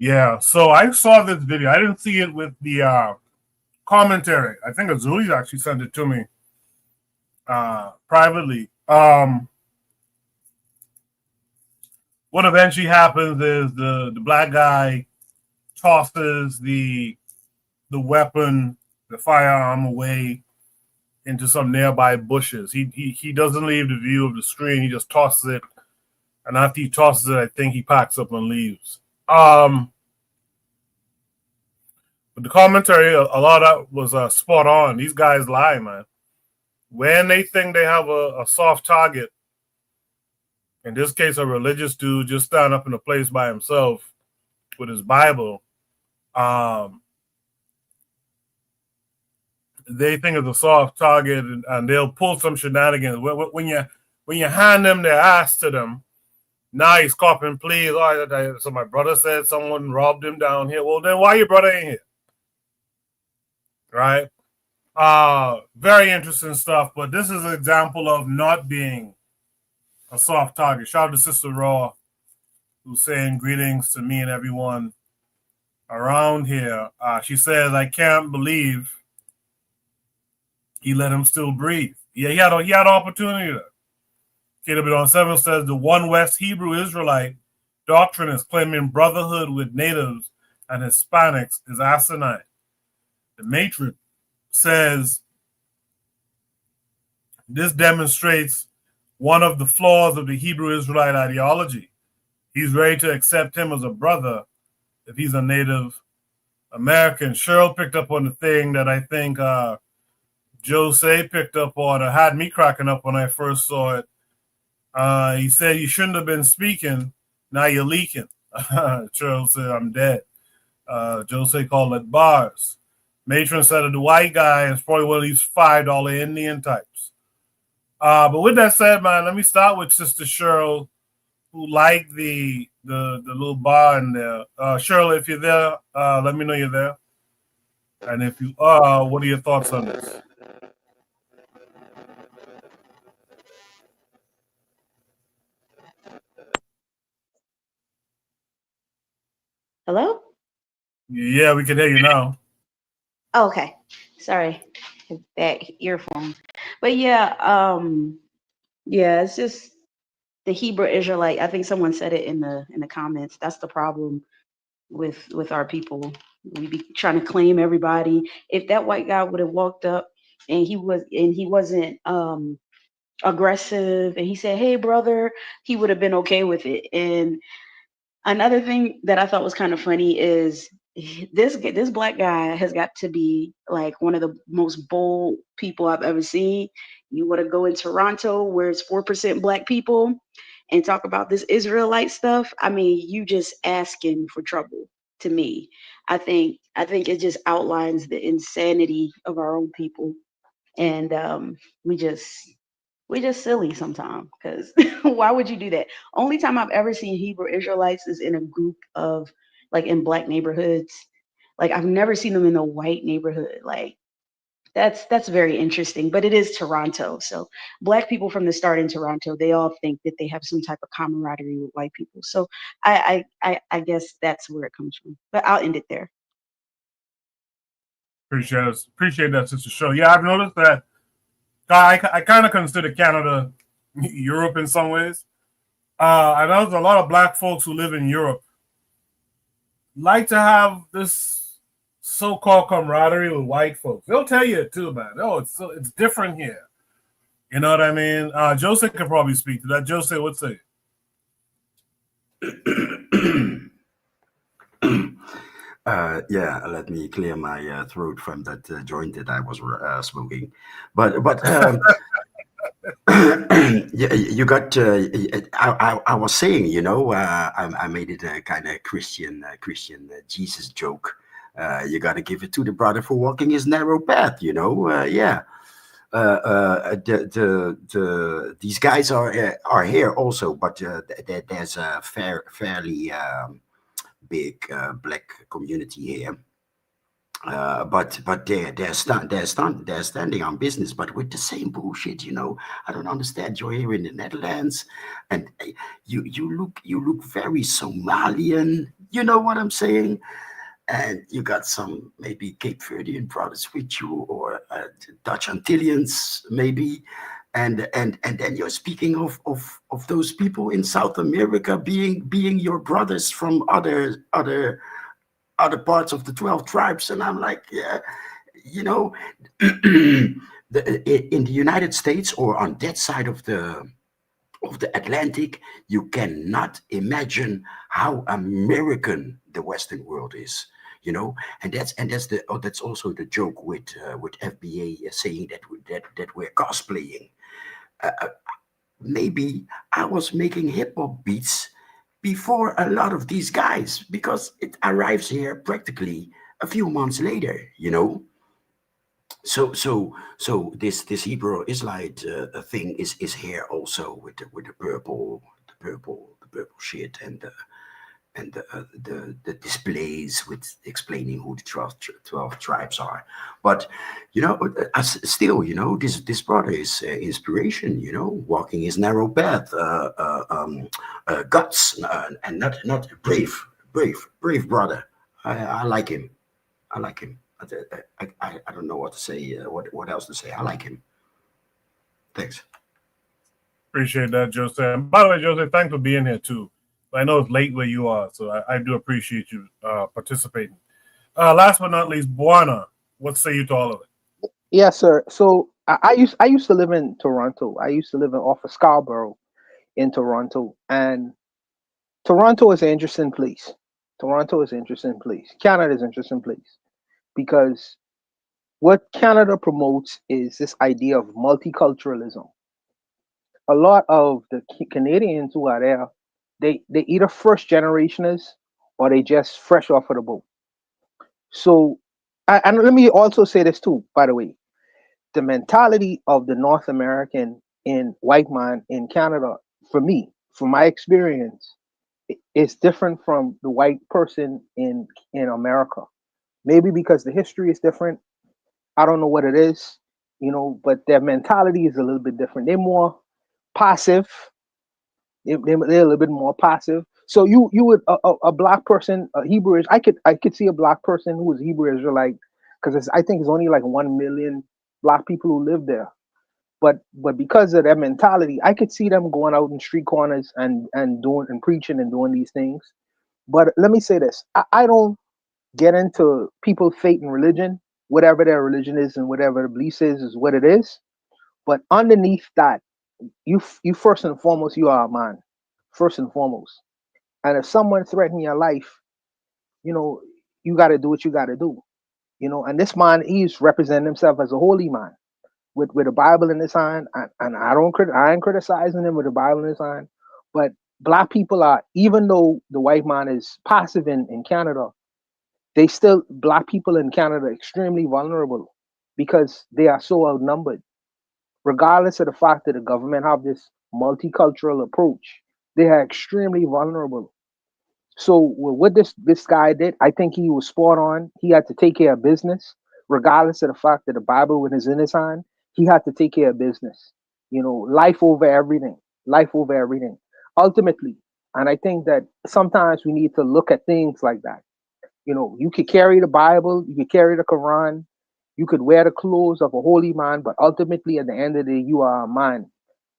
[SPEAKER 1] Yeah, so I saw this video. I didn't see it with the commentary. I think Azuli actually sent it to me privately. What eventually happens is the black guy tosses the weapon, the firearm away into some nearby bushes. He doesn't leave the view of the screen. He just tosses it, and after he tosses it, I think he packs up and leaves. But the commentary, a lot of that was spot on. These guys lie, man. When they think they have a soft target, in this case, a religious dude just stand up in a place by himself with his Bible, they think it's a soft target, and they'll pull some shenanigans. When you hand them their ass to them, now he's copping pleas. Oh, so my brother said someone robbed him down here. Well, then why your brother ain't here? Right? Very interesting stuff, but this is an example of not being a soft target. Shout out to Sister Raw, who's saying greetings to me and everyone around here. She says, I can't believe he let him still breathe. Yeah, he had an opportunity there. KW7 says the One West Hebrew Israelite doctrine is claiming brotherhood with natives and Hispanics is asinine. The Matrix says this demonstrates one of the flaws of the Hebrew Israelite ideology. He's ready to accept him as a brother if he's a Native American. Cheryl picked up on the thing that I think Jose picked up on, or had me cracking up when I first saw it. He said you shouldn't have been speaking Now you're leaking. Cheryl said, I'm dead. Jose called it bars. Matron said the white guy is probably one of these $5 Indian types. But with that said, man, let me start with Sister Cheryl, who liked the little bar in there. Cheryl, if you're there, let me know you're there. And if you are, what are your thoughts on this?
[SPEAKER 16] Hello?
[SPEAKER 1] Yeah, we can hear you now.
[SPEAKER 16] Oh, okay. Sorry. That earphone. But yeah, it's just the Hebrew Israelite. I think someone said it in the comments. That's the problem with our people. We be trying to claim everybody. If that white guy would have walked up and he wasn't aggressive and he said, "Hey brother," he would have been okay with it. And another thing that I thought was kind of funny is this black guy has got to be like one of the most bold people I've ever seen. You want to go in Toronto where it's 4% black people and talk about this Israelite stuff? I mean, you just asking for trouble to me. I think it just outlines the insanity of our own people, and we just silly sometimes because why would you do that? Only time I've ever seen Hebrew Israelites is in a group of like in black neighborhoods. Like I've never seen them in a white neighborhood. Like that's very interesting. But it is Toronto, so black people from the start in Toronto, they all think that they have some type of camaraderie with white people. So I guess that's where it comes from. But I'll end it there.
[SPEAKER 1] Appreciate that, Sister Cheryl. Yeah, I've noticed that. I kind of consider Canada Europe in some ways. I know there's a lot of black folks who live in Europe like to have this so-called camaraderie with white folks. They'll tell you it too, man. Oh, it's different here. You know what I mean? Jose could probably speak to that. Jose, what's it?
[SPEAKER 15] Yeah, let me clear my throat from that joint that I was smoking. But yeah, you got. I was saying, I made it a kind of Christian Jesus joke. You got to give it to the brother for walking his narrow path. Yeah. These guys are here also, but there's a fairly big black community here. But they're standing on business, but with the same bullshit. I don't understand. You're here in the Netherlands, and you look very Somalian. You know what I'm saying? And you got some maybe Cape Verdean brothers with you, or Dutch Antillians maybe, and then you're speaking of those people in South America being your brothers from other parts of the 12 tribes. And I'm like, yeah, in the United States or on that side of the Atlantic, you cannot imagine how American the Western world is. And that's also the joke with FBA saying that we're cosplaying. Maybe I was making hip hop beats before a lot of these guys, because it arrives here practically a few months later. So this Hebrew Israelite thing is here also with the purple shit and the displays with explaining who the 12 tribes are. But still, this brother is inspiration. Walking his narrow path, guts, and not brave brother. I like him. I like him. I don't know what to say. What else to say? I like him. Thanks.
[SPEAKER 1] Appreciate that, Jose. And by the way, Jose, thanks for being here too. I know it's late where you are, so I do appreciate you participating. Last but not least, Buana, what say you to all of it?
[SPEAKER 6] Yes, sir. So I used to live in Toronto. I used to live off of Scarborough in Toronto, and Toronto is an interesting place. Toronto is an interesting place. Canada is an interesting place because what Canada promotes is this idea of multiculturalism. A lot of the Canadians who are there they either first generationers or they just fresh off of the boat. So, and let me also say this too, by the way, the mentality of the North American in white man in Canada, for me, from my experience, is different from the white person in America. Maybe because the history is different. I don't know what it is, but their mentality is a little bit different. They're more passive. They're a little bit more passive. So you would a black person, a Hebrew, I could see a black person who is Hebrew Israelite, because I think it's only like 1 million black people who live there. But because of their mentality, I could see them going out in street corners and doing and preaching and doing these things. But let me say this: I don't get into people's faith and religion. Whatever their religion is and whatever the belief is what it is. But underneath that, you first and foremost, you are a man, first and foremost. And if someone threatens your life, you got to do what you got to do. And this man, he's representing himself as a holy man with a Bible in his hand, and I ain't criticizing him with the Bible in his hand. But black people are, even though the white man is passive in Canada, black people in Canada are extremely vulnerable because they are so outnumbered. Regardless of the fact that the government have this multicultural approach, they are extremely vulnerable. So what this guy did, I think he was spot on. He had to take care of business, regardless of the fact that the Bible was in his hand. He had to take care of business. Life over everything. Life over everything. Ultimately, and I think that sometimes we need to look at things like that. You could carry the Bible, you could carry the Quran, you could wear the clothes of a holy man, but ultimately, at the end of the day, you are a man,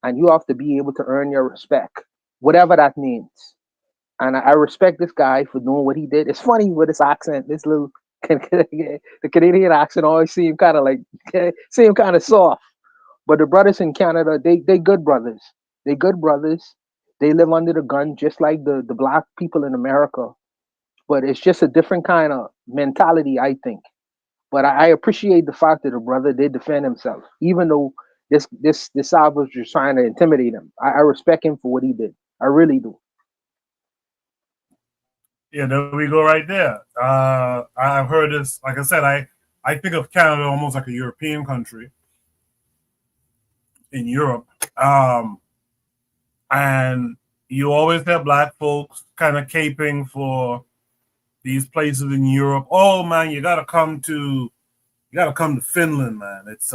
[SPEAKER 6] and you have to be able to earn your respect, whatever that means. And I respect this guy for doing what he did. It's funny with his accent, this little the Canadian accent always seem kind of soft. But the brothers in Canada, they good brothers. They good brothers. They live under the gun just like the black people in America. But it's just a different kind of mentality, I think. But I appreciate the fact that the brother did defend himself, even though this side was just trying to intimidate him. I respect him for what he did. I really do.
[SPEAKER 1] Yeah, there we go right there. I've heard this. Like I said, I think of Canada almost like a European country in Europe. And you always have black folks kind of caping for these places in Europe. Oh man, you gotta come to Finland, man. It's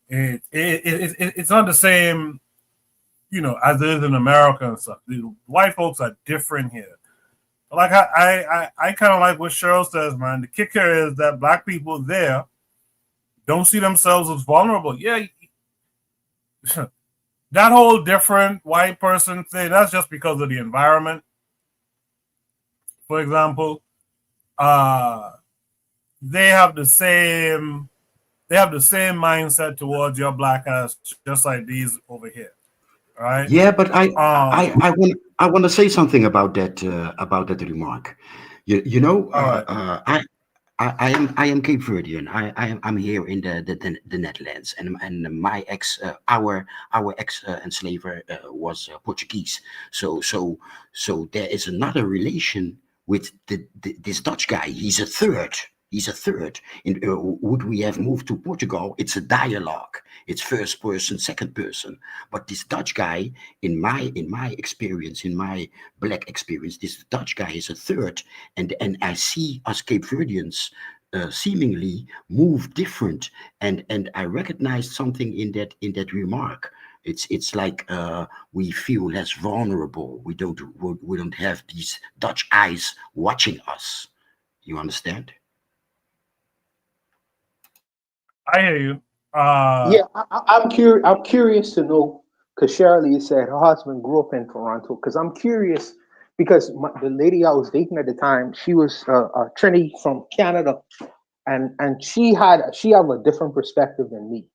[SPEAKER 1] it's not the same, as it is in America and stuff. The white folks are different here. Like I kind of like what Cheryl says, man. The kicker is that black people there don't see themselves as vulnerable. Yeah, that whole different white person thing, that's just because of the environment. For example, they have the same mindset towards your black ass, just like these over here. Right?
[SPEAKER 15] Yeah, but I want to say something about that remark. I am Cape Verdean. I'm here in the Netherlands, and my our ex enslaver was Portuguese. So there is another relation with this Dutch guy. He's a third. Would we have moved to Portugal? It's a dialogue. It's first person, second person. But this Dutch guy, in my experience, in my black experience, this Dutch guy is a third. And I see us Cape Verdeans seemingly move different. And I recognized something in that remark. It's like we feel less vulnerable. We don't have these Dutch eyes watching us. You understand?
[SPEAKER 1] I hear you.
[SPEAKER 6] I'm curious to know, because Shirley said her husband grew up in Toronto. Because I'm curious, because the lady I was dating at the time, she was a Trini from Canada, and she have a different perspective than me.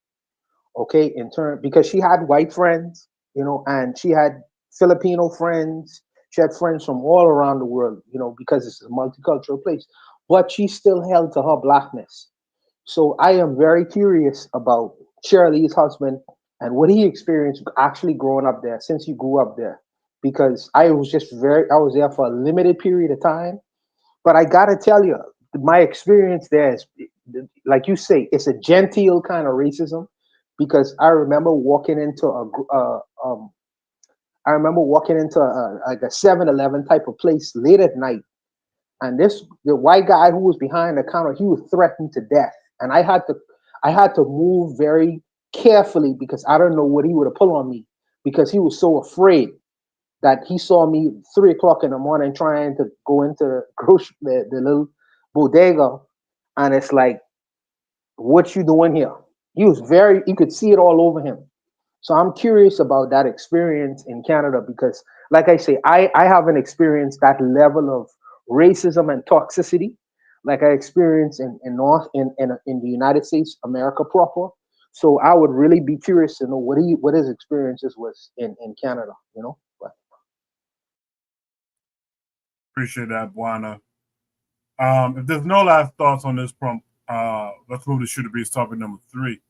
[SPEAKER 6] Okay, because she had white friends, and she had Filipino friends. She had friends from all around the world, because it's a multicultural place. But she still held to her blackness. So I am very curious about Shirley's husband and what he experienced actually growing up there, since he grew up there. because I was there for a limited period of time. But I gotta tell you, my experience there is, like you say, it's a genteel kind of racism, because I remember walking into a 7-Eleven type of place late at night, and the white guy who was behind the counter, he was threatened to death, and I had to move very carefully because I don't know what he would have pulled on me, because he was so afraid that he saw me 3 o'clock in the morning trying to go into the little bodega, and it's like, what you doing here? You could see it all over him. So I'm curious about that experience in Canada, because like I say, I haven't experienced that level of racism and toxicity like I experienced in the United States, America proper. So I would really be curious to know what his experiences was in Canada, But.
[SPEAKER 1] Appreciate that, Buana. If there's no last thoughts on this prompt, let's move to Shooter Breeze topic number 3.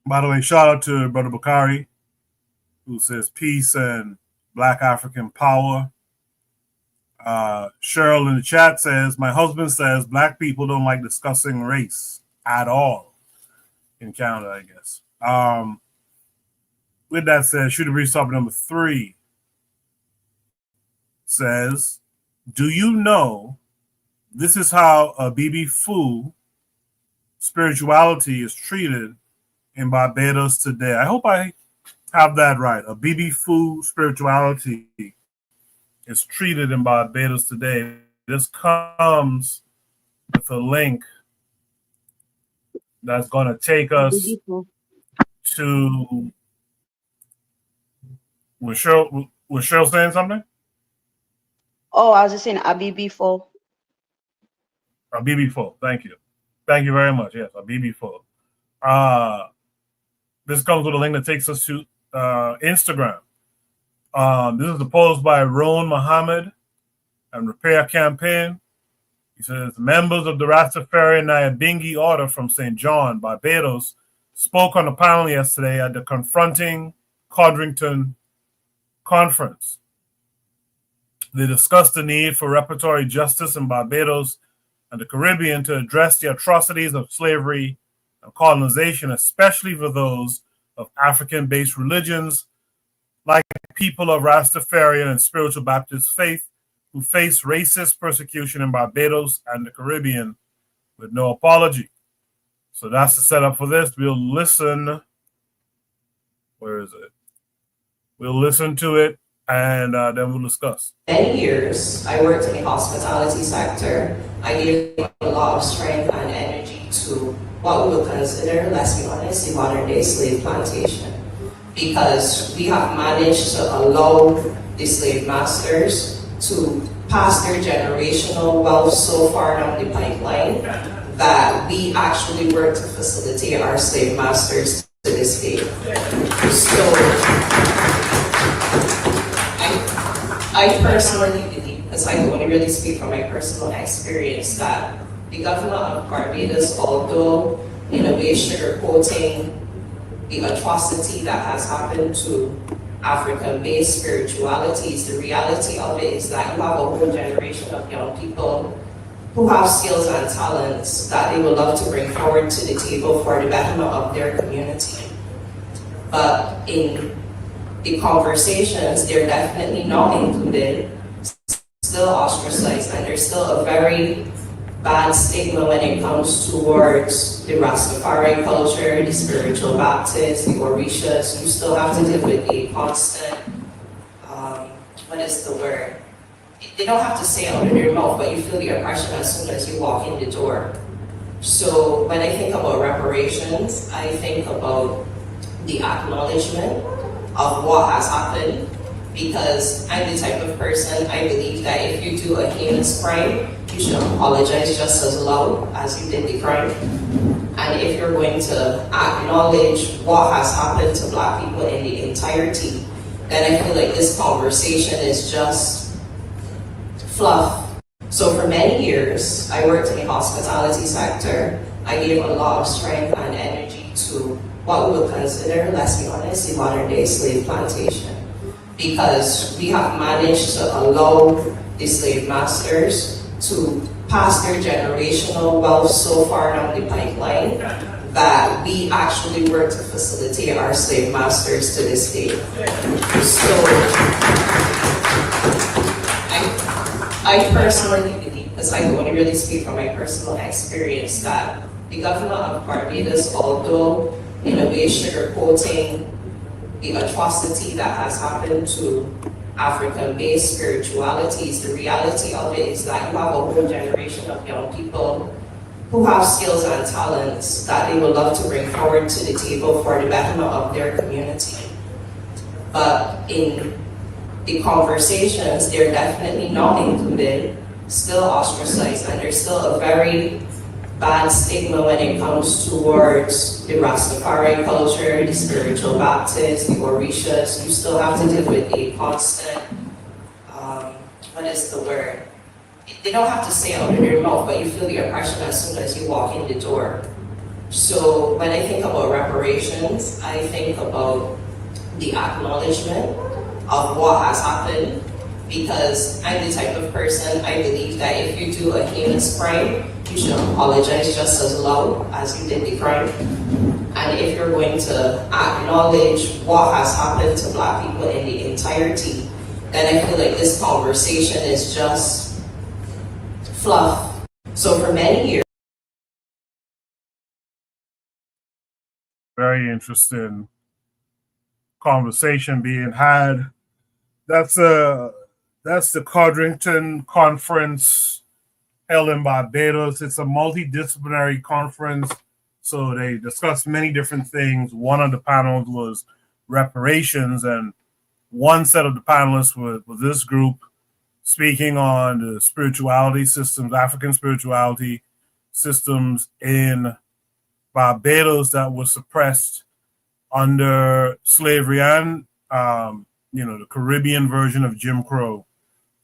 [SPEAKER 1] By the way, shout out to Brother Bakari, who says peace and Black African power. Cheryl in the chat says, my husband says Black people don't like discussing race at all in Canada, I guess. With that said, Shooter Breeze topic number 3 says, do you know this is how Abibifoɔ Spirituality is treated in Barbados today? I hope I have that right. Abibifoɔ Spirituality is treated in Barbados today. This comes with a link that's going to take us to... Was Cheryl saying something?
[SPEAKER 16] Oh, I was just saying Abibifoɔ.
[SPEAKER 1] Abibifoɔ, thank you. Thank you very much. Yes, Abibifoɔ. This comes with a link that takes us to Instagram. This is a post by Roan Muhammad and Repair Campaign. He says, members of the Rastafarian Nyabingi Order from St. John, Barbados, spoke on a panel yesterday at the Confronting Codrington Conference. They discussed the need for reparatory justice in Barbados and the Caribbean to address the atrocities of slavery and colonization, especially for those of African-based religions like people of Rastafarian and spiritual Baptist faith who face racist persecution in Barbados and the Caribbean with no apology. So that's the setup for this. We'll listen. Where is it? We'll listen to it, and then we'll discuss.
[SPEAKER 20] Many years, I worked in the hospitality sector. I gave a lot of strength and energy to what we would consider, let's be honest, the modern-day slave plantation, because we have managed to allow the slave masters to pass their generational wealth so far down the pipeline that we actually work to facilitate our slave masters to this day. So I personally believe, because I can only really speak from my personal experience, that the government of Barbados, although in a way sugarcoating the atrocity that has happened to African-based spiritualities, the reality of it is that you have a whole generation of young people who have skills and talents that they would love to bring forward to the table for the betterment of their community. But in the conversations, they're definitely not included, still ostracized, and there's still a very bad stigma when it comes towards the Rastafari culture, the spiritual Baptists, the Orishas. You still have to deal with a constant, what is the word? They don't have to say it out of their mouth, but you feel the oppression as soon as you walk in the door. So when I think about reparations, I think about the acknowledgement of what has happened, because I'm the type of person, I believe that if you do a heinous crime, you should apologize just as loud as you did the crime. And if you're going to acknowledge what has happened to Black people in the entirety, then I feel like this conversation is just fluff. So for many years, I worked in the hospitality sector. I gave a lot of strength and energy to what we would consider, let's be honest, the modern day slave plantation. because we have managed to allow the slave masters to pass their generational wealth so far down the pipeline that we actually work to facilitate our slave masters to this day. So I personally believe, because I can only really speak from my personal experience, that the government of Barbados, although in a way sugarcoating the atrocity that has happened to African-based spiritualities, the reality of it is that you have a whole generation of young people who have skills and talents that they would love to bring forward to the table for the betterment of their community. But in the conversations, they're definitely not included, still ostracized, and there's still a very bad stigma when it comes towards the Rastafari culture, the spiritual Baptists, the Orishas. You still have to deal with a constant, what is the word? They don't have to say it out of their mouth, but you feel the oppression as soon as you walk in the door. So when I think about reparations, I think about the acknowledgement of what has happened, because I'm the type of person, I believe that if you do a heinous crime, you should apologize just as loud as you did the crime. And if you're going to acknowledge what has happened to Black people in the entirety, then I feel like this conversation is just fluff. So for many years,
[SPEAKER 1] very interesting conversation being had. That's the Codrington Conference held in Barbados. It's a multidisciplinary conference, so they discussed many different things. One of the panels was reparations, and one set of the panelists was this group speaking on the spirituality systems, African spirituality systems in Barbados that was suppressed under slavery and the Caribbean version of Jim Crow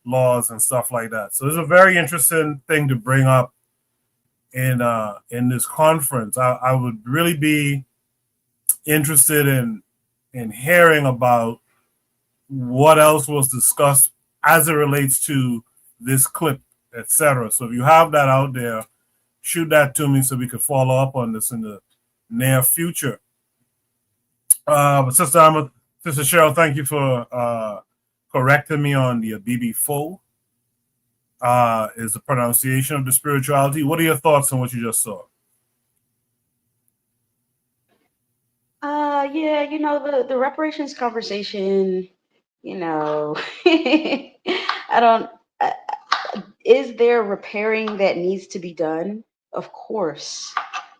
[SPEAKER 1] laws and stuff like that. So it's a very interesting thing to bring up in this conference. I would really be interested in hearing about what else was discussed as it relates to this clip, etc. So if you have that out there, shoot that to me so we could follow up on this in the near future. Sister Cheryl, thank you for correcting me on the Abibifoɔ is the pronunciation of the spirituality. What are your thoughts on what you just saw?
[SPEAKER 16] Yeah, the reparations conversation, is there repairing that needs to be done? Of course.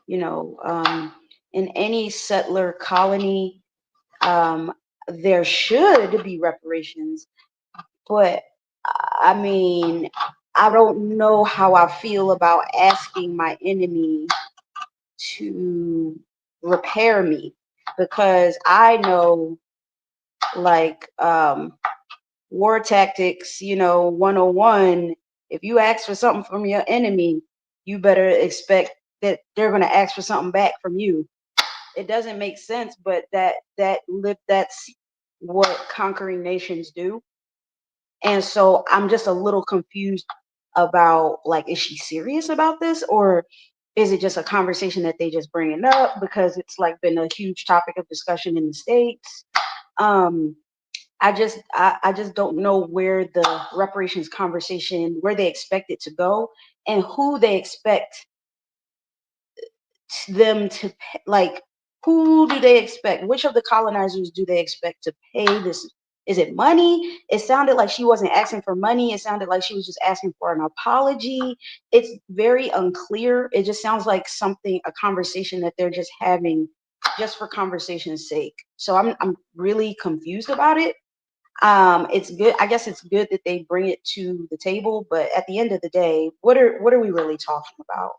[SPEAKER 16] In any settler colony, there should be reparations, but I mean, I don't know how I feel about asking my enemy to repair me, because I know, like, war tactics, 101, if you ask for something from your enemy, you better expect that they're going to ask for something back from you. It doesn't make sense, but that's what conquering nations do. And so I'm just a little confused about, like, is she serious about this, or is it just a conversation that they just bring it up because it's like been a huge topic of discussion in the States? I just don't know where the reparations conversation, where they expect it to go, and who they expect them to pay. Like, who do they expect? Which of the colonizers do they expect to pay this? Is it money? It sounded like she wasn't asking for money. It sounded like she was just asking for an apology. It's very unclear. It just sounds like a conversation that they're just having just for conversation's sake. So I'm really confused about it. It's good. I guess it's good that they bring it to the table, but at the end of the day, what are we really talking about?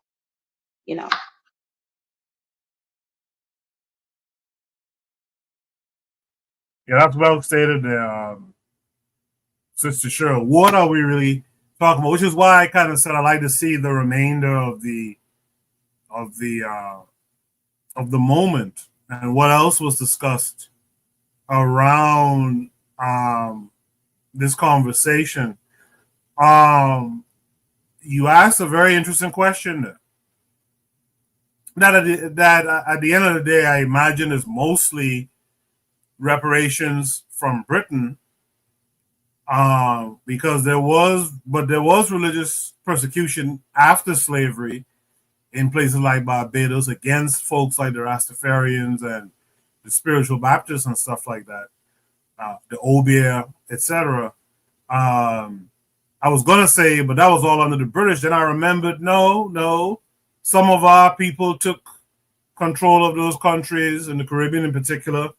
[SPEAKER 1] Yeah, that's well stated there, Sister Cheryl. What are we really talking about? Which is why I kind of said I'd like to see the remainder of the moment and what else was discussed around this conversation. You asked a very interesting question. That at the end of the day, I imagine is mostly reparations from Britain, because there was religious persecution after slavery in places like Barbados against folks like the Rastafarians and the spiritual Baptists and stuff like that, the Obeah, etc. I was gonna say, but that was all under the British. Then I remembered, no, some of our people took control of those countries, in the Caribbean in particular,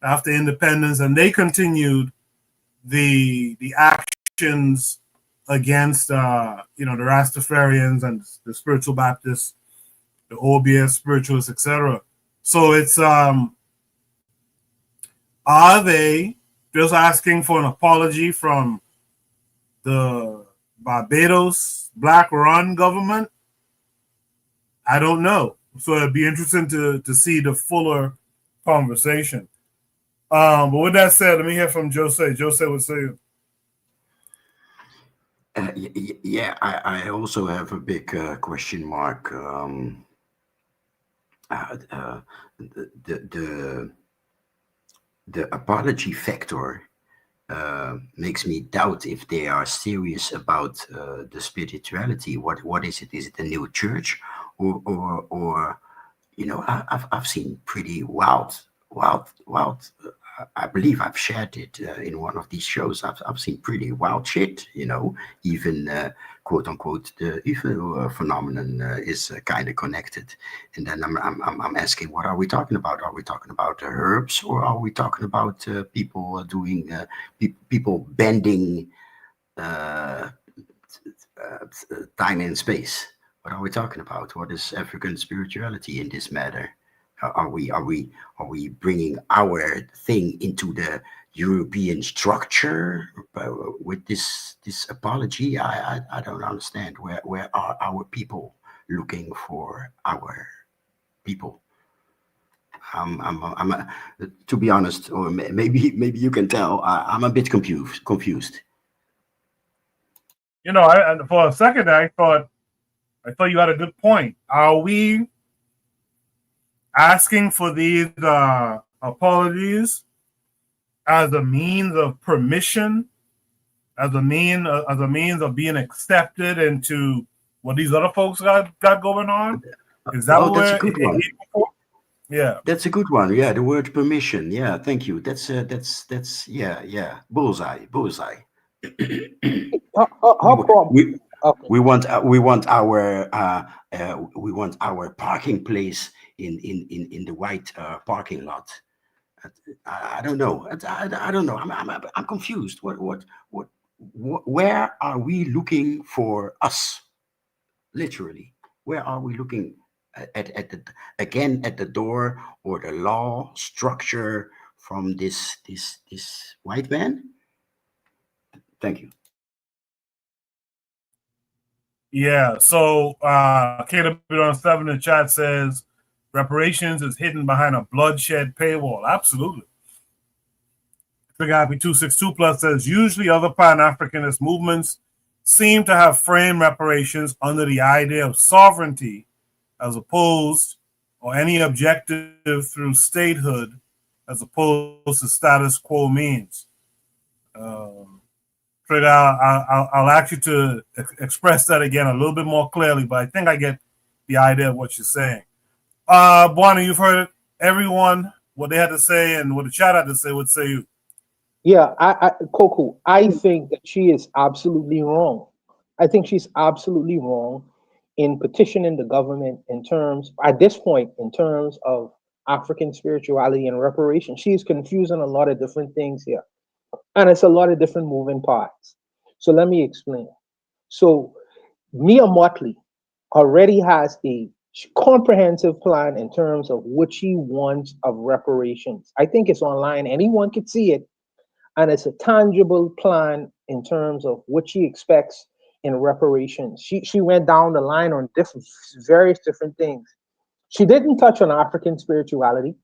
[SPEAKER 1] after independence, and they continued the actions against the Rastafarians and the spiritual Baptists, the Obeah spiritualists, etc. So it's are they just asking for an apology from the Barbados Black-run government? I don't know. So it'd be interesting to see the fuller conversation. But with that said, let me hear from Jose. Jose would say.
[SPEAKER 15] Yeah, I also have a big question mark. The apology factor makes me doubt if they are serious about the spirituality. What is it? Is it a new church, or I've seen pretty wild. I believe I've shared it in one of these shows. I've seen pretty wild shit. Even quote unquote the UFO phenomenon is kind of connected. And then I'm asking, what are we talking about? Are we talking about herbs, or are we talking about people doing people bending time and space? What are we talking about? What is African spirituality in this matter? Are we bringing our thing into the European structure with this apology? I don't understand. Where are our people looking for our people? To be honest, or maybe you can tell, I'm a bit confused.
[SPEAKER 1] And for a second I thought you had a good point. Are we asking for these apologies as a means of permission, as a means of being accepted into what these other folks got going on? Is that what
[SPEAKER 15] that's a good one?
[SPEAKER 1] Yeah,
[SPEAKER 15] that's a good one. Yeah, the word permission. Yeah, thank you. That's yeah. Bullseye. We want our parking place in the white parking lot. I don't know. I don't know. I'm confused. Where are we looking for us? Literally, where are we looking at the door or the law structure from this white man? Thank you.
[SPEAKER 1] Yeah, so KW7 in the chat says reparations is hidden behind a bloodshed paywall. Absolutely. Trigger Happy 262 Plus says usually other Pan-Africanist movements seem to have framed reparations under the idea of sovereignty as opposed, or any objective through statehood as opposed to status quo means. Trigger, I'll ask you to express that again a little bit more clearly, but I think I get the idea of what you're saying. Buana, you've heard everyone, what they had to say and what the chat had to say. What say you?
[SPEAKER 6] Yeah, Coco, I think that she is absolutely wrong. I think she's absolutely wrong in petitioning the government at this point, in terms of African spirituality and reparation. She's confusing a lot of different things here. And it's a lot of different moving parts. So let me explain. So Mia Motley already has a comprehensive plan in terms of what she wants of reparations. I think it's online. Anyone could see it. And it's a tangible plan in terms of what she expects in reparations. She went down the line on various different things. She didn't touch on African spirituality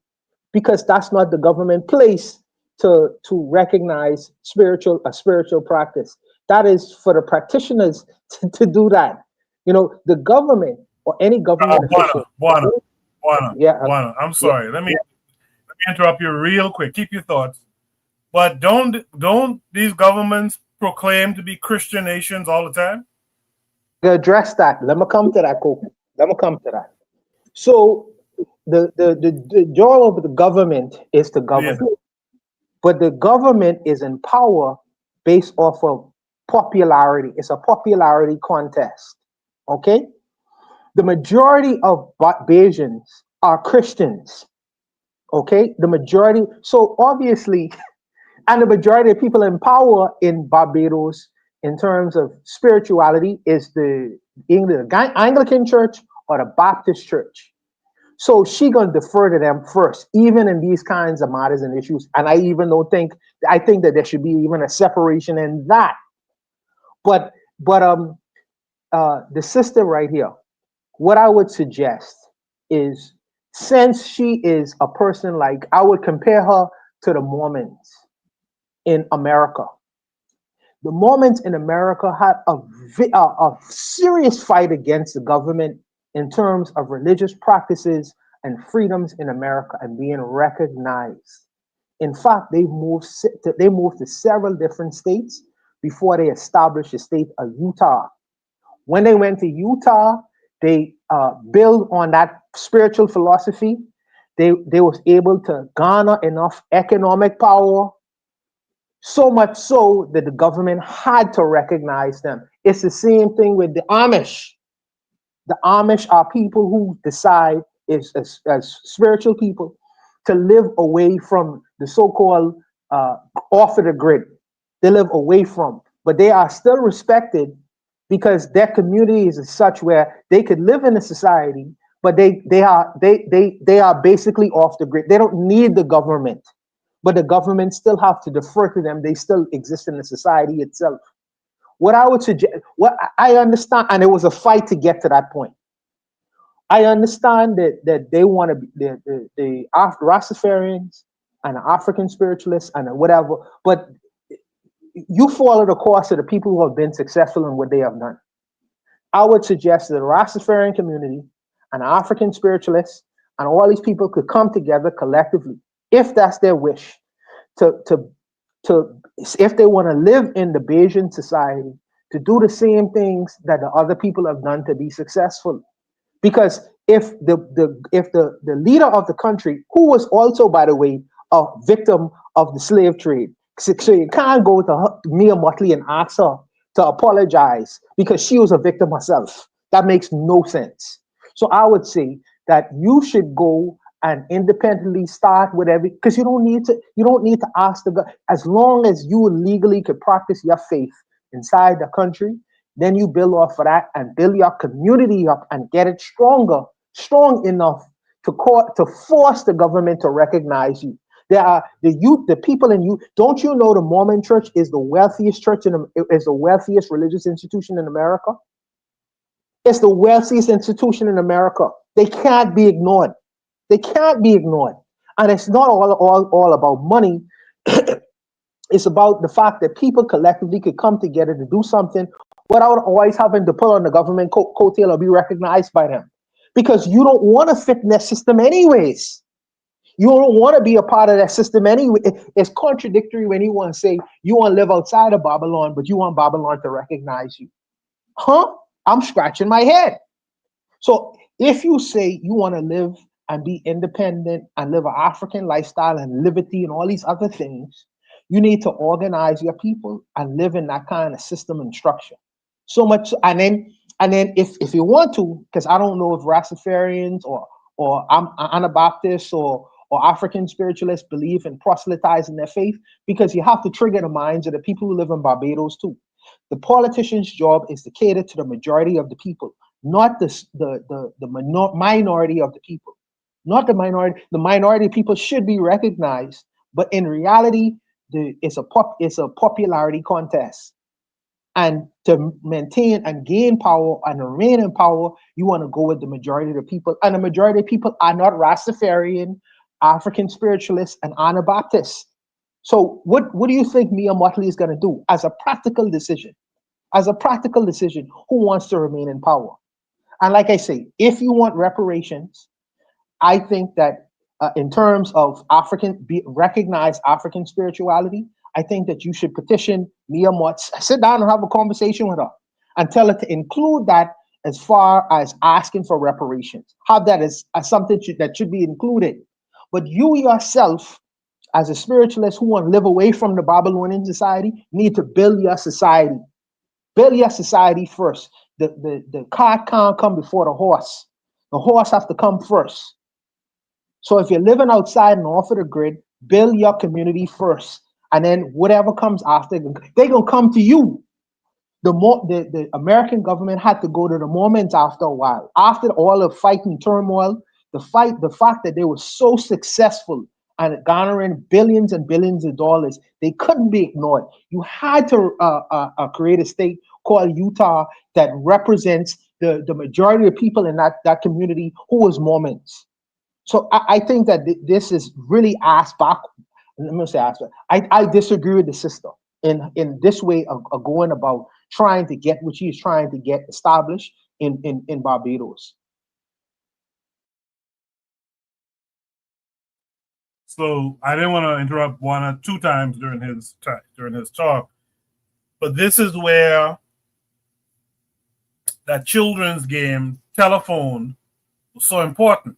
[SPEAKER 6] because that's not the government place to recognize a spiritual practice. That is for the practitioners to do that. The government or any government official.
[SPEAKER 1] Juana, I'm sorry. Let me interrupt you real quick. Keep your thoughts. But don't these governments proclaim to be Christian nations all the time?
[SPEAKER 6] Address that. Let me come to that, Coco. Let me come to that. So the job of the government is to govern. Yeah. But the government is in power based off of popularity. It's a popularity contest. Okay? The majority of Bajans are Christians. Okay? The majority. So obviously, and the majority of people in power in Barbados in terms of spirituality is the Anglican Church or the Baptist Church. So she gonna defer to them first, even in these kinds of matters and issues. And I think that there should be even a separation in that. But the sister right here, what I would suggest is, since she is a person like, I would compare her to the Mormons in America. The Mormons in America had a serious fight against the government in terms of religious practices and freedoms in America and being recognized. In fact, they moved to several different states before they established the state of Utah. When they went to Utah, they built on that spiritual philosophy. They was able to garner enough economic power, so much so that the government had to recognize them. It's the same thing with the Amish. The Amish are people who decide as spiritual people to live away from the so-called off of the grid. They live away from, but they are still respected because their community is such where they could live in a society, but they are basically off the grid. They don't need the government, but the government still have to defer to them. They still exist in the society itself. What I would suggest, what I understand, and it was a fight to get to that point. I understand that they want to be the Rastafarians and the African spiritualists and whatever, but you follow the course of the people who have been successful in what they have done. I would suggest that the Rastafarian community and the African spiritualists and all these people could come together collectively, if that's their wish, to if they want to live in the Bajan society, to do the same things that the other people have done to be successful. Because if the leader of the country, who was also, by the way, a victim of the slave trade, so you can't go to Mia Motley and ask her to apologize because she was a victim herself. That makes no sense. So I would say that you should go and independently start whatever, because you don't need to ask the God. As long as you legally could practice your faith inside the country, then you build off of that and build your community up and get it strong enough to force the government to recognize you. There are the people in you. Don't you know the Mormon Church is the wealthiest church is the wealthiest religious institution in America? It's the wealthiest institution in America. They can't be ignored. They can't be ignored. And it's not all about money. It's about the fact that people collectively could come together to do something without always having to pull on the government coattail or be recognized by them. Because you don't want to fit in that system anyways. You don't want to be a part of that system anyway. It's contradictory when you want to say you want to live outside of Babylon, but you want Babylon to recognize you. Huh? I'm scratching my head. So if you say you want to live and be independent and live an African lifestyle and liberty and all these other things, you need to organize your people and live in that kind of system and structure. So much, and then if you want to, because I don't know if Rastafarians or Anabaptists or African spiritualists believe in proselytizing their faith, because you have to trigger the minds of the people who live in Barbados too. The politician's job is to cater to the majority of the people, not the minority of the people. Not the minority. The minority of people should be recognized, but in reality, it's a popularity contest. And to maintain and gain power and remain in power, you want to go with the majority of the people. And the majority of people are not Rastafarian, African spiritualists, and Anabaptists. So what do you think Mia Mottley is going to do as a practical decision? As a practical decision, who wants to remain in power? And like I say, if you want reparations, I think that in terms of recognized African spirituality, I think that you should petition Mia Motts, sit down and have a conversation with her and tell her to include that as far as asking for reparations. Have that as something that should be included. But you yourself, as a spiritualist who want to live away from the Babylonian society, need to build your society. Build your society first. The cart can't come before the horse. The horse has to come first. So if you're living outside and off of the grid, build your community first. And then whatever comes after, they're going to come to you. The American government had to go to the moment after a while. After all the fighting turmoil, the fact that they were so successful and garnering billions and billions of dollars, they couldn't be ignored. You had to create a state called Utah that represents the majority of people in that community who was Mormons. So I think that this is really ass back. Let me say ass back. I disagree with the system in this way of going about trying to get what she's trying to get established in Barbados.
[SPEAKER 1] So I didn't want to interrupt one or two times during his talk, but this is where that children's game telephone was so important.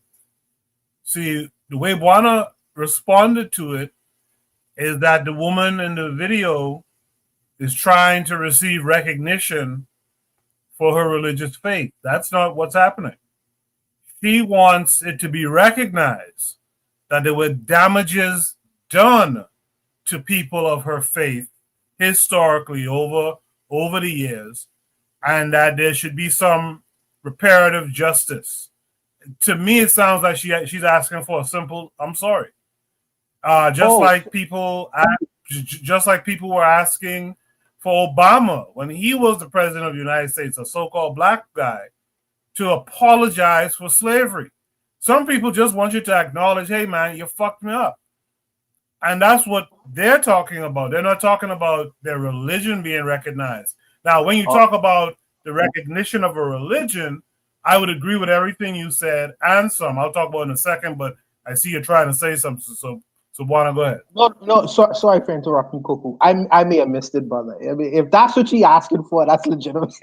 [SPEAKER 1] See, the way Buana responded to it is that the woman in the video is trying to receive recognition for her religious faith. That's not what's happening. She wants it to be recognized that there were damages done to people of her faith historically over the years, and that there should be some reparative justice. To me, it sounds like she's asking for a simple "I'm sorry," like people were asking for Obama when he was the president of the United States, a so-called black guy, to apologize for slavery. Some people just want you to acknowledge, "Hey, man, you fucked me up," and that's what they're talking about. They're not talking about their religion being recognized. Now, when you talk about the recognition of a religion, I would agree with everything you said and some. I'll talk about it in a second, but I see you're trying to say something. So Buana, go ahead.
[SPEAKER 6] No, sorry for interrupting, Kuku. I may have missed it, brother. I mean, if that's what she's asking for, that's legitimate.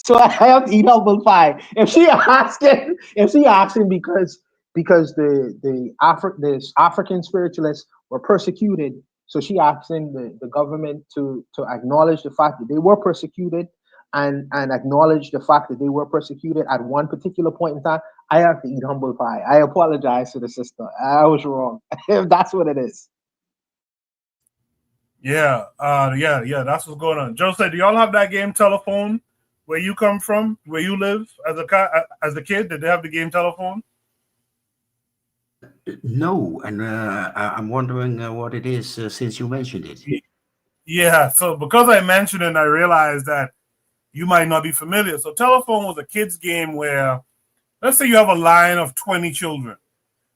[SPEAKER 6] So I have to eat humble pie. If she asking because the African spiritualists were persecuted, so she asking the government to acknowledge the fact that they were persecuted and acknowledge the fact that they were persecuted at one particular point in time, I have to eat humble pie. I apologize to the sister. I was wrong. If that's what it is.
[SPEAKER 1] Yeah, that's what's going on. Joe said, do y'all have that game telephone where you come from, where you live as a kid? Did they have the game telephone?
[SPEAKER 15] No, and I'm wondering what it is since you mentioned it.
[SPEAKER 1] Yeah, so because I mentioned it, and I realized that you might not be familiar. So telephone was a kid's game where, let's say you have a line of 20 children.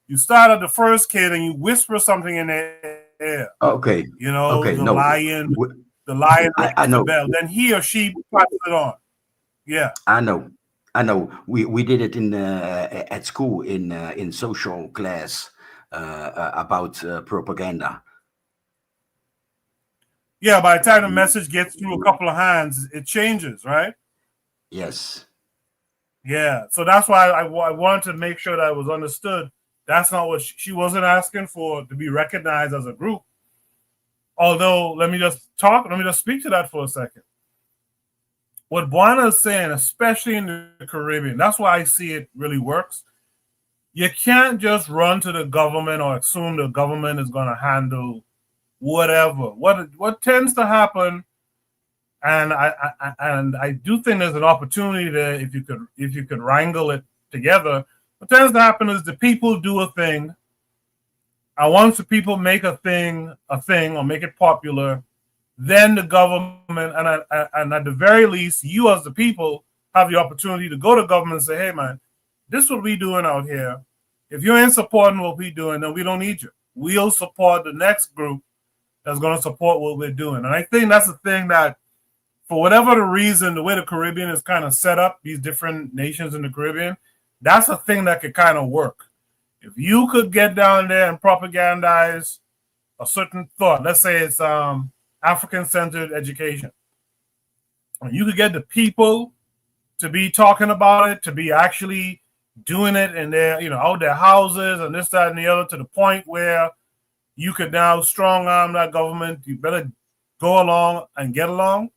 [SPEAKER 1] You start at the first kid and you whisper something in their ear.
[SPEAKER 15] Okay.
[SPEAKER 1] You know,
[SPEAKER 15] okay,
[SPEAKER 1] the lion rings the bell. Then he or she passes it on. Yeah.
[SPEAKER 15] I know. We did it in at school in social class about propaganda.
[SPEAKER 1] Yeah, by the time the message gets through a couple of hands, it changes, right?
[SPEAKER 15] Yes.
[SPEAKER 1] Yeah, so that's why I wanted to make sure that it was understood. That's not what she wasn't asking for, to be recognized as a group. Although, let me just speak to that for a second. What Buana is saying, especially in the Caribbean, that's why I see it really works. You can't just run to the government or assume the government is going to handle whatever. What tends to happen, and I do think there's an opportunity there if you could wrangle it together. What tends to happen is the people do a thing, and once the people make a thing or make it popular, then the government and at the very least, you as the people have the opportunity to go to government and say, "Hey, man, this is what we doing out here. If you ain't supporting what we doing, then we don't need you. We'll support the next group that's going to support what we're doing. And I think that's the thing that, for whatever the reason, the way the Caribbean is kind of set up, these different nations in the Caribbean, that's a thing that could kind of work. If you could get down there and propagandize a certain thought, let's say it's African-centered education, and you could get the people to be talking about it, to be actually doing it in their, out their houses and this, that, and the other, to the point where you could now strong arm that government. You better go along and get along.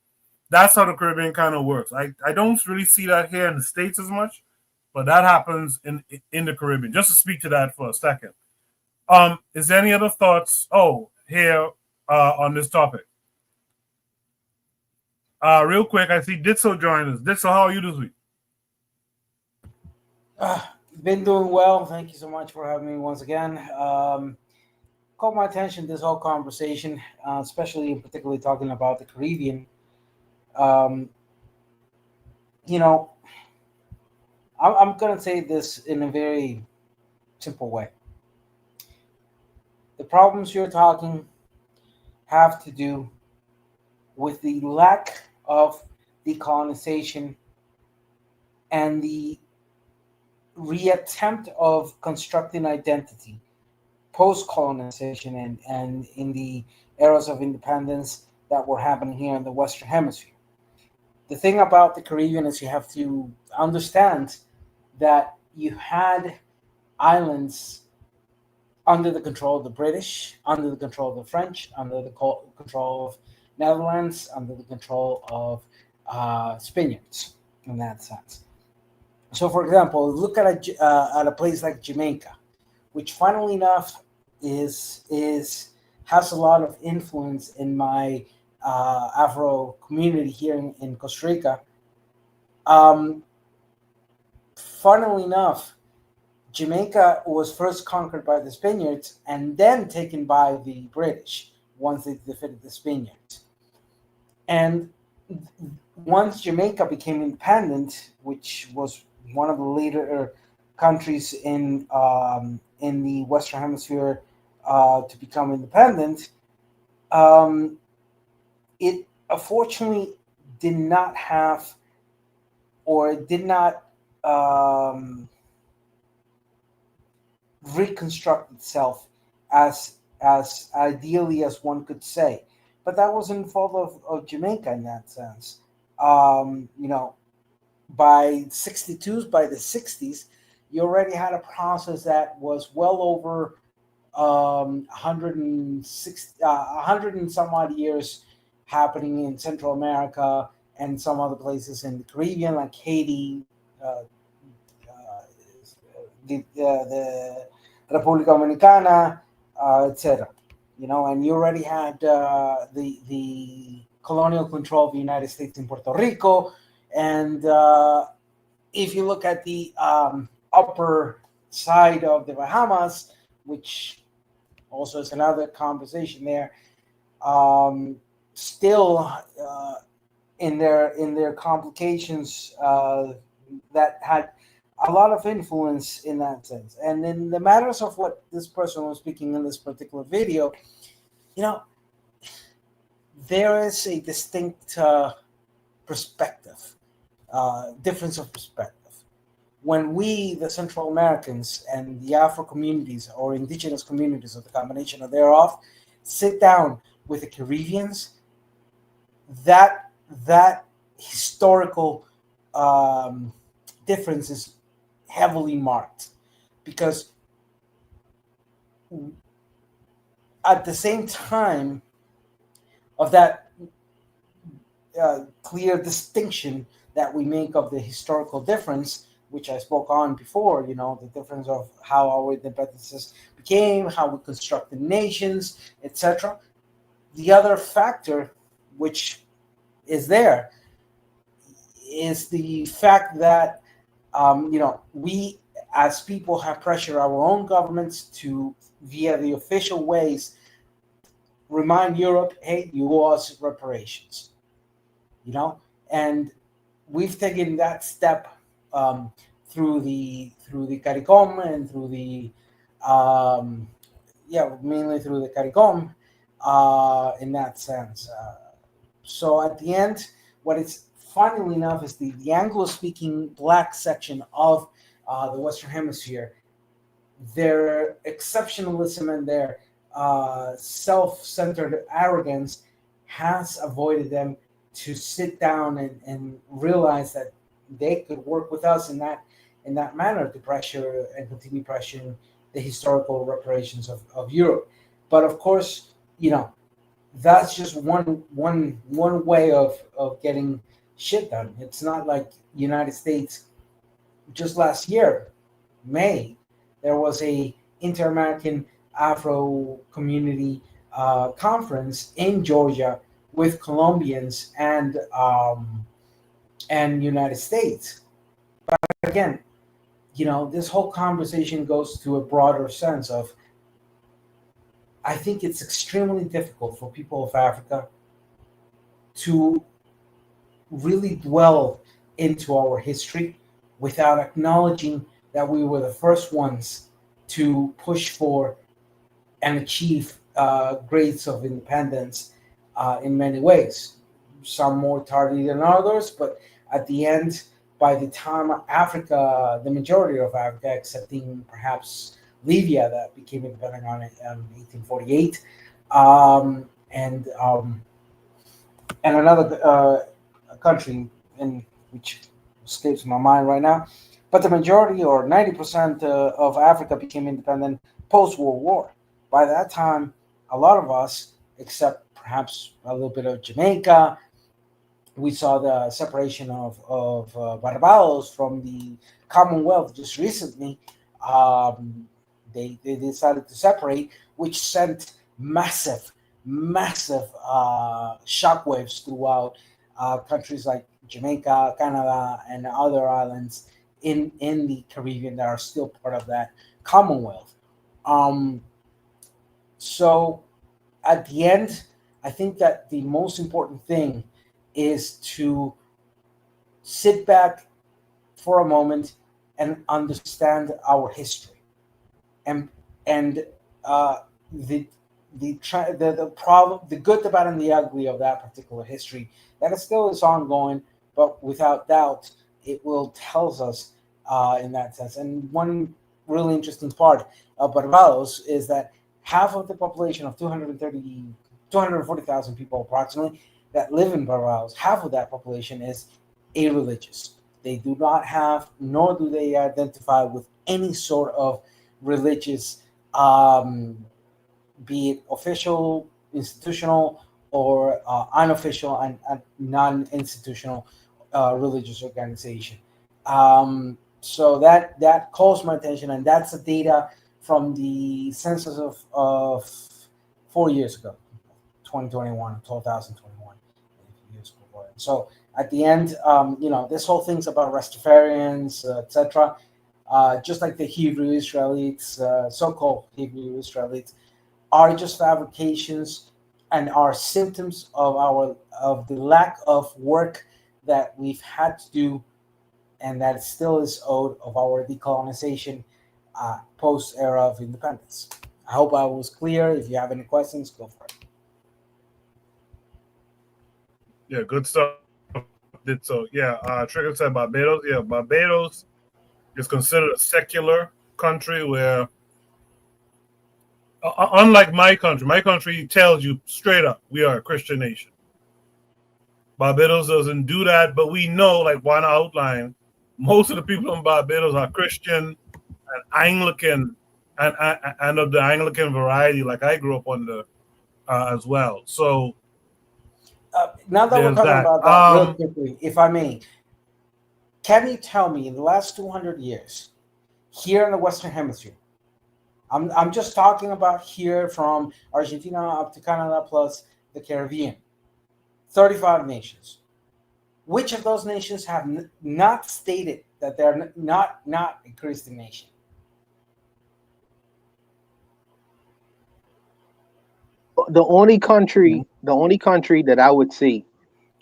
[SPEAKER 1] That's how the Caribbean kind of works. I don't really see that here in the States as much, but that happens in the Caribbean. Just to speak to that for a second. Is there any other thoughts here on this topic? Real quick, I see Ditso joined us. Ditso, how are you this week?
[SPEAKER 21] Been doing well. Thank you so much for having me once again. Caught my attention, this whole conversation, especially particularly talking about the Caribbean. I'm going to say this in a very simple way. The problems you're talking have to do with the lack of decolonization and the reattempt of constructing identity post-colonization and in the eras of independence that were happening here in the Western Hemisphere. The thing about the Caribbean is you have to understand that you had islands under the control of the British, under the control of the French, under the control of Netherlands, under the control of Spaniards in that sense. So, for example, look at a place like Jamaica, which, funnily enough, has a lot of influence in my Afro community here in Costa Rica. Funnily enough, Jamaica was first conquered by the Spaniards and then taken by the British once they defeated the Spaniards. And once Jamaica became independent, which was one of the later countries in the Western Hemisphere to become independent, it unfortunately did not have, or did not reconstruct itself as ideally as one could say. But that wasn't the fault of Jamaica in that sense. By the 60s, you already had a process that was well over 100 and some odd years happening in Central America and some other places in the Caribbean, like Haiti, the República Dominicana, etc. And you already had the colonial control of the United States in Puerto Rico. And if you look at the upper side of the Bahamas, which also is another conversation there, still in their complications that had a lot of influence in that sense. And in the matters of what this person was speaking in this particular video, there is a distinct perspective, difference of perspective. When we, the Central Americans and the Afro communities or indigenous communities, or the combination of thereof, sit down with the Caribbeans, that historical difference is heavily marked, because at the same time of that clear distinction that we make of the historical difference, which I spoke on before, the difference of how our independences became, how we constructed nations, etc. The other factor which is there is the fact that we as people have pressured our own governments to, via the official ways, remind Europe, hey, you owe us reparations. And we've taken that step through the CARICOM and through the mainly through the CARICOM, in that sense. So at the end, what it's funnily enough is the Anglo-speaking Black section of the Western Hemisphere, their exceptionalism and their self-centered arrogance has avoided them to sit down and realize that they could work with us in that manner to pressure and continue pressuring the historical reparations of Europe. But of course, that's just one way of getting shit done. It's not like United States. Just last year, May, there was a Inter-American Afro Community conference in Georgia with Colombians and United States. But again, this whole conversation goes to a broader sense of, I think it's extremely difficult for people of Africa to really dwell into our history without acknowledging that we were the first ones to push for and achieve grades of independence in many ways. Some more tardy than others, but at the end, by the time Africa, the majority of Africa, excepting perhaps Libya, that became independent in 1848, and another country in which escapes my mind right now, but the majority, or 90% of Africa, became independent post-World War. By that time, a lot of us, except perhaps a little bit of Jamaica, we saw the separation of Barbados from the Commonwealth just recently. They decided to separate, which sent massive shockwaves throughout countries like Jamaica, Canada, and other islands in the Caribbean that are still part of that Commonwealth. So at the end, I think that the most important thing is to sit back for a moment and understand our history, and the problem, the good, the bad, and the ugly of that particular history that is still is ongoing, but without doubt, it will tells us in that sense. And one really interesting part of Barbados is that half of the population of 240,000 people approximately that live in Barbados, half of that population is irreligious. They do not have, nor do they identify with any sort of religious, be it official, institutional, or unofficial and non-institutional religious organization. So that calls my attention, and that's the data from the census of 4 years ago, 2021, 2021, years before. So at the end, this whole thing's about Rastafarians, etc. Just like the Hebrew Israelites, so-called Hebrew Israelites, are just fabrications and are symptoms of the lack of work that we've had to do, and that still is owed of our decolonization post-era of independence. I hope I was clear. If you have any questions, go for it.
[SPEAKER 1] Yeah, good stuff. So Trigger said Barbados. Yeah, Barbados is considered a secular country where, unlike my country tells you straight up, we are a Christian nation. Barbados doesn't do that, but we know, like Juan outlined, most of the people in Barbados are Christian and Anglican, and of the Anglican variety, like I grew up under as well. So
[SPEAKER 21] now that we're talking about that, real quickly, if I may, can you tell me in the last 200 years, here in the Western Hemisphere, I'm just talking about here from Argentina up to Canada plus the Caribbean, 35 nations. Which of those nations have not stated that they're not a Christian nation?
[SPEAKER 6] The only country that I would see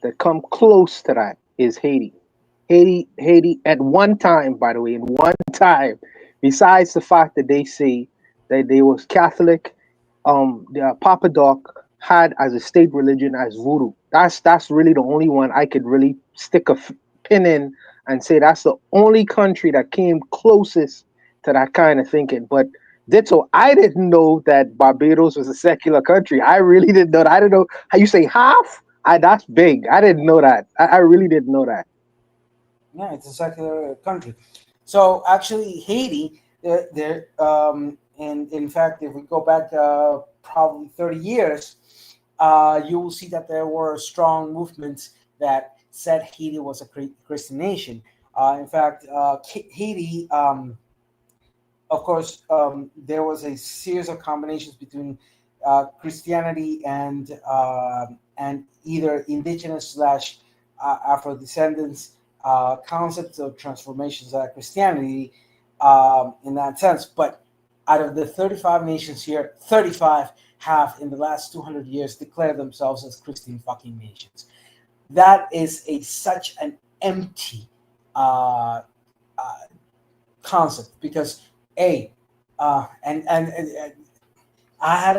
[SPEAKER 6] that come close to that is Haiti. Haiti at one time, by the way, besides the fact that they say that they was Catholic, Papa Doc had as a state religion as voodoo. That's really the only one I could really stick a pin in and say that's the only country that came closest to that kind of thinking. But ditto, I didn't know that Barbados was a secular country. I really didn't know that. I didn't know how you say half. That's big. I didn't know that. I really didn't know that.
[SPEAKER 21] Yeah, it's a secular country. So actually, Haiti, and in fact, if we go back probably 30 years, you will see that there were strong movements that said Haiti was a Christian nation. In fact, Haiti, of course, there was a series of combinations between Christianity and either indigenous slash Afro descendants concepts of transformations of Christianity in that sense. But out of the 35 nations here, 35 have in the last 200 years declared themselves as Christian fucking nations. That is such an empty concept because and I had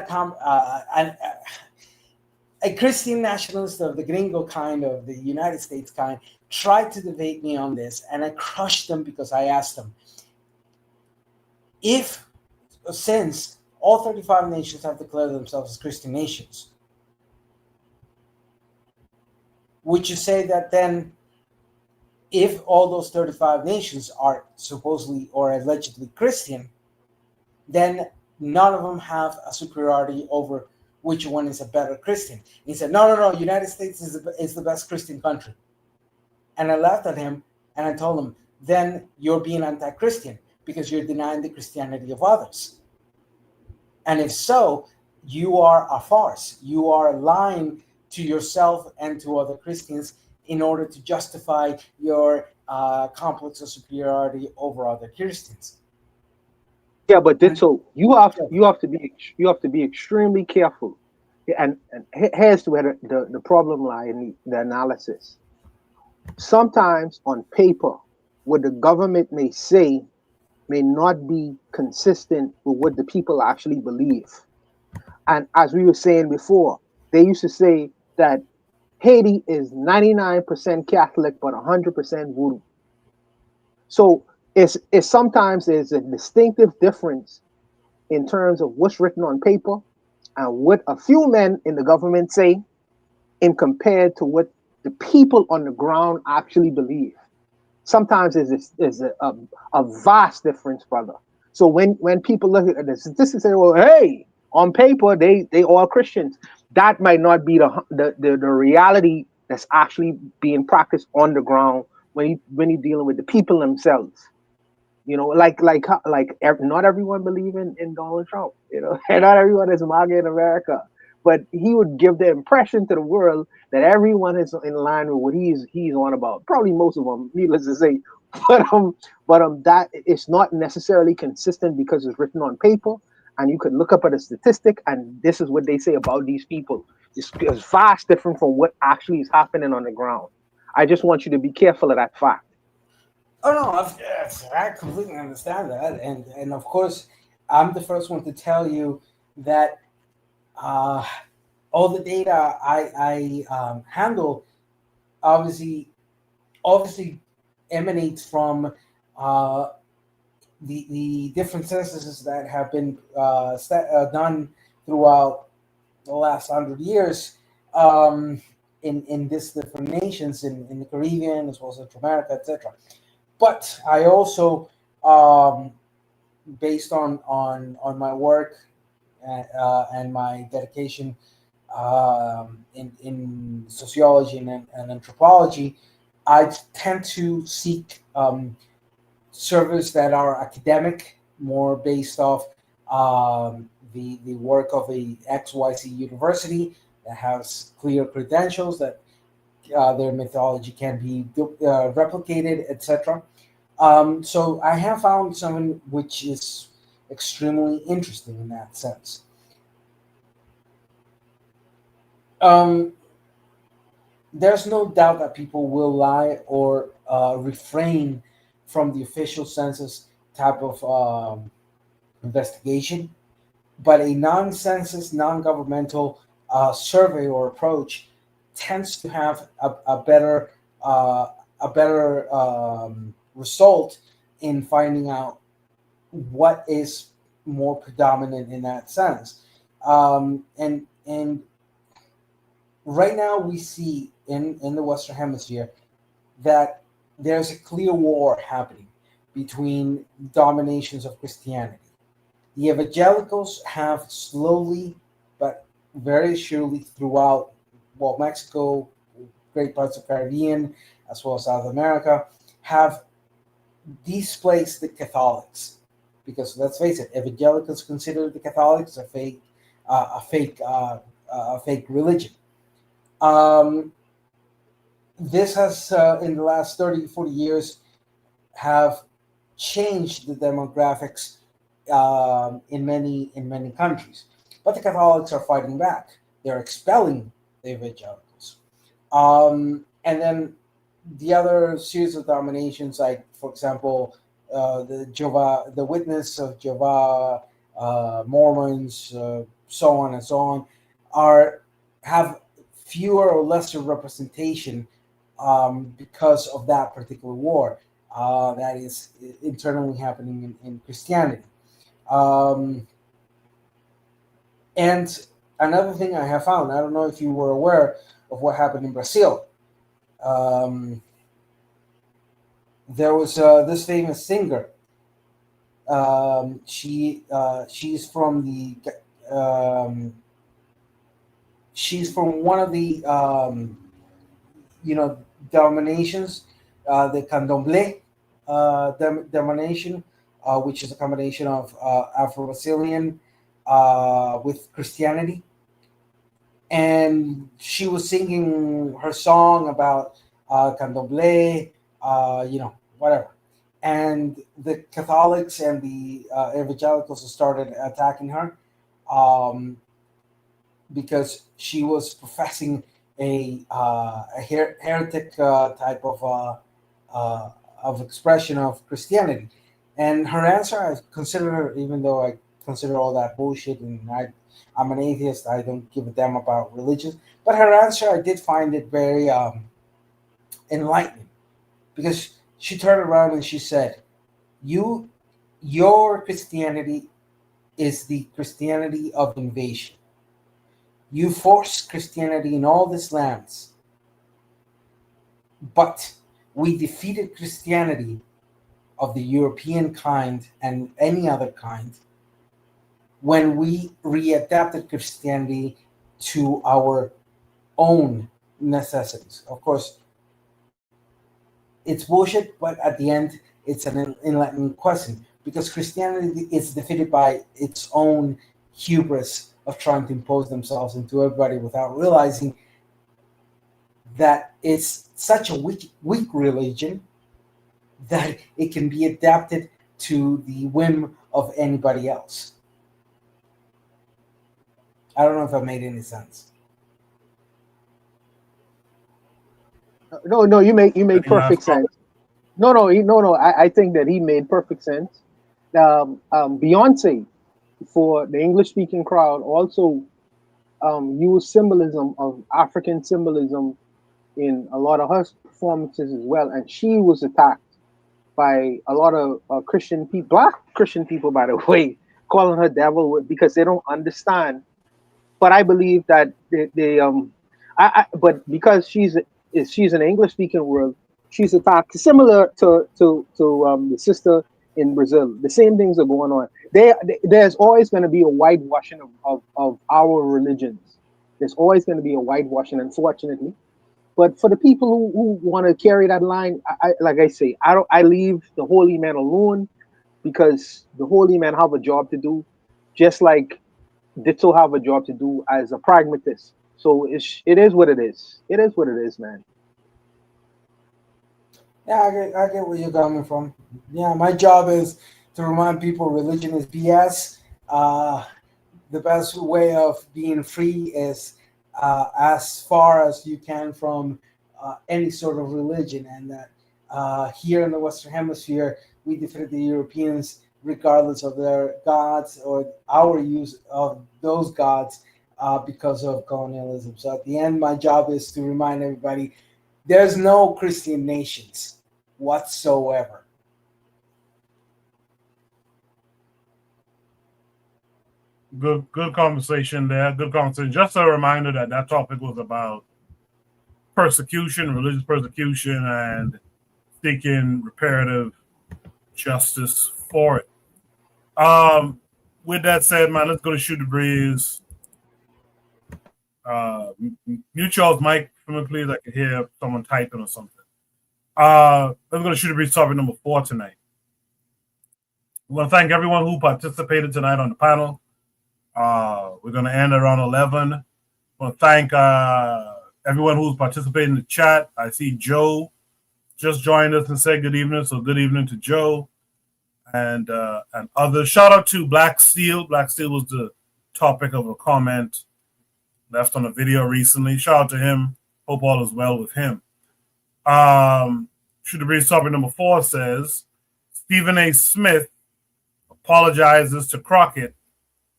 [SPEAKER 21] a Christian nationalist of the gringo kind, of the United States kind, tried to debate me on this, and I crushed them because I asked them, since all 35 nations have declared themselves as Christian nations, would you say that then if all those 35 nations are supposedly or allegedly Christian, then none of them have a superiority over which one is a better Christian? He said, no, United States is the best Christian country. And I laughed at him and I told him, then you're being anti-Christian because you're denying the Christianity of others. And if so, you are a farce. You are lying to yourself and to other Christians in order to justify your complex of superiority over other Christians.
[SPEAKER 6] Yeah, but so you have to be extremely careful, and here's where the problem lies in the analysis. Sometimes on paper, what the government may say may not be consistent with what the people actually believe. And as we were saying before, they used to say that Haiti is 99% Catholic but 100% voodoo. So it's sometimes there's a distinctive difference in terms of what's written on paper and what a few men in the government say in compared to what the people on the ground actually believe. Sometimes there's a vast difference, brother. So when people look at the statistics and say, well, hey, on paper, they all Christians. That might not be the reality that's actually being practiced on the ground when you're dealing with the people themselves. You know, like not everyone believe in Donald Trump. You know, and not everyone is MAGA in America. But he would give the impression to the world that everyone is in line with what he's on about. Probably most of them, needless to say. But that it's not necessarily consistent because it's written on paper, and you could look up at a statistic, and this is what they say about these people. It's vast different from what actually is happening on the ground. I just want you to be careful of that fact.
[SPEAKER 21] Oh no, I completely understand that, and of course, I'm the first one to tell you that all the data I handle obviously emanates from the different censuses that have been done throughout the last 100 years in these different nations in the Caribbean as well as Central America, etc. But I also, based on my work and my dedication in sociology and anthropology, I tend to seek surveys that are academic, more based off the work of a XYZ university that has clear credentials, that their methodology can be replicated, etc. So I have found something which is extremely interesting in that sense. There's no doubt that people will lie or refrain from the official census type of investigation, but a non-census, non-governmental survey or approach tends to have a better result in finding out what is more predominant in that sense. And right now we see in the Western Hemisphere that there's a clear war happening between dominations of Christianity. The evangelicals have slowly but very surely throughout, well, Mexico, great parts of Caribbean, as well as South America, have displaced the Catholics. Because let's face it, evangelicals consider the Catholics a fake religion. This has, in the last 30, 40 years, have changed the demographics in many countries. But the Catholics are fighting back. They're expelling the evangelicals. And then the other series of dominations, like, for example, the Witness of Jehovah, Mormons, so on and so on, have fewer or lesser representation because of that particular war that is internally happening in Christianity. And another thing I have found, I don't know if you were aware of what happened in Brazil. There was this famous singer. She's from one of the dominations, the Candomblé domination, which is a combination of Afro-Brazilian with Christianity. And she was singing her song about Candomblé, whatever. And the Catholics and the evangelicals started attacking her because she was professing a heretic type of expression of Christianity. And her answer, I consider her, even though I consider all that bullshit and I'm an atheist, I don't give a damn about religion, but her answer, I did find it very enlightening, because she turned around and she said, your Christianity is the Christianity of invasion. You forced Christianity in all these lands, but we defeated Christianity of the European kind and any other kind when we readapted Christianity to our own necessities. Of course, it's bullshit, but at the end, it's an enlightening question, because Christianity is defeated by its own hubris of trying to impose themselves into everybody without realizing that it's such a weak religion that it can be adapted to the whim of anybody else. I don't know if that made any sense.
[SPEAKER 6] No, you made perfect sense. No. I think that he made perfect sense. Beyonce, for the English-speaking crowd, also used symbolism of African symbolism in a lot of her performances as well, and she was attacked by a lot of Christian people, black Christian people, by the way, calling her devil because they don't understand. But I believe that but because she's an English-speaking world, she's attacked similar to the sister in Brazil. The same things are going on. There's always going to be a whitewashing of our religions. There's always going to be a whitewashing, unfortunately. But for the people who want to carry that line, like I say, I leave the holy man alone, because the holy man have a job to do, just like Ditto have a job to do as a pragmatist. So it is what it is. It is what it is, man.
[SPEAKER 21] Yeah, I get where you're coming from. Yeah, my job is to remind people religion is BS. The best way of being free is as far as you can from any sort of religion, and that here in the Western Hemisphere, we defeated the Europeans regardless of their gods or our use of those gods because of colonialism. So at the end, my job is to remind everybody there's no Christian nations whatsoever.
[SPEAKER 1] Good conversation there. Good conversation. Just a reminder that topic was about persecution, religious persecution, and seeking reparative justice for it. With that said, man, let's go to Shoot the Breeze. Mute y'all's mic for me, please. I can hear someone typing or something. Let's go to Shoot the Breeze topic number 4 tonight. We want to thank everyone who participated tonight on the panel. We're going to end around 11. I want to thank everyone who's participated in the chat. I see Joe just joined us and said good evening. So good evening to Joe and others. Shout out to Black Steel. Black Steel was the topic of a comment left on a video recently. Shout out to him. Hope all is well with him. Shoot the Breeze topic number 4 says Stephen A. Smith apologizes to Crockett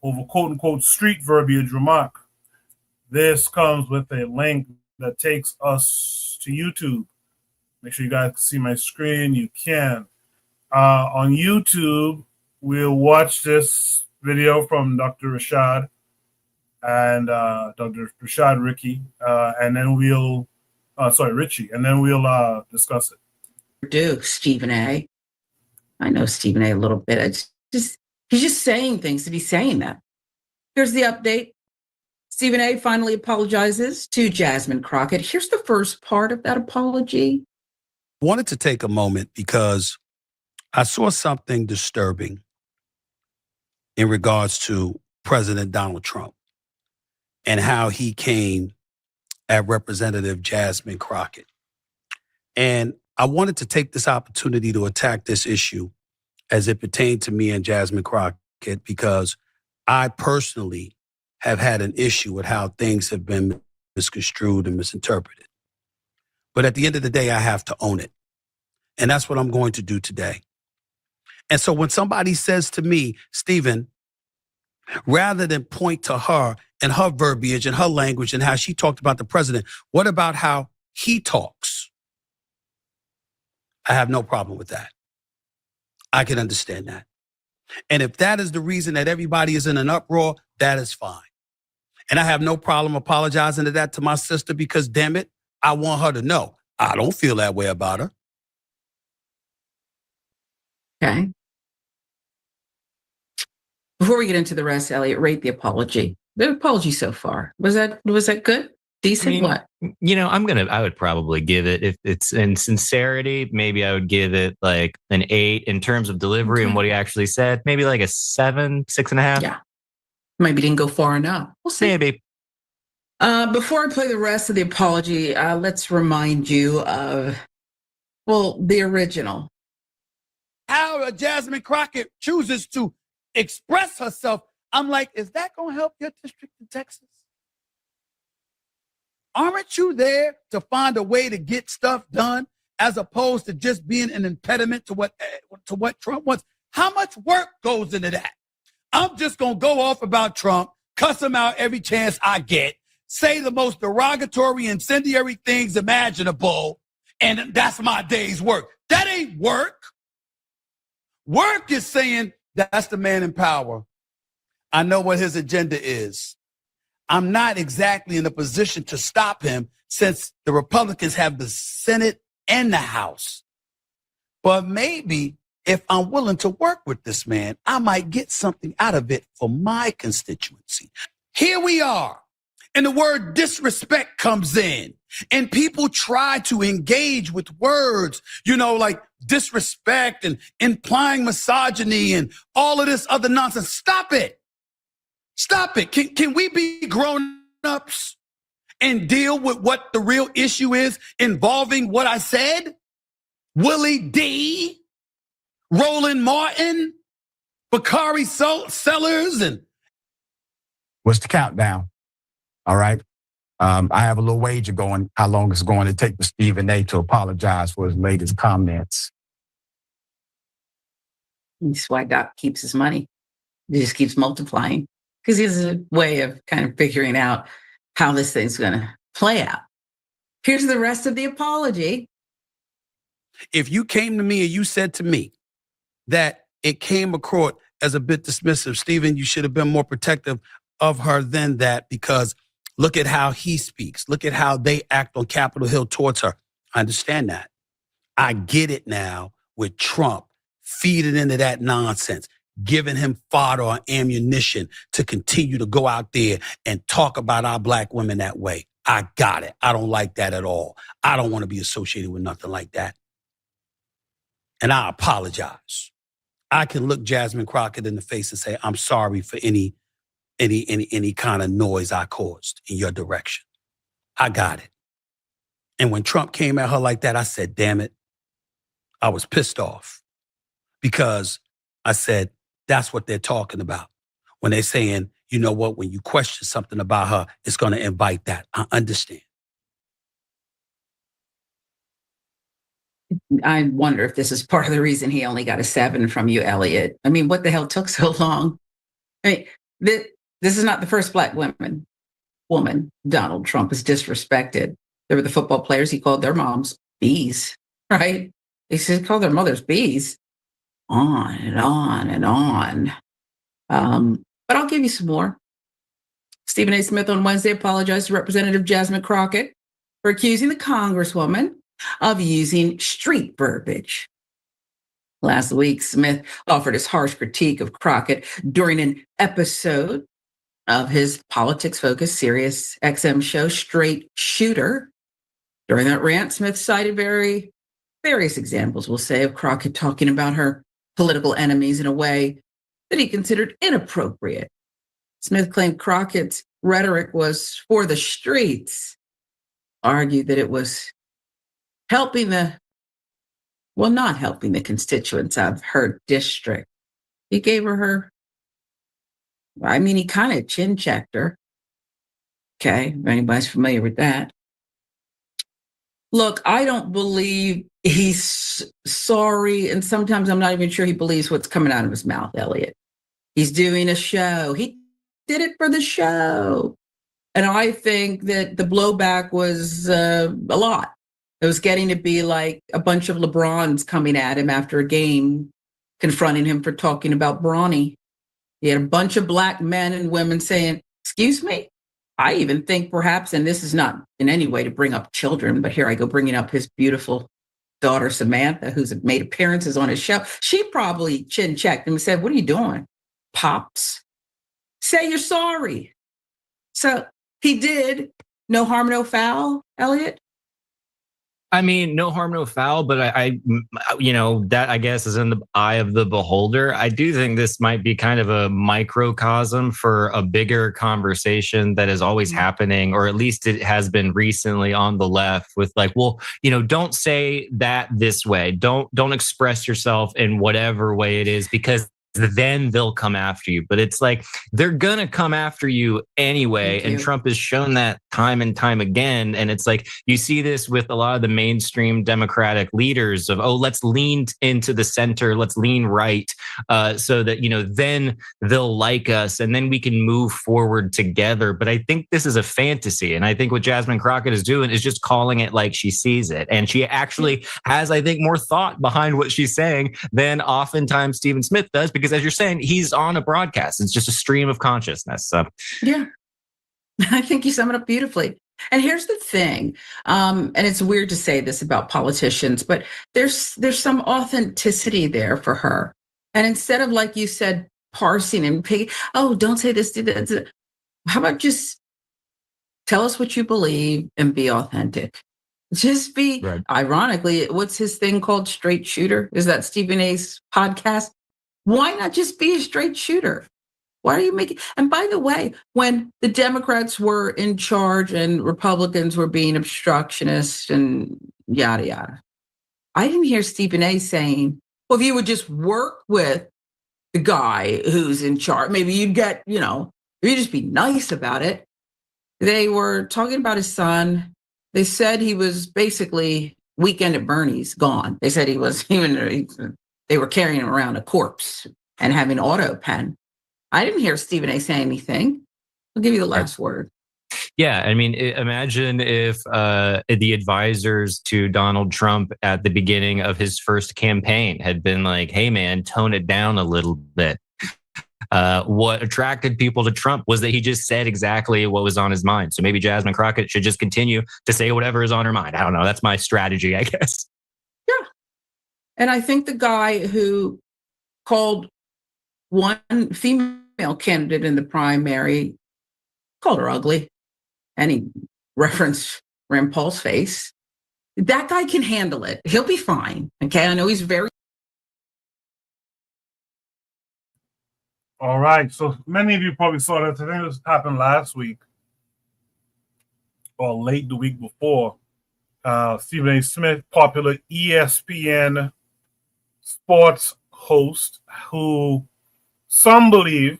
[SPEAKER 1] over quote-unquote street verbiage remark. This comes with a link that takes us to YouTube. Make sure you guys can see my screen. You can. On YouTube, we'll watch this video from Dr. Rashad and Dr. Rashad Ricky, and then we'll, Richie, and then we'll discuss it.
[SPEAKER 3] Do Stephen A. I know Stephen A. a little bit. It's just he's just saying things to be saying that. Here's the update. Stephen A. finally apologizes to Jasmine Crockett. Here's the first part of that apology.
[SPEAKER 22] I wanted to take a moment because I saw something disturbing in regards to President Donald Trump and how he came at Representative Jasmine Crockett. And I wanted to take this opportunity to attack this issue as it pertained to me and Jasmine Crockett, because I personally have had an issue with how things have been misconstrued and misinterpreted. But at the end of the day, I have to own it. And that's what I'm going to do today. And so when somebody says to me, Stephen, rather than point to her and her verbiage and her language and how she talked about the president, what about how he talks? I have no problem with that. I can understand that. And if that is the reason that everybody is in an uproar, that is fine. And I have no problem apologizing to that to my sister because, damn it, I want her to know I don't feel that way about her.
[SPEAKER 3] Okay. Before we get into the rest, Elliot, rate the apology. The apology so far. Was that good? Decent?
[SPEAKER 23] I mean,
[SPEAKER 3] what?
[SPEAKER 23] You know, I would probably give it, if it's in sincerity, maybe I would give it like an 8 in terms of delivery and what he actually said. Maybe like a 7, 6.5.
[SPEAKER 3] Yeah. Maybe didn't go far enough. We'll see.
[SPEAKER 23] Maybe.
[SPEAKER 3] Before I play the rest of the apology, let's remind you of, the original.
[SPEAKER 22] How Jasmine Crockett chooses to express herself, I'm like, is that going to help your district in Texas? Aren't you there to find a way to get stuff done as opposed to just being an impediment to what Trump wants? How much work goes into that? I'm just going to go off about Trump, cuss him out every chance I get, say the most derogatory, incendiary things imaginable, and that's my day's work. That ain't work. Work is saying that's the man in power. I know what his agenda is. I'm not exactly in a position to stop him since the Republicans have the Senate and the House. But maybe if I'm willing to work with this man, I might get something out of it for my constituency. Here we are, and the word disrespect comes in, and people try to engage with words, like disrespect and implying misogyny and all of this other nonsense. Stop it. Stop it. Can we be grown-ups and deal with what the real issue is involving what I said? Willie D, Roland Martin, Bakari Sellers, and...
[SPEAKER 24] What's the countdown? All right. I have a little wager going, how long it's going to take for Stephen A. to apologize for his latest comments.
[SPEAKER 3] That's why Doc keeps his money. He just keeps multiplying. because he has a way of kind of figuring out how this thing's going to play out. Here's the rest of the apology.
[SPEAKER 22] If you came to me and you said to me that it came across as a bit dismissive, Stephen, you should have been more protective of her than that, because look at how he speaks. Look at how they act on Capitol Hill towards her. I understand that. I get it now with Trump feeding into that nonsense, giving him fodder or ammunition to continue to go out there and talk about our black women that way. I got it. I don't like that at all. I don't want to be associated with nothing like that. And I apologize. I can look Jasmine Crockett in the face and say, I'm sorry for any kind of noise I caused in your direction. I got it. And when Trump came at her like that, I said, damn it. I was pissed off, because I said, that's what they're talking about. When they're saying, you know what, when you question something about her, it's going to invite that. I understand.
[SPEAKER 3] I wonder if this is part of the reason he only got a 7 from you, Elliot. I mean, what the hell took so long? I mean, this is not the first black woman Donald Trump has disrespected. There were the football players. He called their moms bees, right? He called their mothers bees. On and on and on. But I'll give you some more. Stephen A. Smith on Wednesday apologized to Representative Jasmine Crockett for accusing the Congresswoman of using street verbiage. Last week, Smith offered his harsh critique of Crockett during an episode of his politics-focused Sirius XM show, Straight Shooter. During that rant, Smith cited various examples, we'll say, of Crockett talking about her political enemies in a way that he considered inappropriate. Smith claimed Crockett's rhetoric was for the streets, argued that it was not helping the constituents of her district. He gave her, he kind of chin-checked her. Okay, if anybody's familiar with that. Look, I don't believe he's sorry, and sometimes I'm not even sure he believes what's coming out of his mouth, Elliot. He's doing a show. He did it for the show. And I think that the blowback was a lot. It was getting to be like a bunch of LeBrons coming at him after a game, confronting him for talking about Bronny. He had a bunch of black men and women saying, excuse me? I even think perhaps, and this is not in any way to bring up children, but here I go bringing up his beautiful daughter, Samantha, who's made appearances on his show. She probably chin-checked him and said, what are you doing, Pops? Say you're sorry. So he did. No harm, no foul, Elliot?
[SPEAKER 23] I mean, no harm, no foul, but I that I guess is in the eye of the beholder. I do think this might be kind of a microcosm for a bigger conversation that is always happening, or at least it has been recently on the left with like, well, don't say that this way. Don't express yourself in whatever way it is, because then they'll come after you. But it's like, they're going to come after you anyway. And Trump has shown that time and time again. And it's like, you see this with a lot of the mainstream Democratic leaders of, let's lean into the center, let's lean right, so that, then they'll like us and then we can move forward together. But I think this is a fantasy. And I think what Jasmine Crockett is doing is just calling it like she sees it. And she actually has, I think, more thought behind what she's saying than oftentimes Stephen Smith does, because as you're saying, he's on a broadcast. It's just a stream of consciousness. So.
[SPEAKER 3] Yeah, I think you sum it up beautifully. And here's the thing, and it's weird to say this about politicians, but there's some authenticity there for her. And instead of, like you said, parsing and picking, don't say this, do that. How about just tell us what you believe and be authentic? Just be, right. Ironically, what's his thing called? Straight Shooter? Is that Stephen A's podcast? Why not just be a straight shooter? Why are you making? And by the way, when the Democrats were in charge and Republicans were being obstructionists and yada, yada, I didn't hear Stephen A saying, well, if you would just work with the guy who's in charge, maybe you'd get, if you just be nice about it. They were talking about his son. They said he was basically Weekend at Bernie's gone. They said he was they were carrying him around a corpse and having auto pen. I didn't hear Stephen A. say anything. I'll give you the last word.
[SPEAKER 23] Yeah, I mean, imagine if the advisors to Donald Trump at the beginning of his first campaign had been like, hey, man, tone it down a little bit. What attracted people to Trump was that he just said exactly what was on his mind. So maybe Jasmine Crockett should just continue to say whatever is on her mind. I don't know. That's my strategy, I guess.
[SPEAKER 3] Yeah. And I think the guy who called one female candidate in the primary, called her ugly, and he referenced Rand Paul's face. That guy can handle it. He'll be fine. Okay. I know he's very.
[SPEAKER 1] All right. So many of you probably saw that. I think this happened last week or late the week before. Stephen A. Smith, popular ESPN sports host, who some believe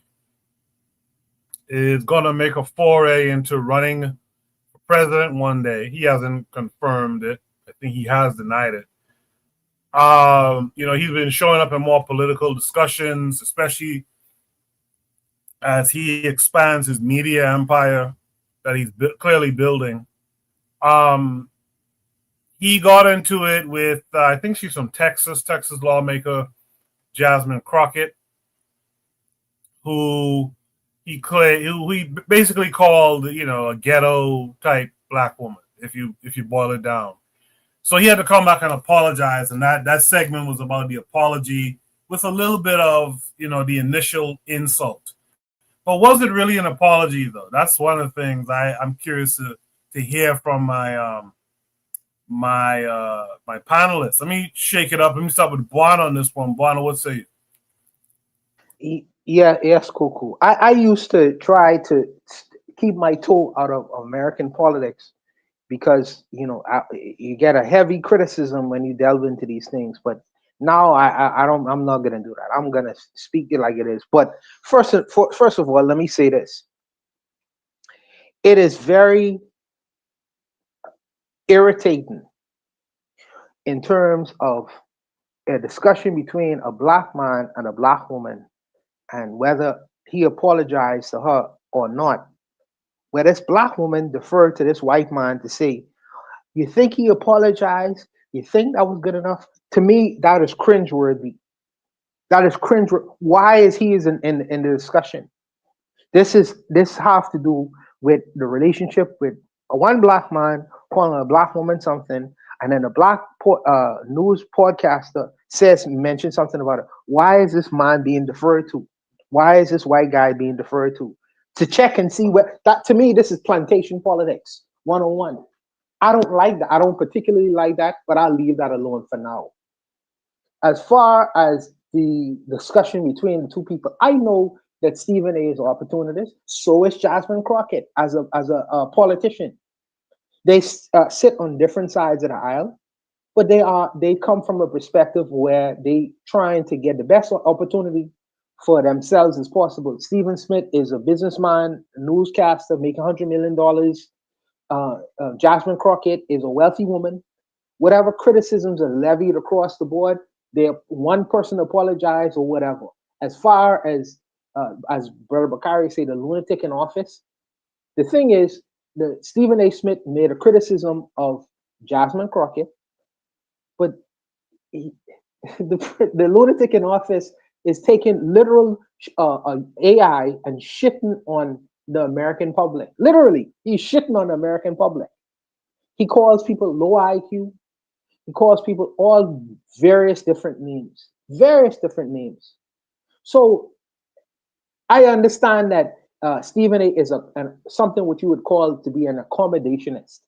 [SPEAKER 1] is going to make a foray into running for president one day. He hasn't confirmed it. I think he has denied it. He's been showing up in more political discussions, especially as he expands his media empire that he's clearly building. He got into it with, I think she's from Texas lawmaker Jasmine Crockett, who he basically called, a ghetto type black woman, if you boil it down. So he had to come back and apologize, and that segment was about the apology with a little bit of, the initial insult. But was it really an apology, though? That's one of the things I'm curious to hear from my my panelists. Let me shake it up. Let me start with Buana on this one. Buana, what say
[SPEAKER 6] you? Yes, cool. I used to try to keep my toe out of American politics because you get a heavy criticism when you delve into these things. But now I'm not gonna do that. I'm gonna speak it like it is. But first of all, let me say this. It is very irritating in terms of a discussion between a black man and a black woman, and whether he apologized to her or not, where this black woman deferred to this white man to say, you think he apologized? You think that was good enough? To me, that is cringeworthy. That is cringe. Why is he in the discussion? This has to do with the relationship with one black man calling a black woman something, and then a black news podcaster mentions something about it. Why is this man being deferred to? Why is this white guy being deferred to? To check and see that, to me, this is plantation politics 101. I don't like that. I don't particularly like that, but I'll leave that alone for now. As far as the discussion between the two people, I know that Stephen A. is an opportunist. So is Jasmine Crockett as a politician. They sit on different sides of the aisle, but they come from a perspective where they trying to get the best opportunity for themselves as possible. Stephen Smith is a businessman, a newscaster, making $100 million. Jasmine Crockett is a wealthy woman. Whatever criticisms are levied across the board, one person apologized or whatever. As far as Brother Bakari say, the lunatic in office, the thing is, Stephen A. Smith made a criticism of Jasmine Crockett, but the lunatic in office is taking literal AI and shitting on the American public. Literally, he's shitting on the American public. He calls people low IQ. He calls people all various different names. So I understand that Stephen A. is something what you would call to be an accommodationist.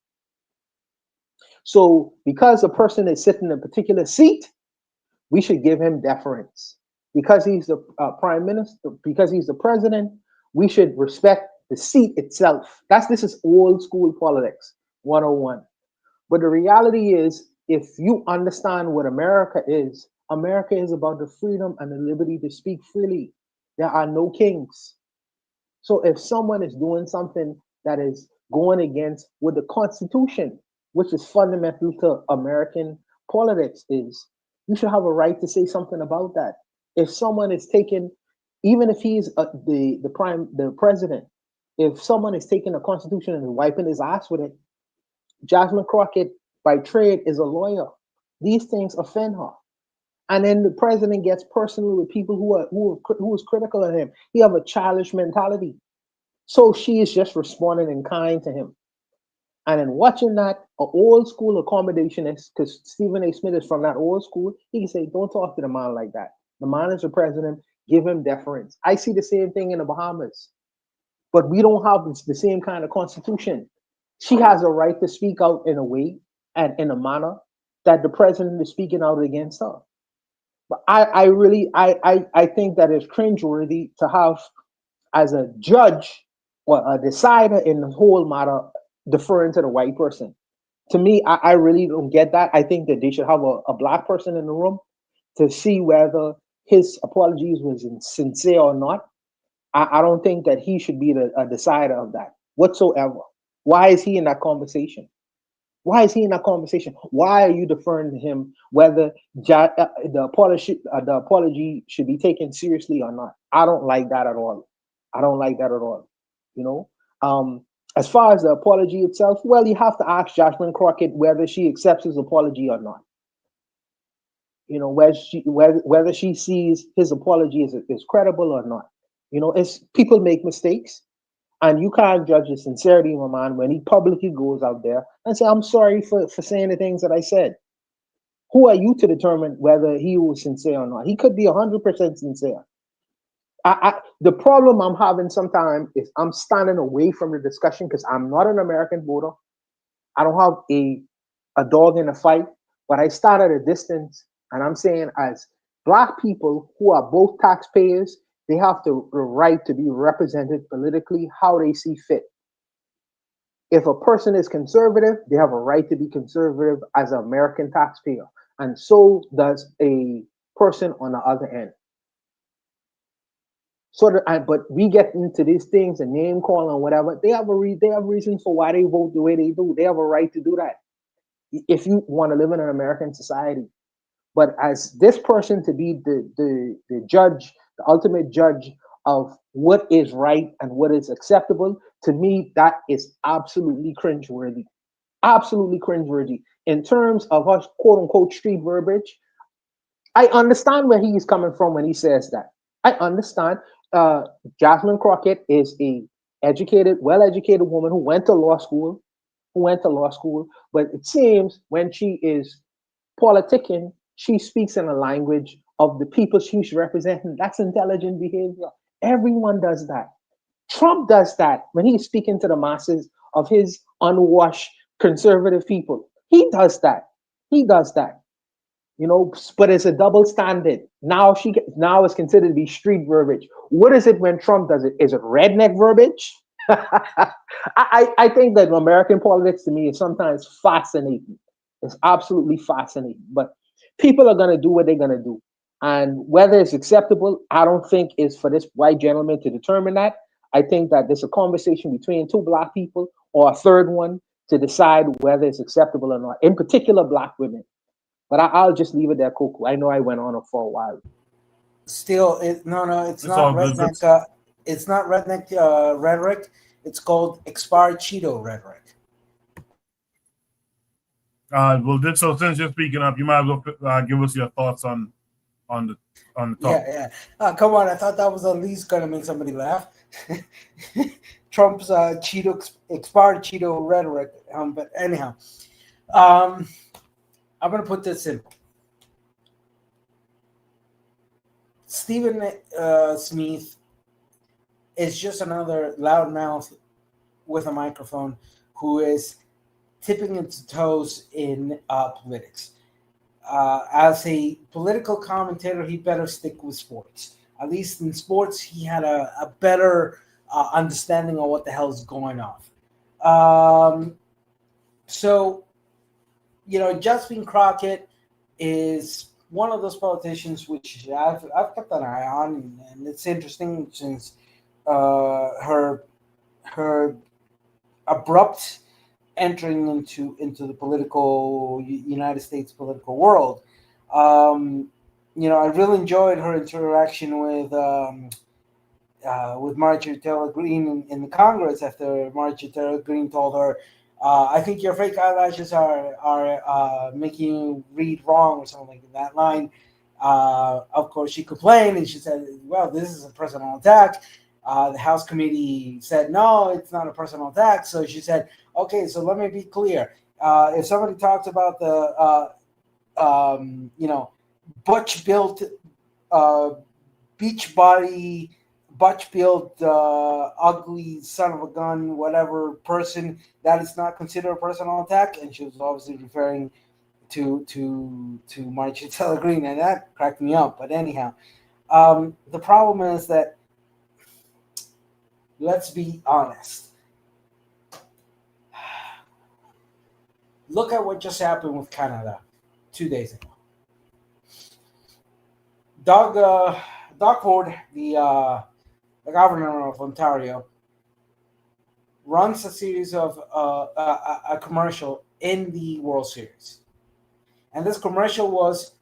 [SPEAKER 6] So because a person is sitting in a particular seat, we should give him deference. Because he's the prime minister, because he's the president, we should respect the seat itself. This is old school politics 101. But the reality is, if you understand what America is about the freedom and the liberty to speak freely. There are no kings. So if someone is doing something that is going against what the Constitution, which is fundamental to American politics, is, you should have a right to say something about that. If someone is taking even if he's the president, if someone is taking the Constitution and wiping his ass with it, Jasmine Crockett by trade is a lawyer. These things offend her. And then the president gets personal with people who is critical of him. He have a childish mentality. So she is just responding in kind to him. And in watching that, an old school accommodationist, because Stephen A. Smith is from that old school, he can say, don't talk to the man like that. The man is the president. Give him deference. I see the same thing in the Bahamas. But we don't have the same kind of constitution. She has a right to speak out in a way and in a manner that the president is speaking out against her. But I really think that it's cringeworthy to have, as a judge or a decider in the whole matter, deferring to the white person. To me, I really don't get that. I think that they should have a black person in the room to see whether his apologies was sincere or not. I don't think that he should be a decider of that whatsoever. Why is he in that conversation? Why is he in that conversation? Why are you deferring to him whether the apology should be taken seriously or not? I don't like that at all. I don't like that at all. You know, as far as the apology itself, well, you have to ask Jasmine Crockett whether she accepts his apology or not. You know, whether she sees his apology is credible or not. You know, it's people make mistakes. And you can't judge the sincerity of a man when he publicly goes out there and say, I'm sorry for saying the things that I said. Who are you to determine whether he was sincere or not? He could be 100% sincere. The problem I'm having sometimes is I'm standing away from the discussion because I'm not an American voter. I don't have a dog in the fight, but I stand at a distance. And I'm saying, as Black people who are both taxpayers, they have the right to be represented politically how they see fit. If a person is conservative, they have a right to be conservative as an American taxpayer. And so does a person on the other end. But we get into these things and name calling and whatever. They have reasons for why they vote the way they do. They have a right to do that if you want to live in an American society. But as this person to be the judge, the ultimate judge of what is right and what is acceptable, to me, that is absolutely cringeworthy. Absolutely cringeworthy. In terms of us, quote unquote, street verbiage, I understand where he's coming from when he says that. I understand. Jasmine Crockett is a well-educated woman who went to law school, but it seems when she is politicking, she speaks in a language of the people she's representing. That's intelligent behavior. Everyone does that. Trump does that when he's speaking to the masses of his unwashed conservative people. He does that. You know, but it's a double standard. Now it's considered to be street verbiage. What is it when Trump does it? Is it redneck verbiage? I think that American politics to me is sometimes fascinating. It's absolutely fascinating. But people are going to do what they're going to do. And whether it's acceptable, I don't think is for this white gentleman to determine that. I think that there's a conversation between two Black people or a third one to decide whether it's acceptable or not, in particular Black women. But I'll just leave it there, Coco. I know I went on for a while.
[SPEAKER 21] Still, it's not redneck. It's not redneck rhetoric. It's called expired Cheeto rhetoric.
[SPEAKER 1] Well, so since you're speaking up, you might as well give us your thoughts on the topic.
[SPEAKER 21] Yeah. Come on, I thought that was at least gonna make somebody laugh. Trump's expired Cheeto rhetoric. But anyhow, I'm going to put this simple. Stephen Smith is just another loudmouth with a microphone who is tipping its toes in politics. As a political commentator, he better stick with sports. At least in sports, he had a better understanding of what the hell is going on. So, you know, Jasmine Crockett is one of those politicians which I've kept an eye on, and it's interesting since her abrupt entering into the political United States political world. You know, I really enjoyed her interaction with with Marjorie Taylor Greene in the Congress after Marjorie Taylor Greene told her, I think your fake eyelashes are making you read wrong or something like that line. Of course, she complained and she said, well, this is a personal attack. The House committee said, no, it's not a personal attack. So she said, okay, so let me be clear. If somebody talks about the, butch-built, beach body, butch-built, ugly son of a gun, whatever person, that is not considered a personal attack. And she was obviously referring to Marjorie Taylor Greene, and that cracked me up. But anyhow, the problem is that, let's be honest. Look at what just happened with Canada 2 days ago. Doug Ford, the governor of Ontario, runs a series of a commercial in the World Series. And this commercial was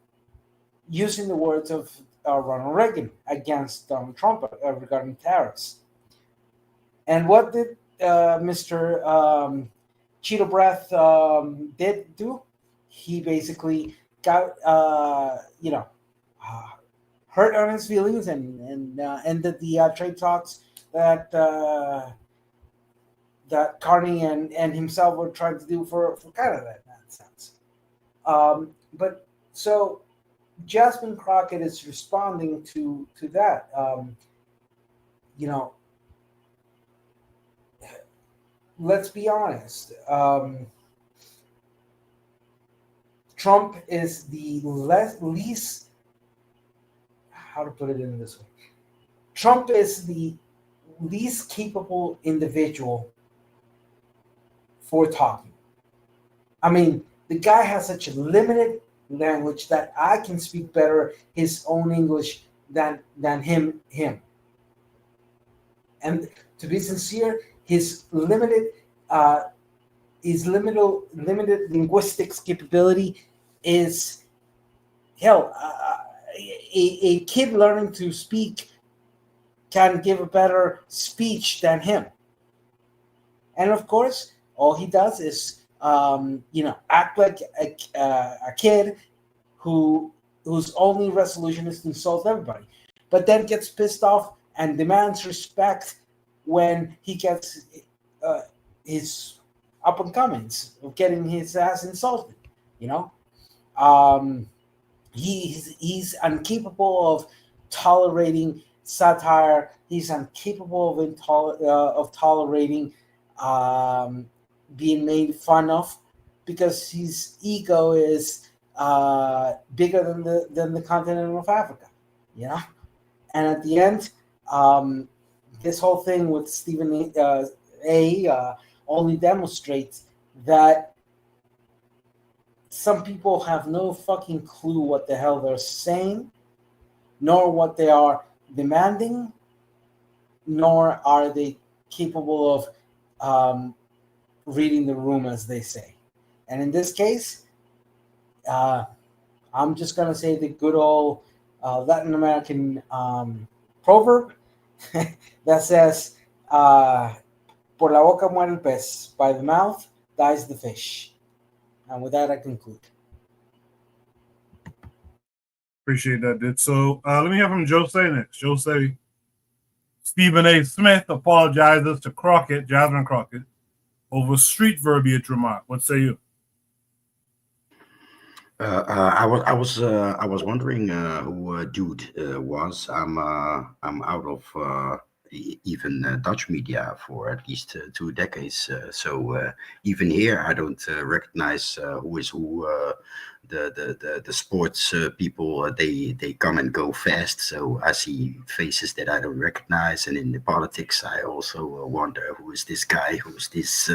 [SPEAKER 21] using the words of Ronald Reagan against Donald Trump regarding tariffs. And what did Mr. Cheeto Breath did do? He basically got, hurt on his feelings and ended the trade talks that that Carney and himself were trying to do for Canada in that sense. But so Jasmine Crockett is responding to that. Let's be honest. Trump is the least. How to put it in this way? Trump is the least capable individual for talking. I mean, the guy has such a limited language that I can speak better his own English than him. And to be sincere, his limited linguistics capability is hell. A kid learning to speak can give a better speech than him. And of course, all he does is, act like a kid whose only resolution is to insult everybody, but then gets pissed off and demands respect when he gets his up and comings of getting his ass insulted. He's incapable of tolerating satire. He's incapable of tolerating being made fun of, because his ego is bigger than the continent of Africa. And at the end, this whole thing with Stephen A. Only demonstrates that some people have no fucking clue what the hell they're saying, nor what they are demanding, nor are they capable of reading the room, as they say. And in this case, I'm just going to say the good old Latin American proverb that says, por la boca muere el pez, by the mouth dies the fish. And with that, I conclude.
[SPEAKER 1] Appreciate that, dude. So let me hear from Jose next. Jose, Stephen A. Smith apologizes to Crockett, Jasmine Crockett, over street verbiage remark. What say you?
[SPEAKER 15] I was wondering who Dude was. I'm out of even Dutch media for at least 2 decades. So even here, I don't recognize who is who. The sports people, they come and go fast. So I see faces that I don't recognize. And in the politics, I also wonder, who is this guy? Who's this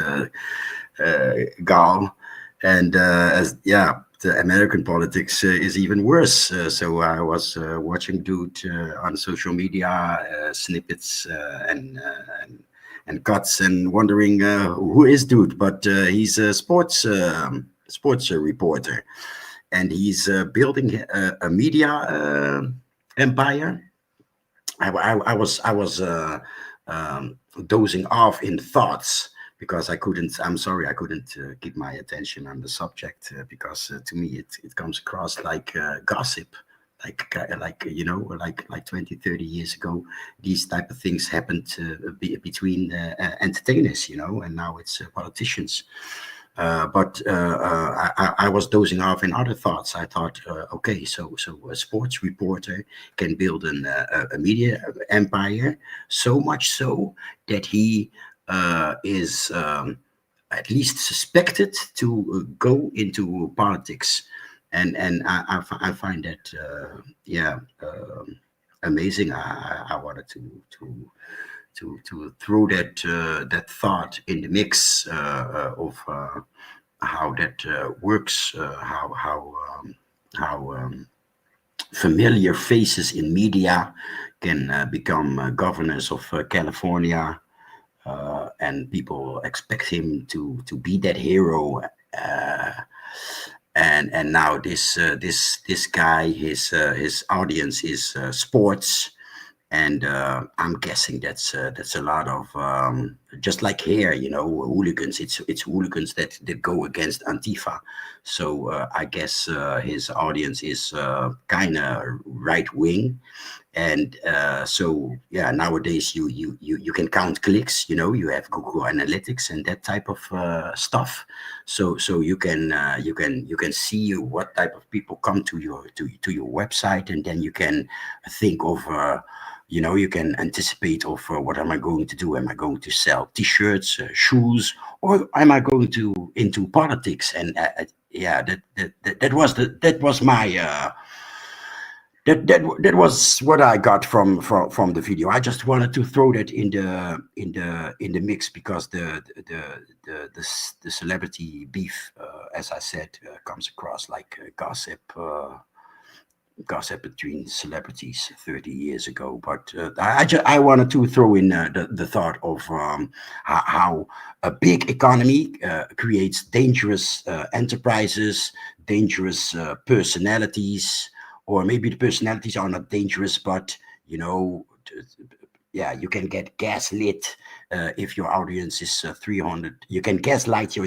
[SPEAKER 15] gal? And the American politics is even worse. So I was watching Dude on social media, snippets and cuts, and wondering who is Dude. But he's a sports reporter, and he's building a media empire. I was dozing off in thoughts because I couldn't. I'm sorry, I couldn't keep my attention on the subject because to me it comes across like gossip. Like you know, like 20, 30 years ago, these type of things happened between entertainers, you know, and now it's politicians. But I was dozing off in other thoughts. I thought, okay, so a sports reporter can build a media empire, so much so that he is at least suspected to go into politics. And I find that amazing. I wanted to throw that thought in the mix of how that works, how familiar faces in media can become governors of California, and people expect him to be that hero. And now this guy, his audience is sports, and I'm guessing that's a lot of just like here, you know, hooligans. It's hooligans that go against Antifa. So I guess his audience is kind of right wing, and so yeah, nowadays you can count clicks. You know, you have Google Analytics and that type of stuff. So you can see what type of people come to your website, and then you can think of. You know, you can anticipate of what am I going to do? Am I going to sell T-shirts, shoes, or am I going to into politics? And yeah, that was my that was what I got from the video. I just wanted to throw that in the mix because the celebrity beef, as I said, comes across like gossip. Gossip between celebrities 30 years ago, but I wanted to throw in the thought of how a big economy creates dangerous enterprises, dangerous personalities, or maybe the personalities are not dangerous, but you know, yeah, you can get gaslit if your audience is 300. You can gaslight your,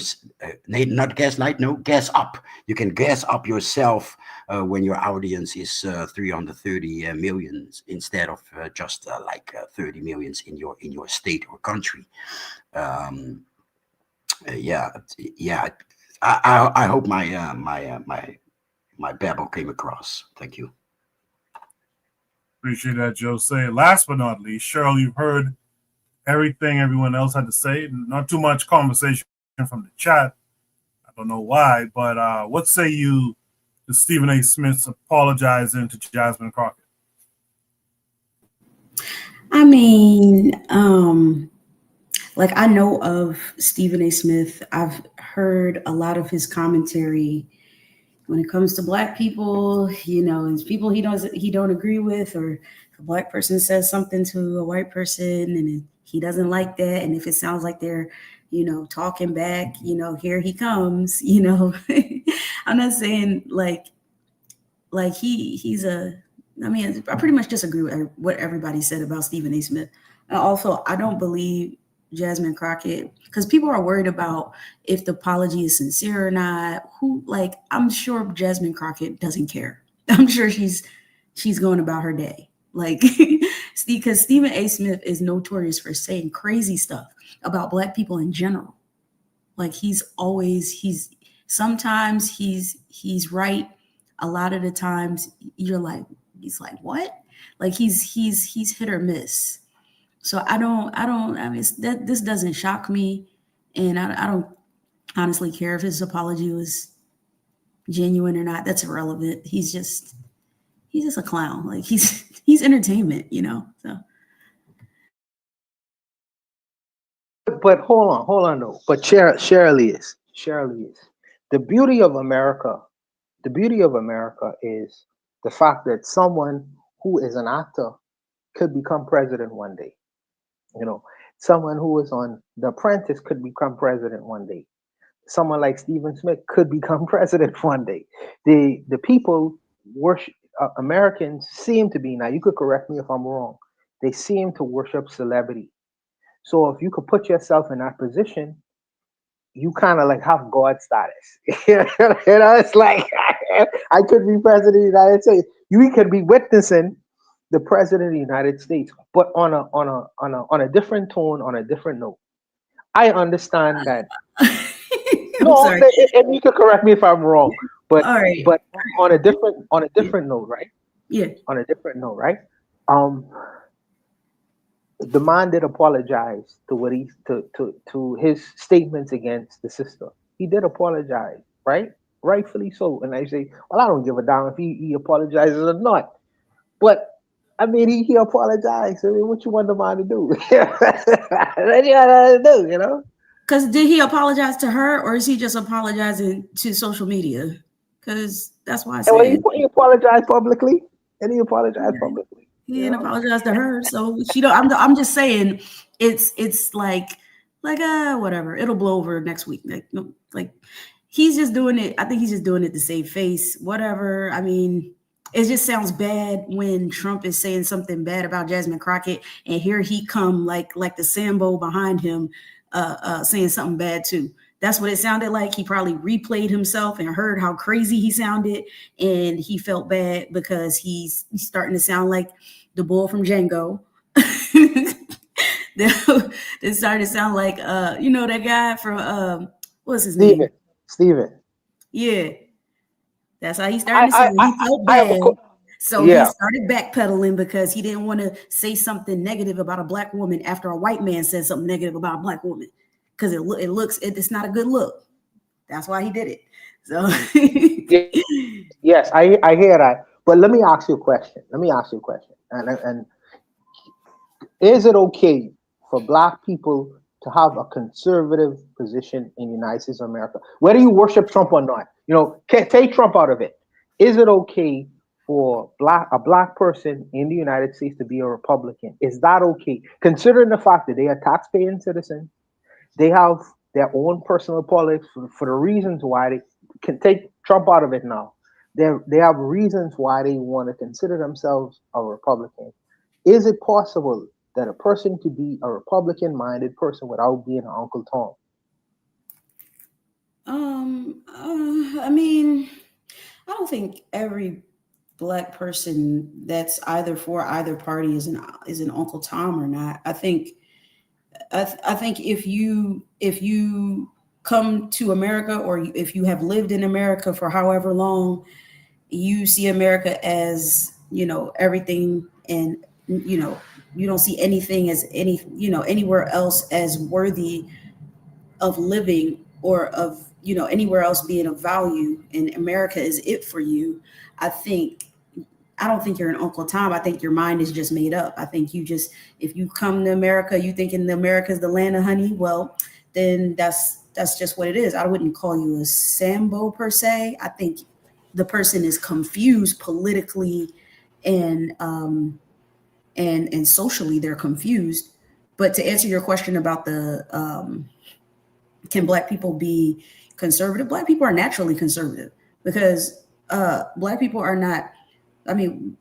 [SPEAKER 15] not gaslight, no, gas up. You can gas up yourself when your audience is 330 millions instead of just like 30 millions in your state or country. Yeah. I hope my babble came across. Thank you.
[SPEAKER 1] Appreciate that, Jose. Last but not least, Cheryl, you've heard everything everyone else had to say. Not too much conversation from the chat. I don't know why, but what say you to Stephen A. Smith's apologizing to Jasmine Crockett?
[SPEAKER 2] I mean, like I know of Stephen A. Smith. I've heard a lot of his commentary when it comes to Black people, you know, and people he don't agree with, or if a Black person says something to a white person and he doesn't like that, and if it sounds like they're, you know, talking back, you know, here he comes, you know. I'm not saying like he's a. I mean, I pretty much disagree with what everybody said about Stephen A. Smith. And also, I don't believe Jasmine Crockett, because people are worried about if the apology is sincere or not. I'm sure Jasmine Crockett doesn't care. I'm sure she's going about her day. Like, because Stephen A. Smith is notorious for saying crazy stuff about Black people in general. Like sometimes he's right. A lot of the times you're like, he's like, what? Like he's hit or miss. So I mean, this doesn't shock me. And I don't honestly care if his apology was genuine or not. That's irrelevant. He's just a clown. Like he's entertainment, you know? So.
[SPEAKER 6] But hold on though. But Shirley is. The beauty of America is the fact that someone who is an actor could become president one day. You know, someone who was on The Apprentice could become president one day. Someone like Stephen Smith could become president one day. The people worship Americans seem to be, now you could correct me if I'm wrong, they seem to worship celebrity. So if you could put yourself in that position, you kind of like have God status. You know, it's like I could be president of the United States. You could be witnessing the president of the United States, but on a different tone, on a different note. I understand that. No, and you could correct me if I'm wrong, but but on a different note, right?
[SPEAKER 2] Yeah.
[SPEAKER 6] On a different note, right? The man did apologize to what he to his statements against the sister. He did apologize, right? Rightfully so. And I say, well, I don't give a damn if he apologizes or not. But I mean, he apologized. I mean, what you want the man to do? What you want to do, you know?
[SPEAKER 2] Because did he apologize to her, or is he just apologizing to social media? Because that's why I said
[SPEAKER 6] he apologized publicly, and he apologized publicly.
[SPEAKER 2] He didn't apologize to her, so she don't. I'm just saying, it's like whatever. It'll blow over next week. Like he's just doing it. I think he's just doing it to save face. Whatever. I mean, it just sounds bad when Trump is saying something bad about Jasmine Crockett, and here he come like the Sambo behind him, saying something bad too. That's what it sounded like. He probably replayed himself and heard how crazy he sounded, and he felt bad because he's starting to sound like the bull from Django. It started to sound like you know, that guy from what's his name?
[SPEAKER 6] Steven.
[SPEAKER 2] Yeah, that's how he started to sound. He felt bad. So he started backpedaling because he didn't want to say something negative about a black woman after a white man said something negative about a black woman. Because it's not a good look. That's why he did it. So
[SPEAKER 6] yes, I hear that. But let me ask you a question. And is it okay for black people to have a conservative position in the United States of America, whether you worship Trump or not? You know, take Trump out of it. Is it okay for a black person in the United States to be a Republican? Is that okay, considering the fact that they are taxpaying citizens? They have their own personal politics for the reasons why they can take Trump out of it now. They have reasons why they want to consider themselves a Republican. Is it possible that a person could be a Republican-minded person without being an Uncle Tom?
[SPEAKER 2] I mean, I don't think every black person that's either for either party is an Uncle Tom or not. I think if you come to America, or if you have lived in America for however long, you see America as, you know, everything, and you know, you don't see anything as anywhere else as worthy of living, or of, you know, anywhere else being of value, and America is it for you. I don't think you're an Uncle Tom. I think your mind is just made up. I think if you come to America, you thinking America is the land of honey, well, then that's just what it is. I wouldn't call you a Sambo per se. I think the person is confused politically and socially. They're confused. But to answer your question about can black people be conservative? Black people are naturally conservative because black people are not. I mean,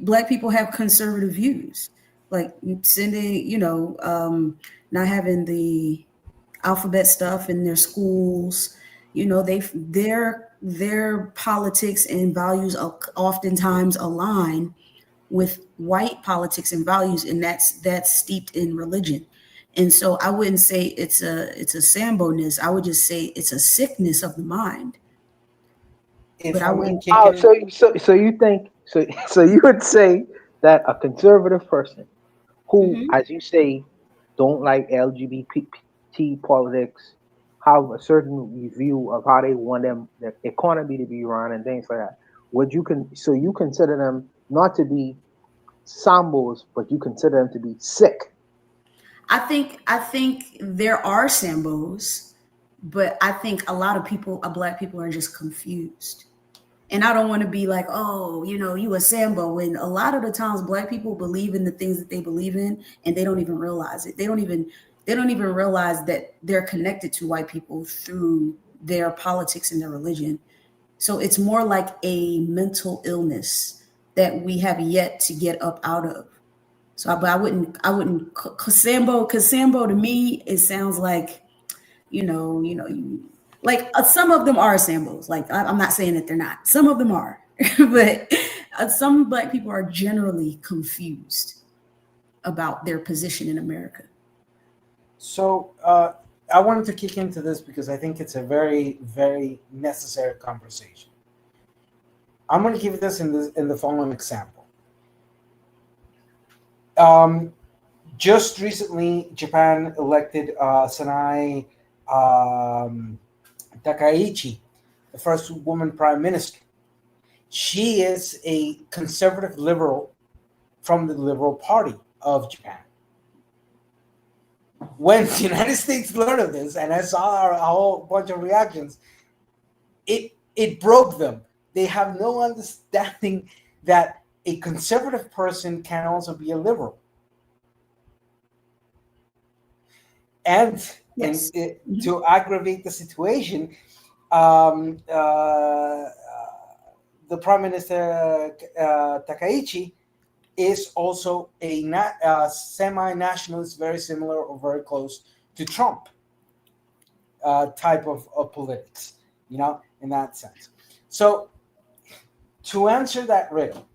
[SPEAKER 2] black people have conservative views, like sending, you know, not having the alphabet stuff in their schools. You know, their politics and values oftentimes align with white politics and values, and that's steeped in religion. And so I wouldn't say it's a Sambo-ness. I would just say it's a sickness of the mind. But I wouldn't.
[SPEAKER 6] So you think so you would say that a conservative person who, as you say, don't like LGBT politics, have a certain view of how they want the economy to be run and things like that. So you consider them not to be Sambos, but you consider them to be sick?
[SPEAKER 2] I think there are Sambos, but I think a lot of black people are just confused. And I don't want to be like, oh, you know, you a Sambo. When a lot of the times black people believe in the things that they believe in, and they don't even realize it. They don't even realize that they're connected to white people through their politics and their religion. So it's more like a mental illness that we have yet to get up out of. So, but I wouldn't, Sambo, because Sambo to me, it sounds like, like some of them are Sambos. Like, I'm not saying that they're not. Some of them are, but some Black people are generally confused about their position in America.
[SPEAKER 21] So I wanted to kick into this because I think it's a very, very necessary conversation. I'm going to give this in the following example. Just recently, Japan elected Sanai Takaichi, the first woman prime minister. She is a conservative liberal from the Liberal Party of Japan. When the United States learned of this, and I saw a whole bunch of reactions, it broke them. They have no understanding that a conservative person can also be a liberal. And,
[SPEAKER 2] yes.
[SPEAKER 21] To aggravate the situation, the Prime Minister Takaichi is also a semi-nationalist, very similar or very close to Trump type of politics, in that sense. So to answer that riddle,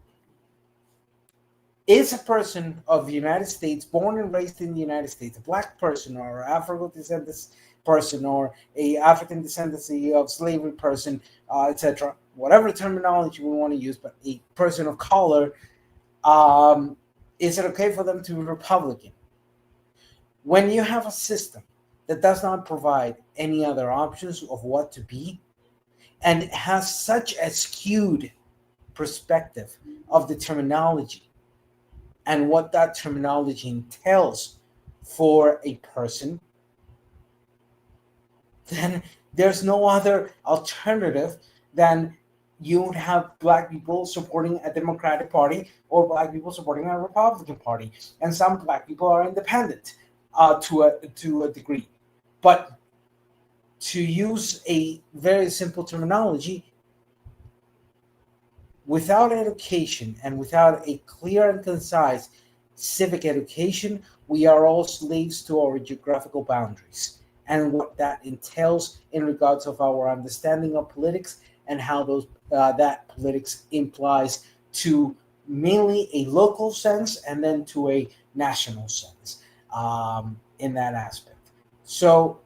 [SPEAKER 21] is a person of the United States, born and raised in the United States, a Black person or Afro-descendant person or a African descendancy of slavery person, etc., whatever terminology we want to use, but a person of color, is it okay for them to be Republican? When you have a system that does not provide any other options of what to be, and it has such a skewed perspective of the terminology and what that terminology entails for a person, then there's no other alternative than you would have Black people supporting a Democratic Party or Black people supporting a Republican Party, and some Black people are independent to a degree. But to use a very simple terminology, without education and without a clear and concise civic education, we are all slaves to our geographical boundaries and what that entails in regards of our understanding of politics and how those that politics implies to mainly a local sense and then to a national sense in that aspect. So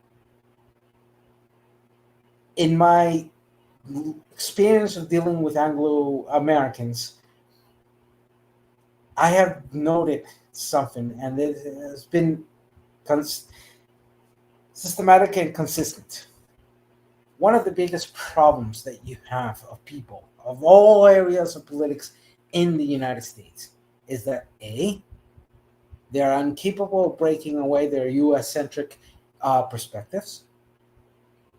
[SPEAKER 21] in my experience of dealing with Anglo-Americans, I have noted something, and it has been systematic and consistent. One of the biggest problems that you have of people of all areas of politics in the United States is that A, they're incapable of breaking away their US-centric perspectives.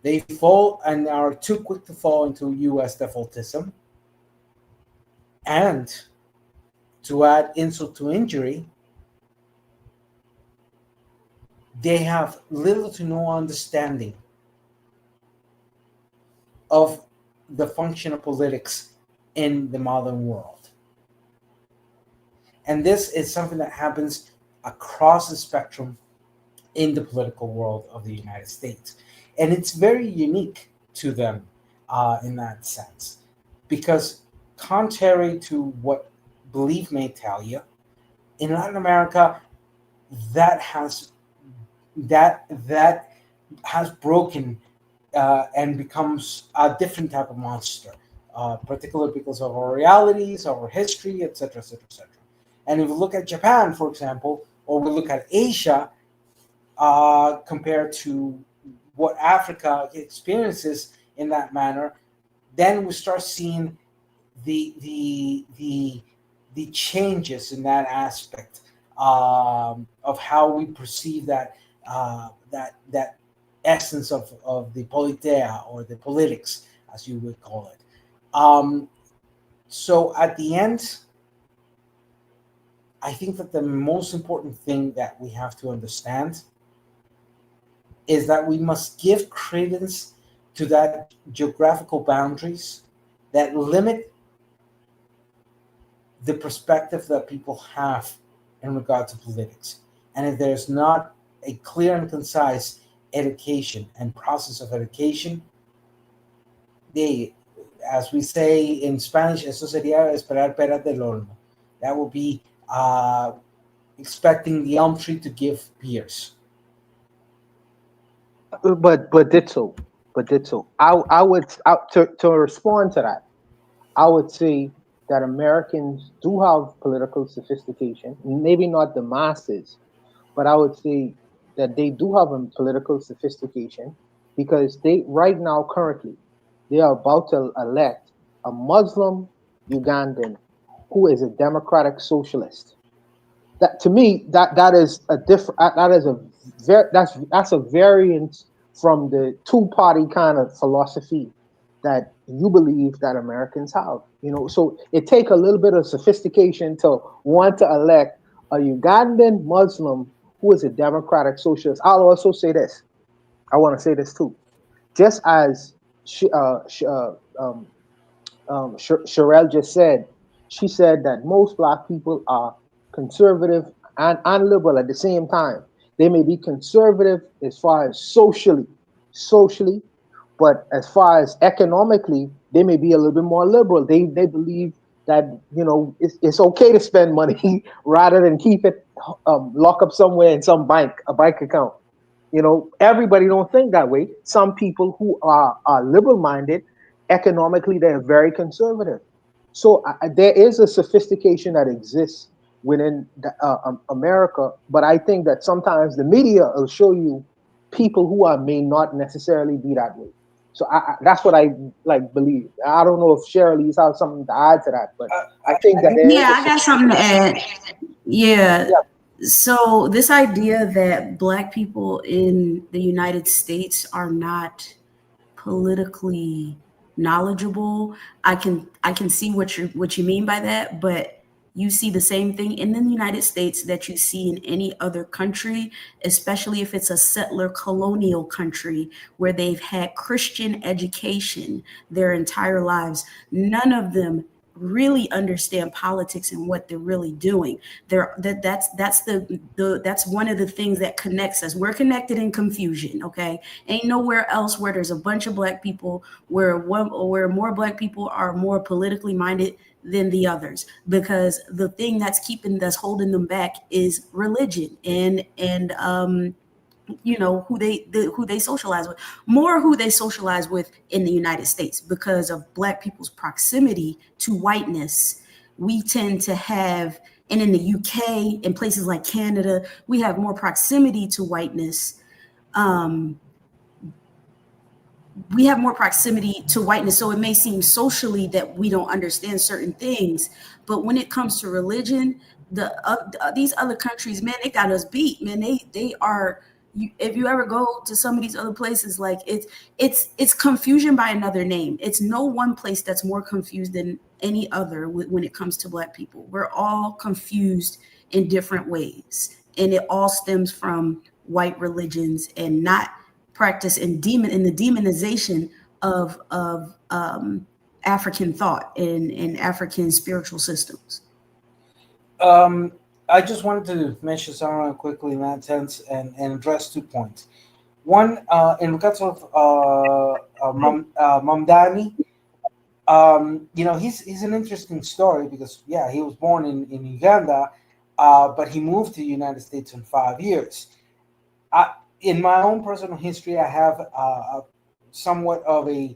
[SPEAKER 21] They fall and are too quick to fall into US defaultism. And to add insult to injury, they have little to no understanding of the function of politics in the modern world. And this is something that happens across the spectrum in the political world of the United States. And it's very unique to them in that sense, because contrary to what belief may tell you, in Latin America, that has broken and becomes a different type of monster, particularly because of our realities, our history, etc., etc., etc. And if we look at Japan, for example, or we look at Asia, compared to what Africa experiences in that manner, then we start seeing the changes in that aspect of how we perceive that essence of the politea or the politics, as you would call it. So at the end, I think that the most important thing that we have to understand is that we must give credence to that geographical boundaries that limit the perspective that people have in regard to politics. And if there's not a clear and concise education and process of education, they, as we say in Spanish, eso sería esperar peras del olmo. That will be expecting the elm tree to give pears.
[SPEAKER 6] But ditto. I would to respond to that, I would say that Americans do have political sophistication, maybe not the masses, but I would say that they do have a political sophistication because they right now currently they are about to elect a Muslim Ugandan who is a democratic socialist. That to me that is a different that's a variant from the two-party kind of philosophy that you believe that Americans have. So it takes a little bit of sophistication to want to elect a Ugandan Muslim who is a democratic socialist. I'll also say this. I want to say this too. Just as Sherelle just said, she said that most Black people are conservative and liberal at the same time. They may be conservative as far as socially, but as far as economically, they may be a little bit more liberal. They believe that it's okay to spend money rather than keep it lock up somewhere in a bank account. Everybody don't think that way. Some people who are liberal-minded, economically, they're very conservative. So there is a sophistication that exists within America, but I think that sometimes the media will show you people who may not necessarily be that way. So that's what I believe. I don't know if Shirley's has something to add to that, but I think that
[SPEAKER 2] I got something to add. Yeah. So this idea that Black people in the United States are not politically knowledgeable, I can see what you mean by that, but you see the same thing in the United States that you see in any other country, especially if it's a settler colonial country where they've had Christian education their entire lives. None of them really understand politics and what they're really doing. That's one of the things that connects us. We're connected in confusion. Okay, ain't nowhere else where there's a bunch of Black people where more Black people are more politically minded than the others, because the thing that's holding them back is religion and who they socialize with, more who they socialize with in the United States. Because of Black people's proximity to whiteness, we tend to have, and in the UK and places like Canada, we have more proximity to whiteness. So it may seem socially that we don't understand certain things, but when it comes to religion, these other countries, man, they got us beat, man. They are. If you ever go to some of these other places, like it's confusion by another name. It's no one place that's more confused than any other when it comes to Black people. We're all confused in different ways, and it all stems from white religions and not practice in the demonization of African thought and African spiritual systems.
[SPEAKER 21] I just wanted to mention something quickly in that sense and address 2 points. One, in regards of Mamdani, he's an interesting story because, he was born in Uganda, but he moved to the United States in 5 years. In my own personal history, I have somewhat of a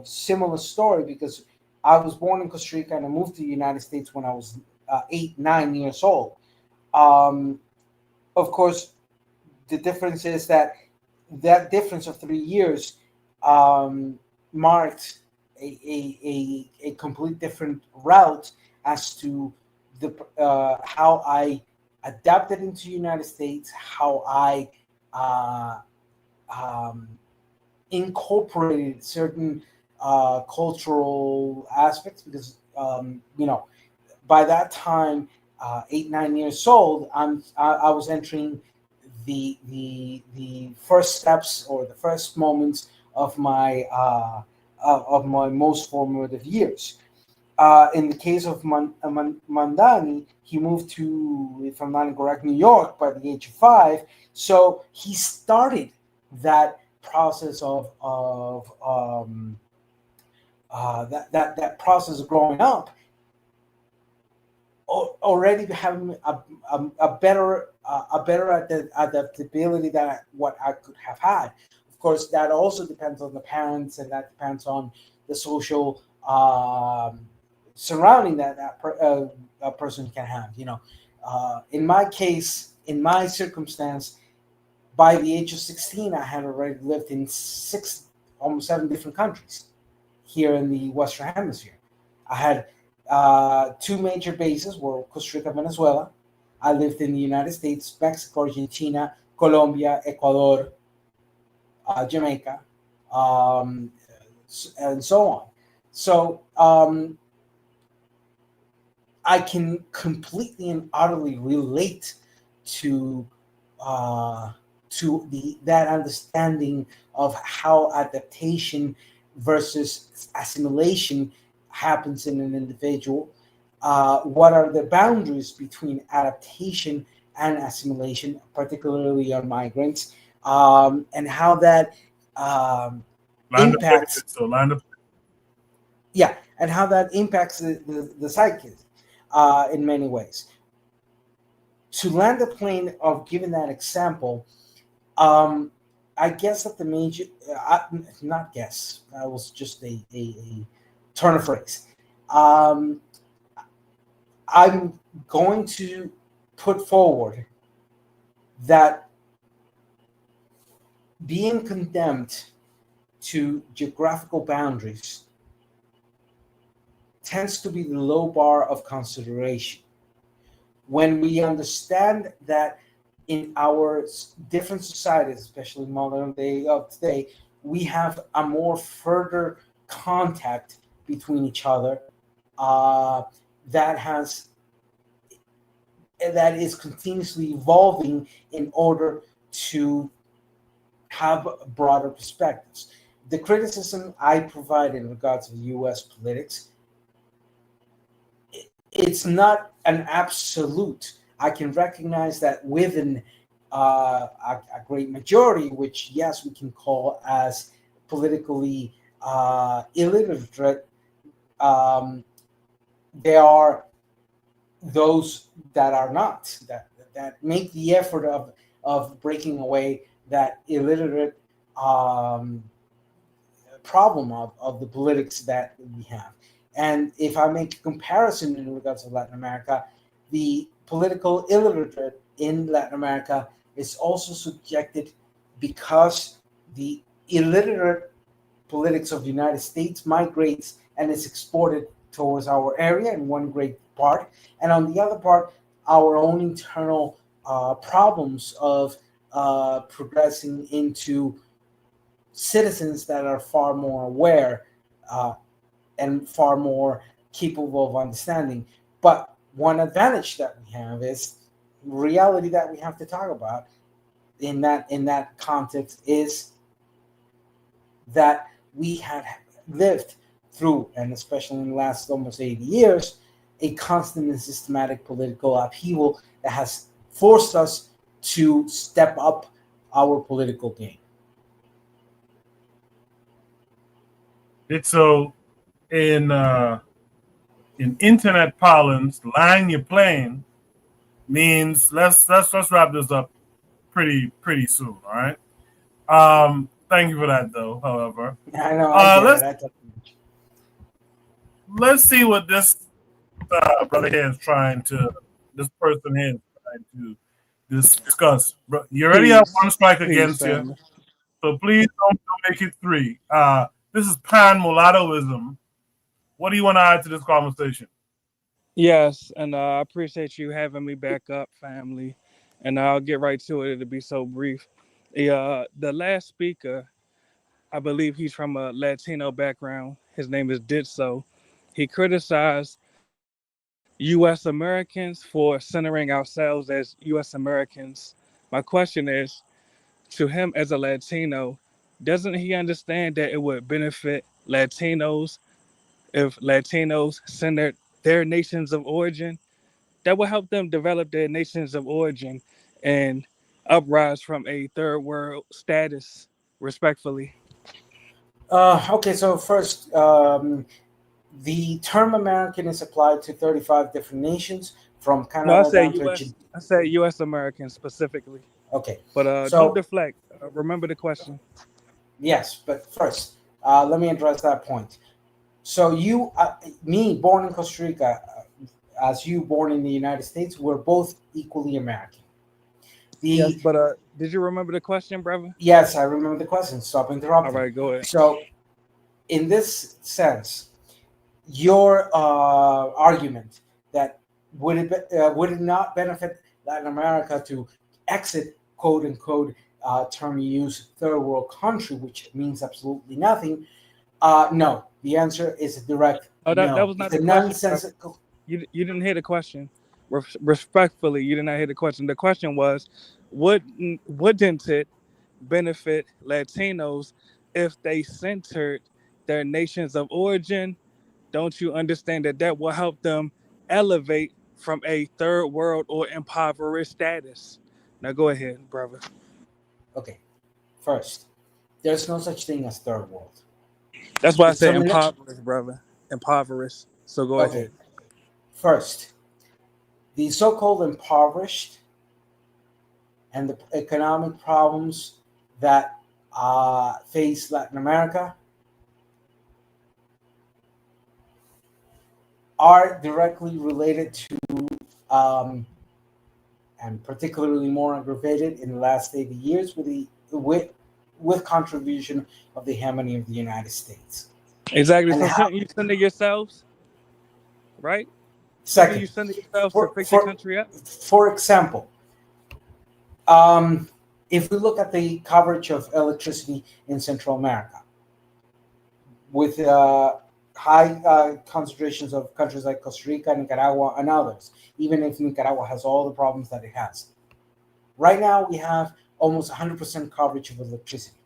[SPEAKER 21] similar story because I was born in Costa Rica and I moved to the United States when I was 8-9 years old. Of course, the difference is that difference of 3 years marked a complete different route as to the how I adapted into the United States, how I incorporated certain cultural aspects, because by that time, 8-9 years old, I was entering the first steps or the first moments of my most formative years. In the case of Mandani, he moved to, if I'm not incorrect, New York by the age of 5. So he started that process of that process of growing up, already having a better adaptability than what I could have had. Of course, that also depends on the parents, and that depends on the social surrounding that a person can have. In my case, in my circumstance, by the age of 16, I had already lived in almost 7 different countries here in the Western Hemisphere. I had 2 major bases were Costa Rica, Venezuela. I lived in the United States, Mexico, Argentina, Colombia, Ecuador, Jamaica, and so on. So I can completely and utterly relate to that understanding of how adaptation versus assimilation happens in an individual. What are the boundaries between adaptation and assimilation, particularly on migrants, and how that impacts. Yeah, and how that impacts the psyche in many ways. To land the plane of giving that example, I guess that the major, not guess, that was just a turn of phrase. I'm going to put forward that being condemned to geographical boundaries tends to be the low bar of consideration. When we understand that in our different societies, especially modern day of today, we have a more further contact between each other that is continuously evolving in order to have broader perspectives. The criticism I provide in regards to U.S. politics, it's not an absolute. I can recognize that within a great majority, which, yes, we can call as politically illiterate, there are those that are not, that make the effort of breaking away that illiterate problem of the politics that we have. And if I make a comparison in regards to Latin America, the political illiterate in Latin America is also subjected because the illiterate politics of the United States migrates and is exported towards our area in one great part. And on the other part, our own internal problems of progressing into citizens that are far more aware and far more capable of understanding. But one advantage that we have is reality that we have to talk about in that context is that we have lived through, and especially in the last almost 80 years, a constant and systematic political upheaval that has forced us to step up our political game.
[SPEAKER 1] It's so in internet parlance, line you're playing means let's wrap this up pretty soon. All right. Thank you for that, though. However,
[SPEAKER 21] I know.
[SPEAKER 1] Let's see what this brother here is this person here is trying to discuss. You already have one strike against you, so please don't make it 3. This is pan mulattoism. What do you want to add to this conversation?
[SPEAKER 4] Yes, and I appreciate you having me back up, family. And I'll get right to it. It'll be so brief. The last speaker, I believe he's from a Latino background. His name is Ditso. He criticized U.S. Americans for centering ourselves as U.S. Americans. My question is, to him as a Latino, doesn't he understand that it would benefit Latinos if Latinos send their nations of origin, that will help them develop their nations of origin and uprise from a third world status, respectfully.
[SPEAKER 21] Okay, so first, the term American is applied to 35 different nations from Canada
[SPEAKER 4] No, I say
[SPEAKER 21] down to
[SPEAKER 4] U.S. I say U.S. American specifically.
[SPEAKER 21] Okay,
[SPEAKER 4] but
[SPEAKER 21] so
[SPEAKER 4] don't deflect. Remember the question.
[SPEAKER 21] Yes, but first, let me address that point. So you, me, born in Costa Rica, as you born in the United States, we're both equally American.
[SPEAKER 4] Yes, but did you remember the question, brother?
[SPEAKER 21] Yes, I remember the question. Stop interrupting.
[SPEAKER 4] All right, go ahead.
[SPEAKER 21] So, in this sense, your argument that would it not benefit Latin America to exit, quote unquote, term you use, third world country, which means absolutely nothing. No, the answer is a direct
[SPEAKER 4] no. That was not the question.
[SPEAKER 21] Nonsensical.
[SPEAKER 4] You didn't hear the question. Respectfully, you did not hear the question. The question was, wouldn't it benefit Latinos if they centered their nations of origin? Don't you understand that will help them elevate from a third world or impoverished status? Now go ahead, brother.
[SPEAKER 21] Okay, first, there's no such thing as third world.
[SPEAKER 4] That's why I said impoverished, brother. Impoverished. So go ahead.
[SPEAKER 21] First, the so-called impoverished and the economic problems that face Latin America are directly related to, and particularly more aggravated in the last 80 years with contribution of the hegemony of the United States.
[SPEAKER 4] Exactly. And so shouldn't you send it yourselves? Right?
[SPEAKER 21] Second,
[SPEAKER 4] you send it yourselves to fix the country up?
[SPEAKER 21] For example, if we look at the coverage of electricity in Central America, with high concentrations of countries like Costa Rica, Nicaragua, and others, even if Nicaragua has all the problems that it has. Right now, we have almost 100% coverage of electricity.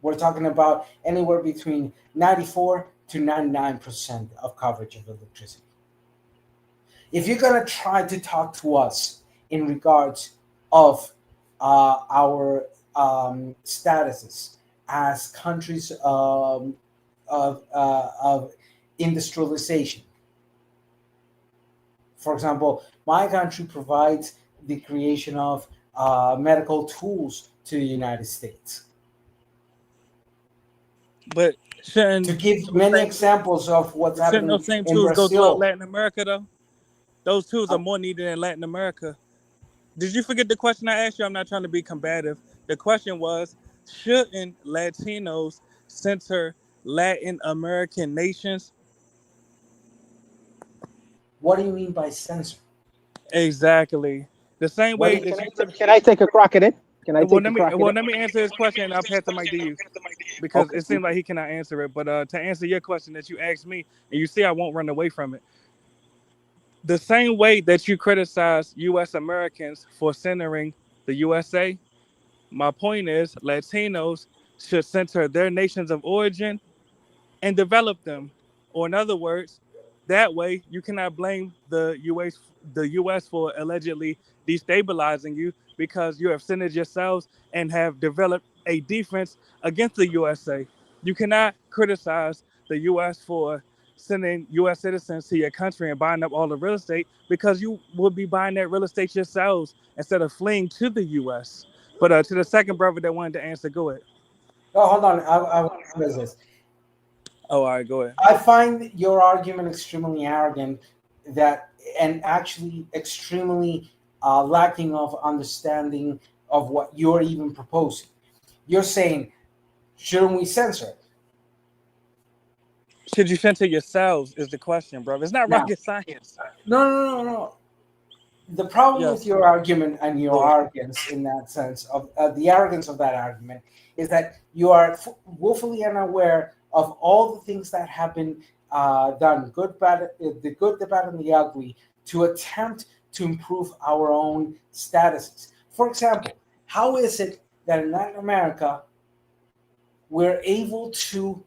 [SPEAKER 21] We're talking about anywhere between 94 to 99% of coverage of electricity. If you're going to try to talk to us in regards of our statuses as countries of industrialization, for example, my country provides the creation of medical tools to the United States.
[SPEAKER 4] But
[SPEAKER 21] to give many examples of what's happening
[SPEAKER 4] those same
[SPEAKER 21] in
[SPEAKER 4] tools
[SPEAKER 21] Brazil.
[SPEAKER 4] Go throughout Latin America, though? Those tools are more needed in Latin America. Did you forget the question I asked you? I'm not trying to be combative. The question was, shouldn't Latinos center Latin American nations?
[SPEAKER 21] What do you mean by censor?
[SPEAKER 4] Exactly. The same way that
[SPEAKER 6] can I take a crack at it? Can I take a crack at it?
[SPEAKER 4] Let me answer his question and I'll pass the mic to you. Because it seems like he cannot answer it. But to answer your question that you asked me, and you see I won't run away from it. The same way that you criticize U.S. Americans for centering the USA, my point is Latinos should center their nations of origin and develop them. Or in other words, that way you cannot blame the U.S. for allegedly destabilizing you because you have centered yourselves and have developed a defense against the USA. You cannot criticize the U.S. for sending U.S. citizens to your country and buying up all the real estate because you would be buying that real estate yourselves instead of fleeing to the U.S. But to the second brother that wanted to answer, go ahead.
[SPEAKER 21] Oh, hold on. I this.
[SPEAKER 4] Oh, all right, go ahead.
[SPEAKER 21] I find your argument extremely arrogant, and actually extremely lacking of understanding of what you're even proposing. You're saying, shouldn't we censor it?
[SPEAKER 4] Should you censor yourselves is the question, bro. It's not rocket science.
[SPEAKER 21] No. The problem with your argument and your arrogance in that sense, of the arrogance of that argument, is that you are woefully unaware of all the things that have been done, good, bad, the good, the bad, and the ugly, to attempt to improve our own statuses. For example, how is it that in Latin America we're able to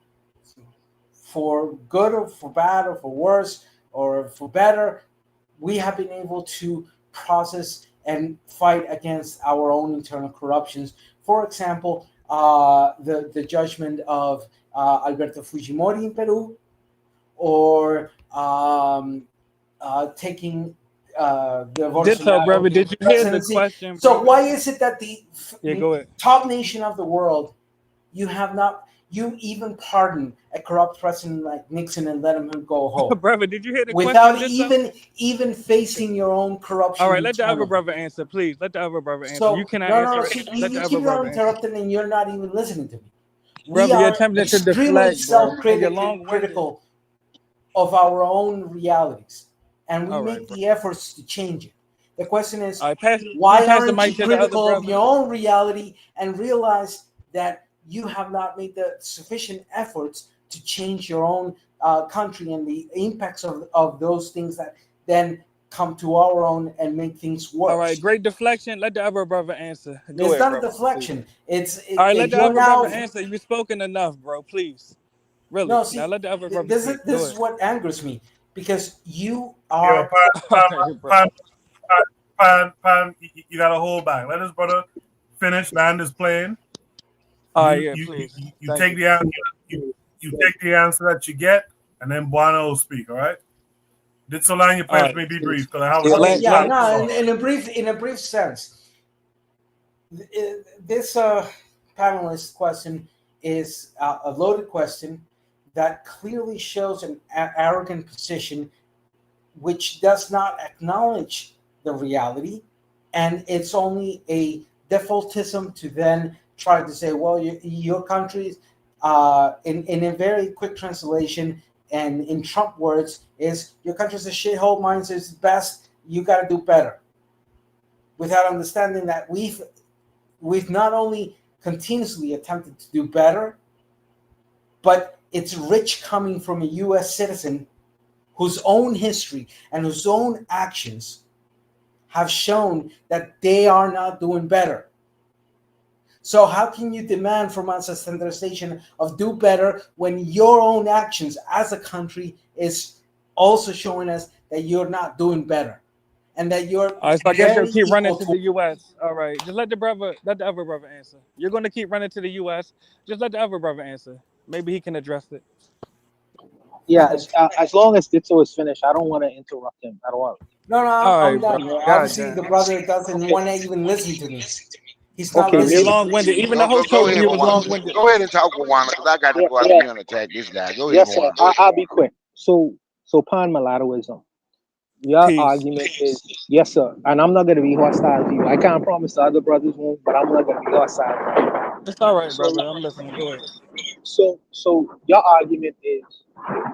[SPEAKER 21] for good or for bad or for worse or for better, we have been able to process and fight against our own internal corruptions. For example, the judgment of Alberto Fujimori in Peru, or taking the
[SPEAKER 4] Ditto, brother. Did you hear the
[SPEAKER 21] presidency.
[SPEAKER 4] question?
[SPEAKER 21] So
[SPEAKER 4] brother?
[SPEAKER 21] why is it that the
[SPEAKER 4] go ahead.
[SPEAKER 21] top nation of the world, you even pardon a corrupt president like Nixon and let him go home?
[SPEAKER 4] Brother, did you hear the
[SPEAKER 21] without
[SPEAKER 4] question?
[SPEAKER 21] even facing your own corruption?
[SPEAKER 4] All right, let the other
[SPEAKER 21] internally?
[SPEAKER 4] brother answer, please. Let the other brother answer.
[SPEAKER 21] So
[SPEAKER 4] You cannot
[SPEAKER 21] no,
[SPEAKER 4] answer.
[SPEAKER 21] see,
[SPEAKER 4] Let
[SPEAKER 21] you
[SPEAKER 4] the other
[SPEAKER 21] keep on
[SPEAKER 4] brother answer.
[SPEAKER 21] interrupting and you're not even listening to me.
[SPEAKER 4] Brother,
[SPEAKER 21] We
[SPEAKER 4] you're
[SPEAKER 21] are
[SPEAKER 4] attempting to
[SPEAKER 21] extremely
[SPEAKER 4] deflect, bro. And you're long-winded.
[SPEAKER 21] self-critical of our own realities, and we
[SPEAKER 4] All
[SPEAKER 21] make
[SPEAKER 4] right,
[SPEAKER 21] the efforts to change it. The question is,
[SPEAKER 4] All right, can
[SPEAKER 21] why
[SPEAKER 4] you pass the
[SPEAKER 21] aren't
[SPEAKER 4] mic
[SPEAKER 21] you
[SPEAKER 4] to the other
[SPEAKER 21] critical of
[SPEAKER 4] brother?
[SPEAKER 21] your own reality and realize that you have not made the sufficient efforts to change your own country and the impacts of those things that then come to our own and make things worse?
[SPEAKER 4] All right, great deflection. Let the other brother answer. Go
[SPEAKER 21] It's
[SPEAKER 4] ahead,
[SPEAKER 21] not
[SPEAKER 4] brother.
[SPEAKER 21] a deflection.
[SPEAKER 4] All right, let the other brother answer. You've spoken enough, bro. Please. Really.
[SPEAKER 21] No, see,
[SPEAKER 4] now let the other brother
[SPEAKER 21] this
[SPEAKER 4] speak.
[SPEAKER 21] is what angers me, because you
[SPEAKER 1] Yo,
[SPEAKER 21] are.
[SPEAKER 1] Pan, you gotta hold back. Let his brother finish, land his plane.
[SPEAKER 4] Please.
[SPEAKER 1] You take the answer. You take the answer that you get, and then Buano will speak. All right. Did so land your plans may be brief because I have
[SPEAKER 21] in a brief sense. This panelist question is a loaded question that clearly shows an arrogant position, which does not acknowledge the reality, and it's only a defaultism to then try to say, well, your country, in a very quick translation and in Trump words, is your country's a shithole, mine's is best, you got to do better, without understanding that we've not only continuously attempted to do better, but it's rich coming from a U.S. citizen whose own history and whose own actions have shown that they are not doing better. So how can you demand from us a standardization of do better when your own actions as a country is also showing us that you're not doing better, and that you're
[SPEAKER 4] all right, so I guess you'll keep running to the U.S. All right, just let the other brother answer. You're going to keep running to the U.S. Just let the other brother answer. Maybe he can address it.
[SPEAKER 6] Yeah, as long as Ditto is finished, I don't want to interrupt him at all.
[SPEAKER 21] No, I'm done. Obviously, the brother doesn't want to even listen to me. He's not listening.
[SPEAKER 4] Long-winded. Even the host told me he was long-winded.
[SPEAKER 5] Go ahead and talk with Juan, because I got to go out here and attack this guy. Go ahead,
[SPEAKER 6] Yes, sir. I'll be quick. So Pan Mulattoism. Your argument is yes, sir, and I'm not going to be hostile to you. I can't promise the other brothers won't, but I'm not going to be hostile.
[SPEAKER 4] It's all right, brother. I'm listening. Go ahead.
[SPEAKER 6] So your argument is,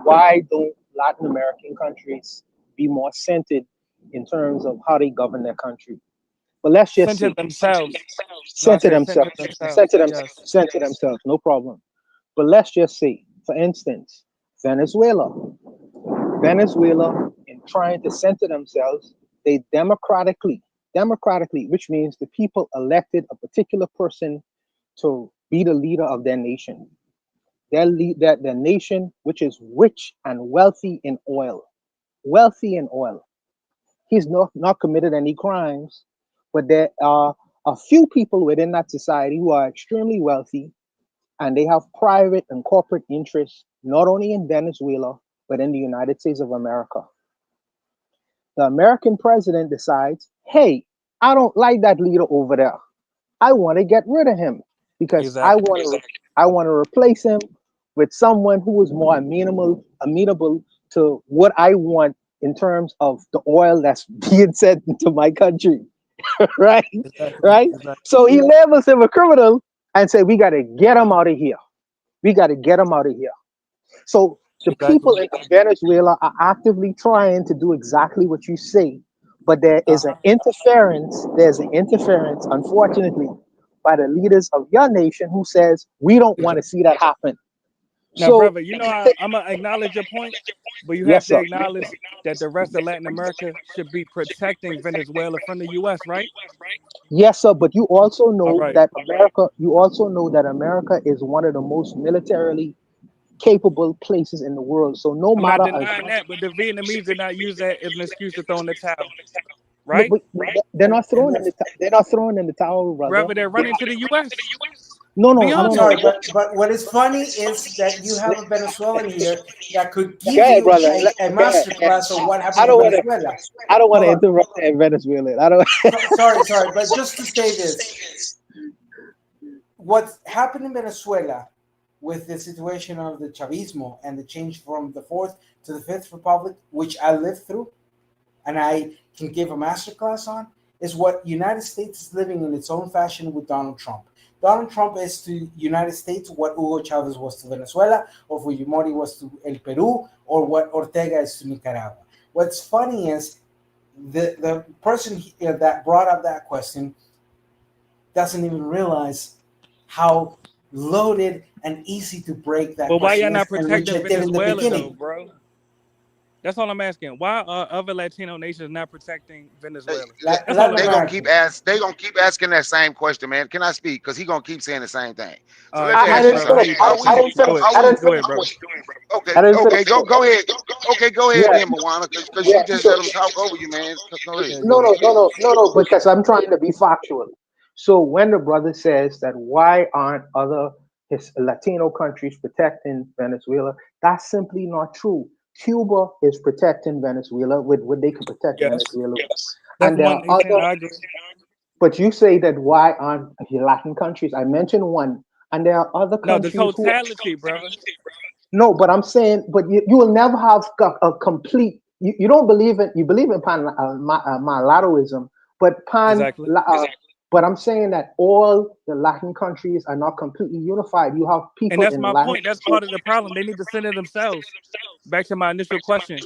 [SPEAKER 6] why don't Latin American countries be more centered in terms of how they govern their country? But let's just
[SPEAKER 4] center themselves.
[SPEAKER 6] Center themselves. No problem. But let's just say, for instance, Venezuela, in trying to center themselves, they democratically, which means the people elected a particular person to be the leader of their nation. Their nation, which is rich and wealthy in oil. He's not committed any crimes, but there are a few people within that society who are extremely wealthy, and they have private and corporate interests, not only in Venezuela, but in the United States of America. The American president decides, hey, I don't like that leader over there. I want to get rid of him because I want to replace him with someone who is more amenable to what I want in terms of the oil that's being sent into my country. Right? So he labels him a criminal and say, we got to get him out of here. So the people in Venezuela are actively trying to do exactly what you say, but there is an interference. There's an interference, unfortunately, by the leaders of your nation who says we don't want to see that happen.
[SPEAKER 4] Now, brother, you know I'm gonna acknowledge your point, but you have to acknowledge that the rest of Latin America should be protecting Venezuela from the U.S., right?
[SPEAKER 6] Yes, sir. But you also know that America. You also know that America is one of the most militarily capable places in the world. So no
[SPEAKER 4] I'm
[SPEAKER 6] matter
[SPEAKER 4] not denying that, but the Vietnamese did not use that as an excuse to throw in the towel, right?
[SPEAKER 6] but they're not throwing in the they're not throwing in the towel, brother.
[SPEAKER 4] They're running to the U.S.
[SPEAKER 6] No,
[SPEAKER 4] Be
[SPEAKER 21] I'm
[SPEAKER 4] honest.
[SPEAKER 21] sorry, but what is funny is that you have a Venezuelan here that could give
[SPEAKER 6] Go ahead,
[SPEAKER 21] you
[SPEAKER 6] brother.
[SPEAKER 21] a master class on what happened in Venezuela.
[SPEAKER 6] I don't want to
[SPEAKER 21] Hold on.
[SPEAKER 6] interrupt in Venezuela. I don't.
[SPEAKER 21] Sorry, but just to say this, what happened in Venezuela with the situation of the Chavismo and the change from the Fourth to the Fifth Republic, which I lived through, and I can give a masterclass on, is what United States is living in its own fashion with Donald Trump. Donald Trump is to United States what Hugo Chavez was to Venezuela, or Fujimori was to El Peru, or what Ortega is to Nicaragua. What's funny is the person that brought up that question doesn't even realize how loaded and easy to break that
[SPEAKER 4] But why y'all
[SPEAKER 21] question
[SPEAKER 4] not
[SPEAKER 21] is, and which I
[SPEAKER 4] protecting
[SPEAKER 21] did in the
[SPEAKER 4] Venezuela, though,
[SPEAKER 21] beginning.
[SPEAKER 4] bro? That's all I'm asking. Why are other Latino nations not protecting Venezuela?
[SPEAKER 5] They gonna keep asking that same question, man. Can I speak? Because he gonna keep saying the same thing. So let me ask you something. Okay, go ahead. Okay, go ahead, then, Moana, because you just let him talk over you, man. Go ahead.
[SPEAKER 6] No, because I'm trying to be factual. So when the brother says that why aren't other Latino countries protecting Venezuela, that's simply not true. Cuba is protecting Venezuela with what they can protect Venezuela with. And there are other. But you say that why aren't Latin countries? I mentioned one, and there are other countries.
[SPEAKER 4] No, the totality, brother.
[SPEAKER 6] No, but I'm saying, but you will never have a complete. You don't believe in. You believe in mulattoism, but but I'm saying that all the Latin countries are not completely unified. You have people,
[SPEAKER 4] and that's
[SPEAKER 6] in
[SPEAKER 4] my
[SPEAKER 6] Latin
[SPEAKER 4] point. That's part of the problem. They need to center themselves. Back to my initial question.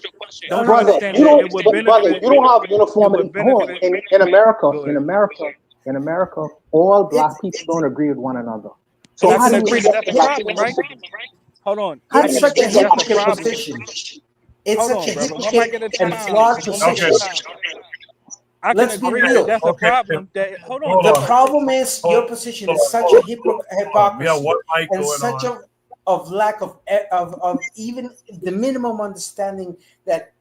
[SPEAKER 4] Don't
[SPEAKER 6] brother,
[SPEAKER 4] understand that it would benefit.
[SPEAKER 6] You don't have uniformity. Hold on. In America, all black people don't agree with one another.
[SPEAKER 4] So I can agree that that's the problem, right? Hold on.
[SPEAKER 21] It's such a hypocrite position. It's such a hypocrite and flawed position. Let's be real.
[SPEAKER 4] That's a problem. Hold on.
[SPEAKER 21] The problem is your position is such a hypocrisy and such of lack of even the minimum understanding that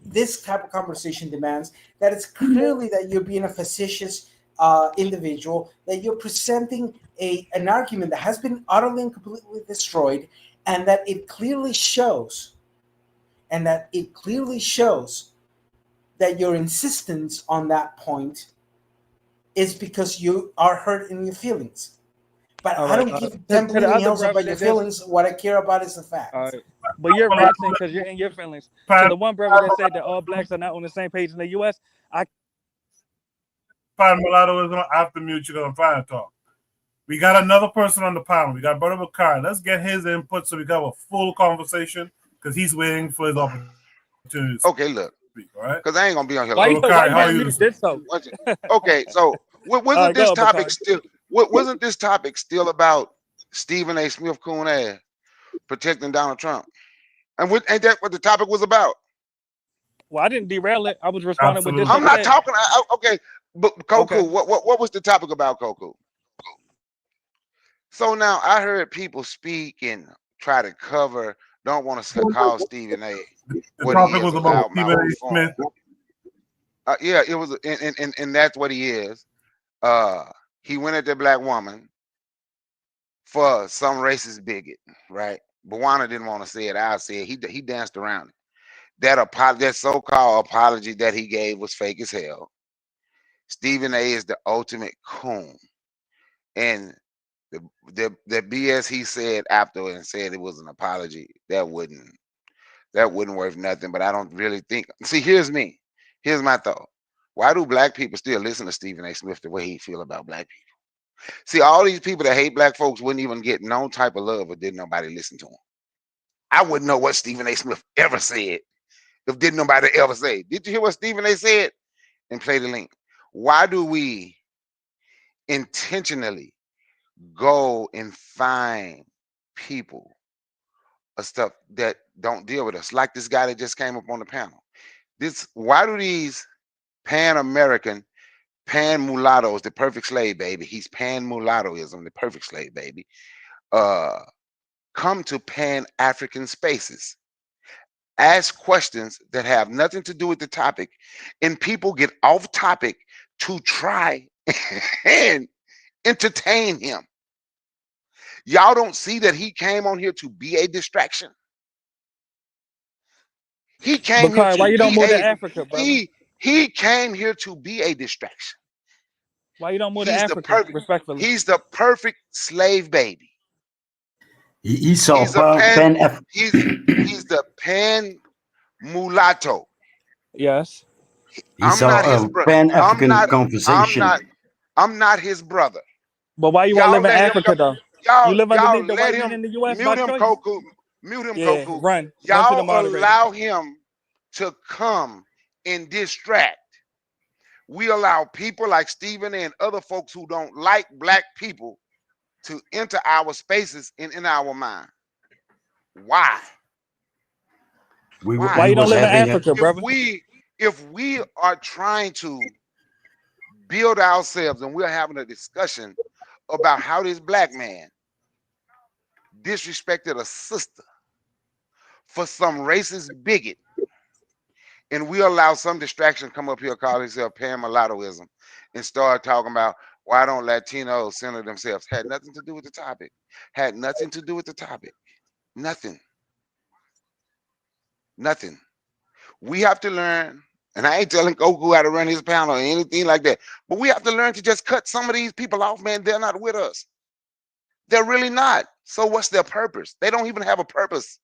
[SPEAKER 21] this type of conversation demands, that it's clearly that you're being a facetious individual, that you're presenting an argument that has been utterly and completely destroyed, and that it clearly shows that your insistence on that point is because you are hurt in your feelings. But I don't give 10 bleeding hells about your feelings. What I care about is the facts.
[SPEAKER 4] All right. But you're reacting because you're in your feelings. So the one brother that said that all blacks are not on the same page in the U.S., I
[SPEAKER 1] find mulattoism. I have to mute you because I'm trying to talk. We got another person on the panel. We got Brother Bakari. Let's get his input so we got a full conversation because he's waiting for his opportunity.
[SPEAKER 5] Okay, look.
[SPEAKER 1] Right?
[SPEAKER 5] Because I ain't gonna be on here. Okay, so wasn't this topic still? Wasn't this topic still about Stephen A. Smith coon ass protecting Donald Trump? And ain't that what the topic was about?
[SPEAKER 4] Well, I didn't derail it. I was responding with this.
[SPEAKER 5] I'm not talking. Okay, but Koku, what was the topic about, Koku? So now I heard people speak and try to cover. Don't want to call Stephen A.
[SPEAKER 1] The topic was about Stephen A. Smith.
[SPEAKER 5] Yeah, it was, and that's what he is. He went at the black woman for some racist bigot, right? Bawana didn't want to say it. I'll say it. He danced around it. That so-called apology that he gave was fake as hell. Stephen A. is the ultimate coon, and the BS he said after and said it was an apology, that wouldn't worth nothing. But I don't really think. See, here's my thought. Why do black people still listen to Stephen A. Smith the way he feel about black people? See, all these people that hate black folks wouldn't even get no type of love if didn't nobody listen to him. I wouldn't know what Stephen A. Smith ever said if didn't nobody ever say. Did you hear what Stephen A. said? And play the link. Why do we intentionally go and find people or stuff that don't deal with us? Like this guy that just came up on the panel. Why do these Pan-American, pan-mulattoes, the perfect slave baby, he's pan-mulattoism, the perfect slave baby, come to Pan-African spaces, ask questions that have nothing to do with the topic, and people get off topic to try and entertain him. Y'all don't see that he came on here to be a distraction. He came here
[SPEAKER 4] Bakari,
[SPEAKER 5] to
[SPEAKER 4] why you don't
[SPEAKER 5] be
[SPEAKER 4] move to
[SPEAKER 5] a
[SPEAKER 4] Africa, brother?
[SPEAKER 5] he came here to be a distraction.
[SPEAKER 4] Why you don't move to
[SPEAKER 5] He's the
[SPEAKER 4] Africa,
[SPEAKER 5] perfect
[SPEAKER 4] respectfully?
[SPEAKER 5] he's the perfect slave baby.
[SPEAKER 15] He saw
[SPEAKER 5] He's the
[SPEAKER 15] he's
[SPEAKER 5] the pan mulatto.
[SPEAKER 4] Yes.
[SPEAKER 15] He saw a Pan-African conversation.
[SPEAKER 5] I'm not his brother.
[SPEAKER 4] But why you want to live in Africa though? You live
[SPEAKER 5] Y'all
[SPEAKER 4] underneath the
[SPEAKER 5] let
[SPEAKER 4] white man
[SPEAKER 5] him
[SPEAKER 4] in the U.S. by
[SPEAKER 5] mute him,
[SPEAKER 4] choice.
[SPEAKER 5] Koku. Mute him,
[SPEAKER 4] Yeah,
[SPEAKER 5] Koku.
[SPEAKER 4] run to the
[SPEAKER 5] Y'all
[SPEAKER 4] moderator.
[SPEAKER 5] allow him to come and distract. We allow people like Stephen and other folks who don't like black people to enter our spaces and in our mind. Why?
[SPEAKER 4] Why you don't live in Africa, brother?
[SPEAKER 5] If we are trying to build ourselves and we're having a discussion about how this black man disrespected a sister for some racist bigot, and we allow some distraction come up here, call himself pan-mulattoism, and start talking about why don't Latinos center themselves. Had nothing to do with the topic. Had nothing to do with the topic. Nothing. Nothing. We have to learn, and I ain't telling Goku how to run his panel or anything like that, but we have to learn to just cut some of these people off, man. They're not with us. They're really not. So what's their purpose? They don't even have a purpose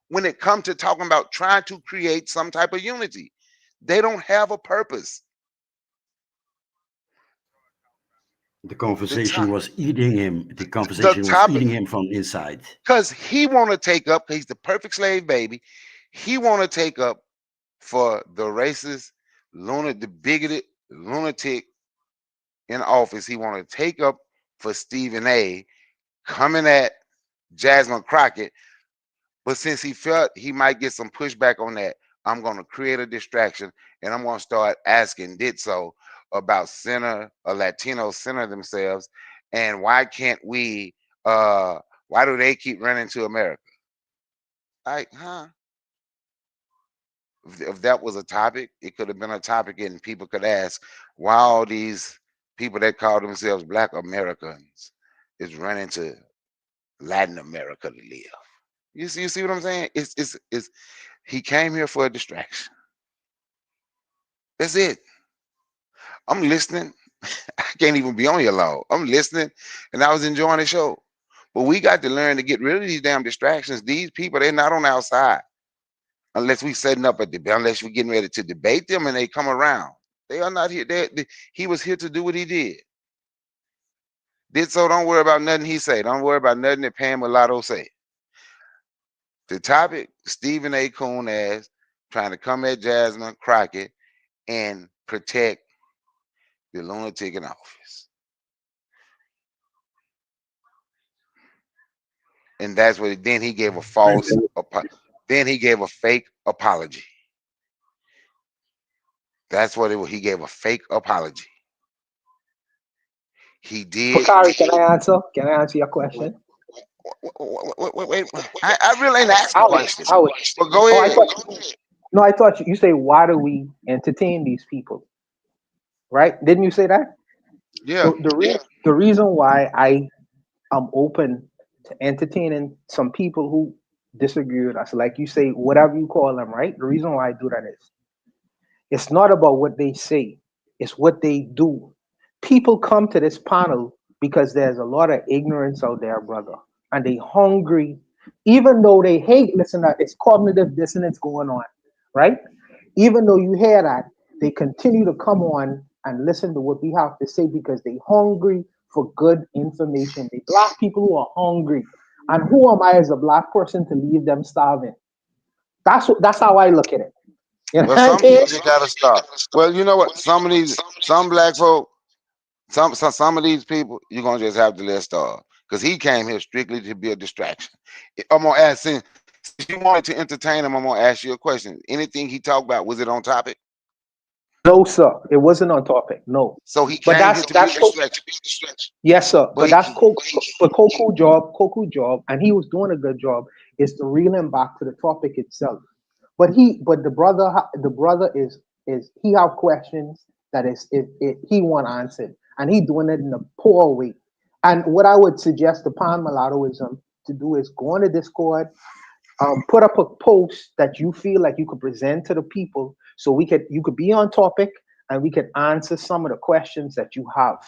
[SPEAKER 5] when it comes to talking about trying to create some type of unity. They don't have a purpose.
[SPEAKER 15] The conversation was eating him. The conversation was eating him from inside.
[SPEAKER 5] Because he want to take up, he's the perfect slave baby. He want to take up for the racist, the bigoted lunatic in office. He want to take up for Stephen A. coming at Jasmine Crockett. But since he felt he might get some pushback on that, I'm going to create a distraction, and I'm going to start asking Ditso about Latinos center themselves, and why can't we, why do they keep running to America? Like, huh? If that was a topic, it could have been a topic, and people could ask why all these people that call themselves Black Americans is running to Latin America to live. You see what I'm saying? It's he came here for a distraction. That's it. I'm listening. I can't even be on your long. I'm listening, and I was enjoying the show. But we got to learn to get rid of these damn distractions. These people, they're not on our side. Unless we setting up a debate, unless we're getting ready to debate them and they come around. They are not here. He was here to do what he did. So don't worry about nothing he say. Don't worry about nothing that Pam Mulatto say. The topic, Stephen A. Coon as trying to come at Jasmine Crockett and protect the lunatic in office. And that's what then he gave a false, then he gave a fake apology. That's what it was. He gave a fake apology. He did.
[SPEAKER 6] Bakari, can I answer? Can I answer your question?
[SPEAKER 5] Wait. I really ain't asking questions. But go ahead.
[SPEAKER 6] I thought you say, why do we entertain these people? Right? Didn't you say that?
[SPEAKER 5] Yeah.
[SPEAKER 6] The reason why I am open to entertaining some people who disagree with us, like you say, whatever you call them, right? The reason why I do that is it's not about what they say, it's what they do. People come to this panel because there's a lot of ignorance out there, brother, and they hungry, even though they hate. Listen, it's cognitive dissonance going on, right? Even though you hear that, they continue to come on and listen to what we have to say because they hungry for good information. They black people who are hungry, and who am I as a black person to leave them starving? That's how I look at it. You know
[SPEAKER 5] well, some people just gotta stop. Well, you know what? Some black folk, some of these people, you're gonna just have to let starve. Because he came here strictly to be a distraction. I'm gonna ask, since you wanted to entertain him, I'm gonna ask you a question. Anything he talked about, was it on topic?
[SPEAKER 6] No, sir. It wasn't on topic. No.
[SPEAKER 5] So he
[SPEAKER 6] But
[SPEAKER 5] came here to be a stretch.
[SPEAKER 6] yes, sir. But
[SPEAKER 5] But
[SPEAKER 6] that's Coco job, and he was doing a good job, is to reel him back to the topic itself. But the brother is he have questions that he want answered, and he doing it in a poor way. And what I would suggest upon mulattoism to do is go on the Discord, put up a post that you feel like you could present to the people, so you could be on topic and we could answer some of the questions that you have.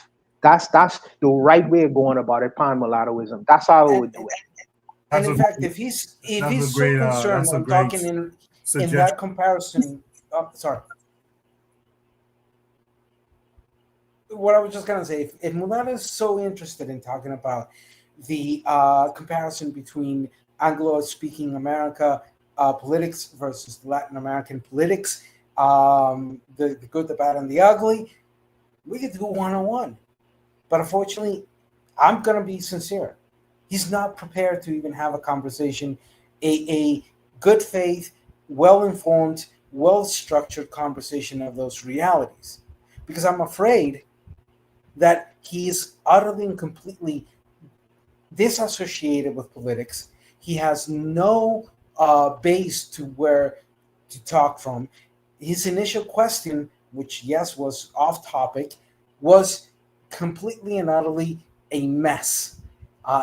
[SPEAKER 6] That's the right way of going about it, upon mulattoism. That's how I would do it.
[SPEAKER 21] And in fact, if he's so concerned, I'm talking in that comparison. Oh, sorry. What I was just gonna say, if Mulan is so interested in talking about the comparison between Anglo-speaking America politics versus Latin American politics, the good, the bad, and the ugly, we could do one-on-one. But unfortunately, I'm gonna be sincere. He's not prepared to even have a conversation, a good faith, well-informed, well-structured conversation of those realities. Because I'm afraid that he's utterly and completely disassociated with politics. He has no base to talk from. His initial question, which yes was off topic, was completely and utterly a mess.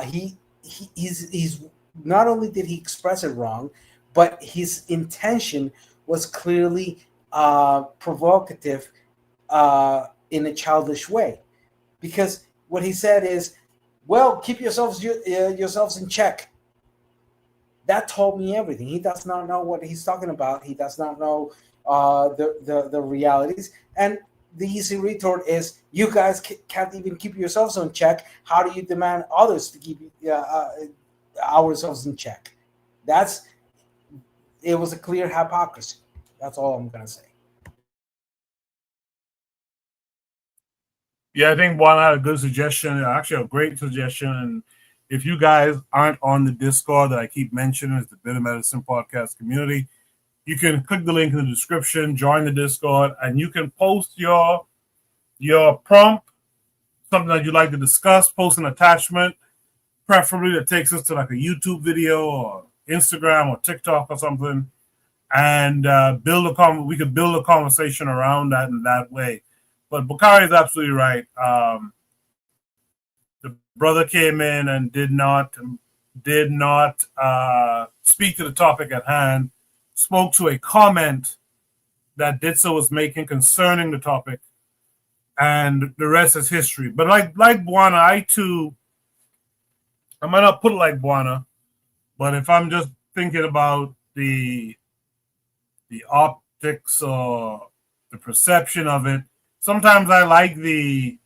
[SPEAKER 21] He's not only did he express it wrong, but his intention was clearly provocative in a childish way, because what he said is, "Well, keep yourselves in check." That told me everything. He does not know what he's talking about. He does not know the realities. And the easy retort is, "You guys can't even keep yourselves in check. How do you demand others to keep ourselves in check?" It was a clear hypocrisy. That's all I'm gonna say.
[SPEAKER 1] Yeah, I think Juan had a good suggestion, actually a great suggestion. And if you guys aren't on the Discord that I keep mentioning, it's the Bitter Medicine Podcast community, you can click the link in the description, join the Discord, and you can post your prompt, something that you'd like to discuss, post an attachment, preferably that takes us to like a YouTube video or Instagram or TikTok or something, and we could build a conversation around that in that way. But Bakari is absolutely right. The brother came in and did not speak to the topic at hand, spoke to a comment that Ditso was making concerning the topic, and the rest is history. But like Buana, I might not put it like Buana, but if I'm just thinking about the optics or the perception of it, sometimes I like the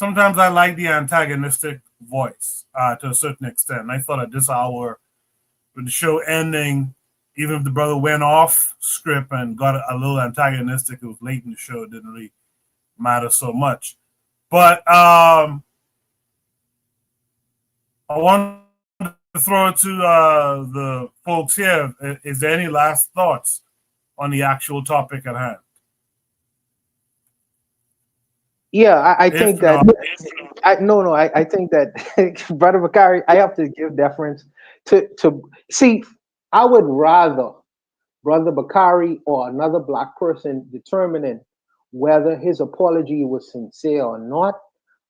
[SPEAKER 1] antagonistic voice to a certain extent. And I thought at this hour, with the show ending, even if the brother went off script and got a little antagonistic, it was late in the show, it didn't really matter so much. But I want to throw it to the folks here. Is there any last thoughts on the actual topic at hand?
[SPEAKER 6] Yeah, I think that I think that Brother Bakari, I have to give deference to see. I would rather Brother Bakari or another black person determining whether his apology was sincere or not,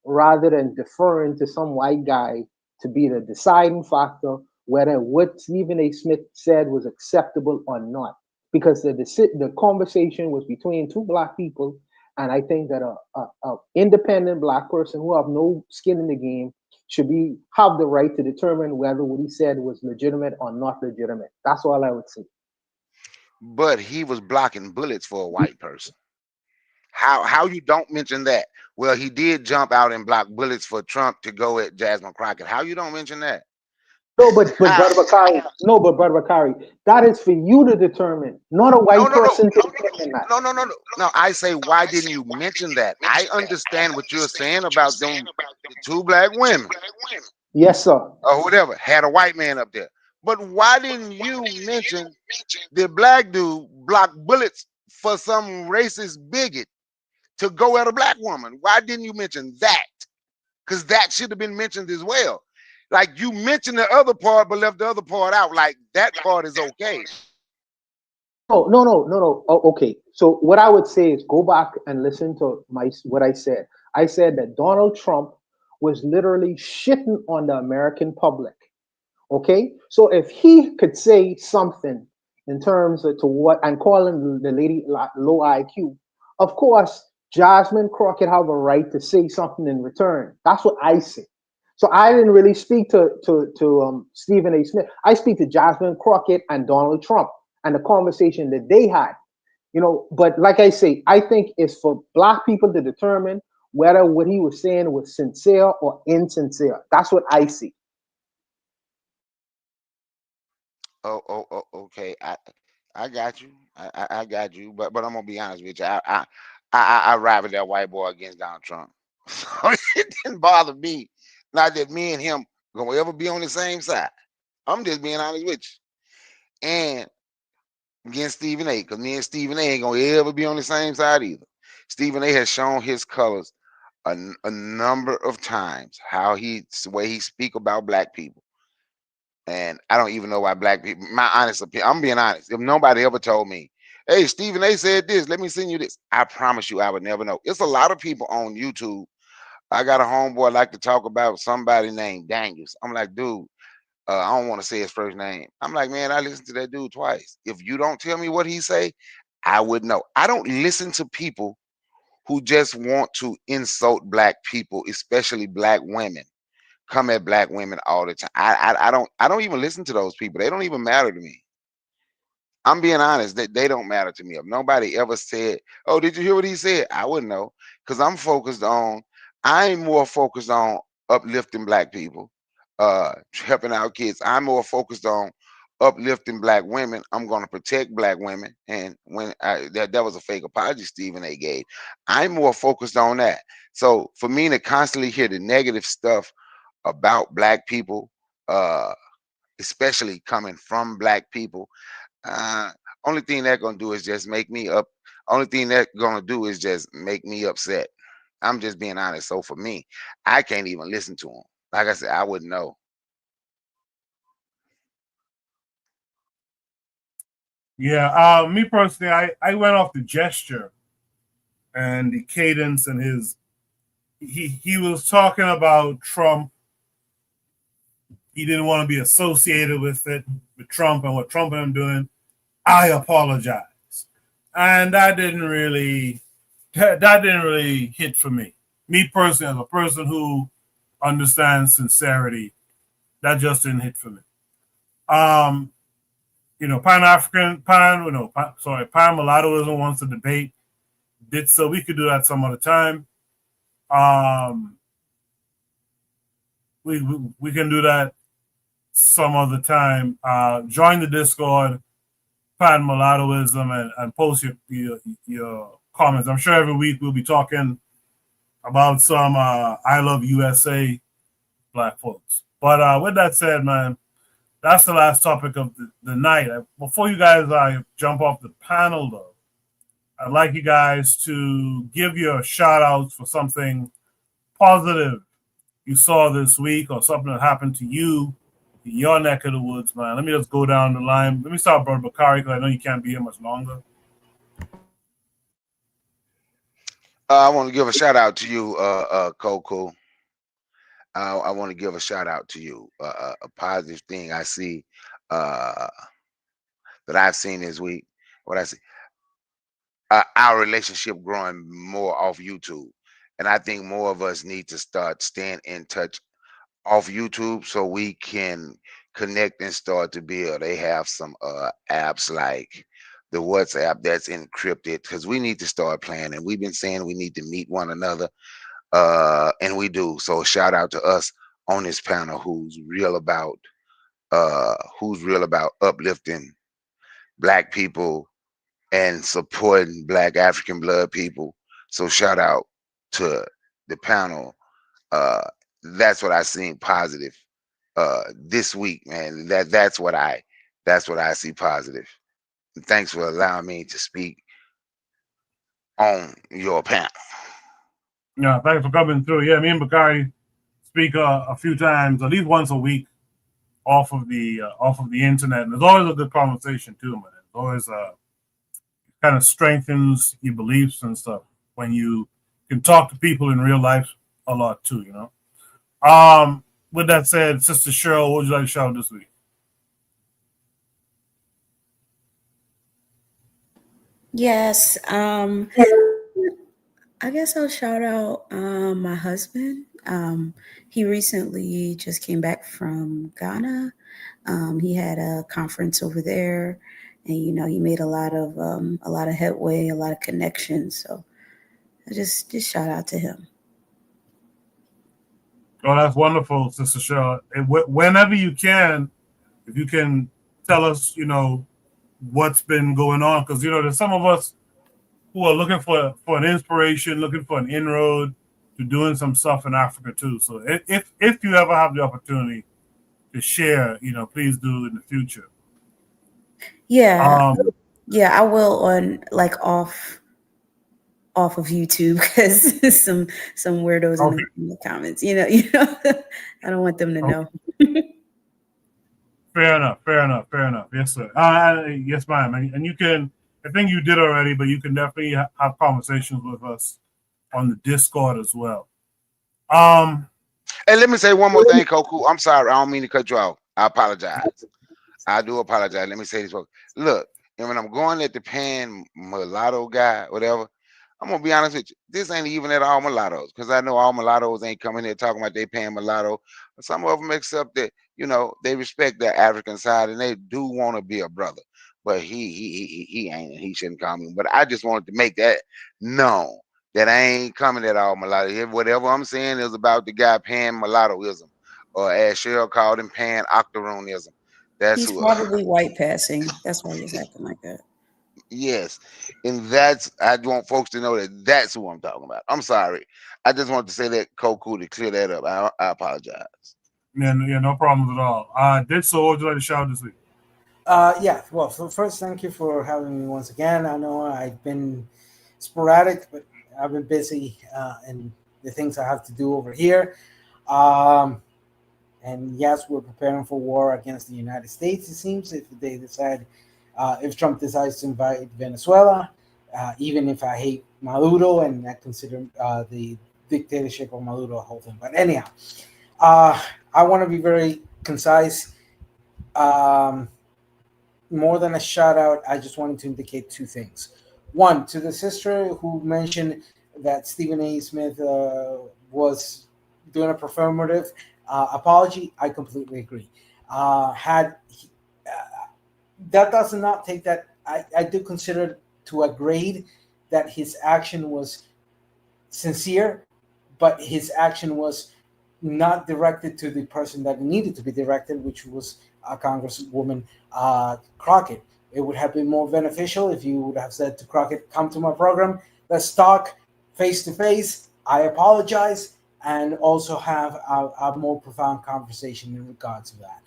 [SPEAKER 6] rather than deferring to some white guy to be the deciding factor whether what Stephen A. Smith said was acceptable or not. Because the conversation was between two black people, and I think that a independent black person who have no skin in the game should have the right to determine whether what he said was legitimate or not legitimate. That's all I would say.
[SPEAKER 5] But he was blocking bullets for a white person. How you don't mention that? Well, he did jump out and block bullets for Trump to go at Jasmine Crockett. How you don't mention that?
[SPEAKER 6] No, but Brother Bakari, that is for you to determine, not a white person to determine that.
[SPEAKER 5] No. I say, why didn't you mention that? I understand what you're saying about them two black women.
[SPEAKER 6] Yes, sir.
[SPEAKER 5] Or whatever, had a white man up there. But why didn't you mention the black dude blocked bullets for some racist bigot to go at a black woman? Why didn't you mention that? Because that should have been mentioned as well. Like, you mentioned the other part but left the other part out. Like, that part is okay.
[SPEAKER 6] No. Oh, okay. So what I would say is go back and listen to what I said. I said that Donald Trump was literally shitting on the American public. Okay, so if he could say something in terms of to what and calling the lady low IQ, of course Jasmine Crockett have a right to say something in return. That's what I say. So I didn't really speak to Stephen A. Smith. I speak to Jasmine Crockett and Donald Trump and the conversation that they had. You know, but like I say, I think it's for black people to determine whether what he was saying was sincere or insincere. That's what I see.
[SPEAKER 5] Okay. I got you. I got you. But I'm gonna be honest with you. I ride with that white boy against Donald Trump. So it didn't bother me. Not that me and him gonna ever be on the same side. I'm just being honest with you. And against Stephen A, because me and Stephen A ain't gonna ever be on the same side either. Stephen A has shown his colors a number of times, the way he speak about black people. And I don't even know why black people, my honest opinion, I'm being honest. If nobody ever told me, hey, Stephen A said this, let me send you this, I promise you I would never know. It's a lot of people on YouTube. I got a homeboy like to talk about somebody named Daniels. I'm like, dude, I don't want to say his first name. I'm like, man, I listened to that dude twice. If you don't tell me what he say, I would know. I don't listen to people who just want to insult black people, especially black women. Come at black women all the time. I don't even listen to those people. They don't even matter to me. I'm being honest, they don't matter to me. If nobody ever said, oh, did you hear what he said? I wouldn't know. Because I'm more focused on uplifting black people, helping out kids. I'm more focused on uplifting black women. I'm going to protect black women. And when that was a fake apology Stephen A gave. I'm more focused on that. So for me to constantly hear the negative stuff about black people, especially coming from black people, only thing they're gonna do is just make me up. Only thing they're gonna do is just make me upset. I'm just being honest. So for me, I can't even listen to them. Like I said, I wouldn't know.
[SPEAKER 1] Yeah, me personally, I went off the gesture and the cadence and he was talking about Trump. He didn't want to be associated with Trump and what Trump and him doing. I apologize. And that didn't really hit for me. Me personally, as a person who understands sincerity, that just didn't hit for me. Pan-African, pan-mulattoism wants to debate. Did so. We could do that some other time. We can do that some other time. Join the Discord, pan-mulattoism, and post your comments. I'm sure every week we'll be talking about some I Love USA black folks. But with that said, man, that's the last topic of the night. Before you guys jump off the panel, though, I'd like you guys to give your shout outs for something positive you saw this week or something that happened to you in your neck of the woods, man. Let me just go down the line. Let me start with Brother Bakari because I know you can't be here much longer.
[SPEAKER 5] I want to give a shout out to you, Coco. I want to give a shout out to you. A positive thing I see that I've seen this week. What I see, our relationship growing more off YouTube, and I think more of us need to start staying in touch off YouTube so we can connect and start to build. They have some apps like the WhatsApp that's encrypted because we need to start planning. We've been saying we need to meet one another. And we do. So shout out to us on this panel who's real about uplifting black people and supporting black African blood people. So shout out to the panel. That's what I seen positive this week, man. That's what I see positive. And thanks for allowing me to speak on your panel.
[SPEAKER 1] Yeah, thanks for coming through. Yeah, me and Bakari speak a few times, at least once a week, off of the internet, and it's always a good conversation too, man. It's always kind of strengthens your beliefs and stuff when you can talk to people in real life a lot too, you know. With that said, Sister Cheryl, what would you like to shout out this week?
[SPEAKER 2] Yes. I guess I'll shout out my husband. He recently just came back from Ghana. He had a conference over there, and he made a lot of headway, a lot of connections. So I just shout out to him.
[SPEAKER 1] Oh, that's wonderful, Sister Cheryl. Whenever you can, if you can tell us, what's been going on, because there's some of us who are looking for an inspiration, looking for an inroad to doing some stuff in Africa too. So if you ever have the opportunity to share, please do in the future.
[SPEAKER 2] Yeah, I will on off of YouTube, because some weirdos in the comments. I don't want them to know.
[SPEAKER 1] Fair enough. Yes, sir. Yes, ma'am. And you can. I think you did already, but you can definitely have conversations with us on the Discord as well.
[SPEAKER 5] Hey, let me say one more thing, Koku. I'm sorry. I don't mean to cut you off. I apologize. I do apologize. Let me say this. Look, and when I'm going at the pan mulatto guy, whatever, I'm going to be honest with you. This ain't even at all mulattoes, because I know all mulattoes ain't coming here talking about they pan mulatto. Some of them accept that, they respect their African side, and they do want to be a brother. But he ain't, and he shouldn't call me. But I just wanted to make that known, that I ain't coming at all mulatto. Whatever I'm saying is about the guy pan mulattoism, or as Cheryl called him, pan octoronism. That's
[SPEAKER 2] He's probably white passing. That's why he's acting like that.
[SPEAKER 5] Yes, and I want folks to know that that's who I'm talking about. I'm sorry. I just wanted to say that, Koku, to clear that up. I apologize.
[SPEAKER 1] Yeah, no problems at all. So what would you like to shout this week?
[SPEAKER 21] Yeah. Well, first, thank you for having me once again. I know I've been sporadic, but I've been busy in the things I have to do over here. And yes, we're preparing for war against the United States, it seems, if Trump decides to invade Venezuela, even if I hate Maduro and I consider the dictatorship of Maduro a whole thing. But anyhow, I want to be very concise. More than a shout out, I just wanted to indicate two things. One, to the sister who mentioned that Stephen A. Smith was doing a performative apology, I completely agree. That does not take that. I do consider to a grade that his action was sincere, but his action was not directed to the person that needed to be directed, which was Congresswoman Crockett. It would have been more beneficial if you would have said to Crockett, come to my program, let's talk face to face. I apologize, and also have a more profound conversation in regards to that.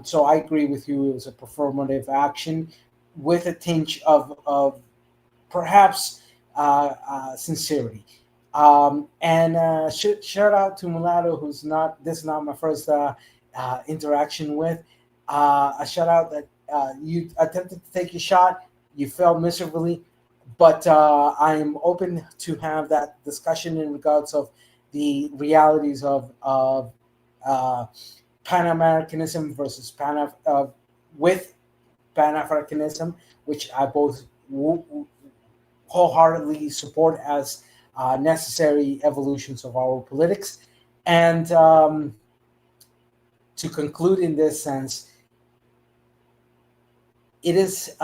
[SPEAKER 21] So I agree with you. It was a performative action with a tinge of perhaps sincerity. And shout out to Mulatto, this is not my first interaction with. A shout out that you attempted to take your shot, you failed miserably, but I'm open to have that discussion in regards of the realities of Pan-Americanism versus with Pan-Africanism, which I both wholeheartedly support as necessary evolutions of our politics. And to conclude in this sense, it is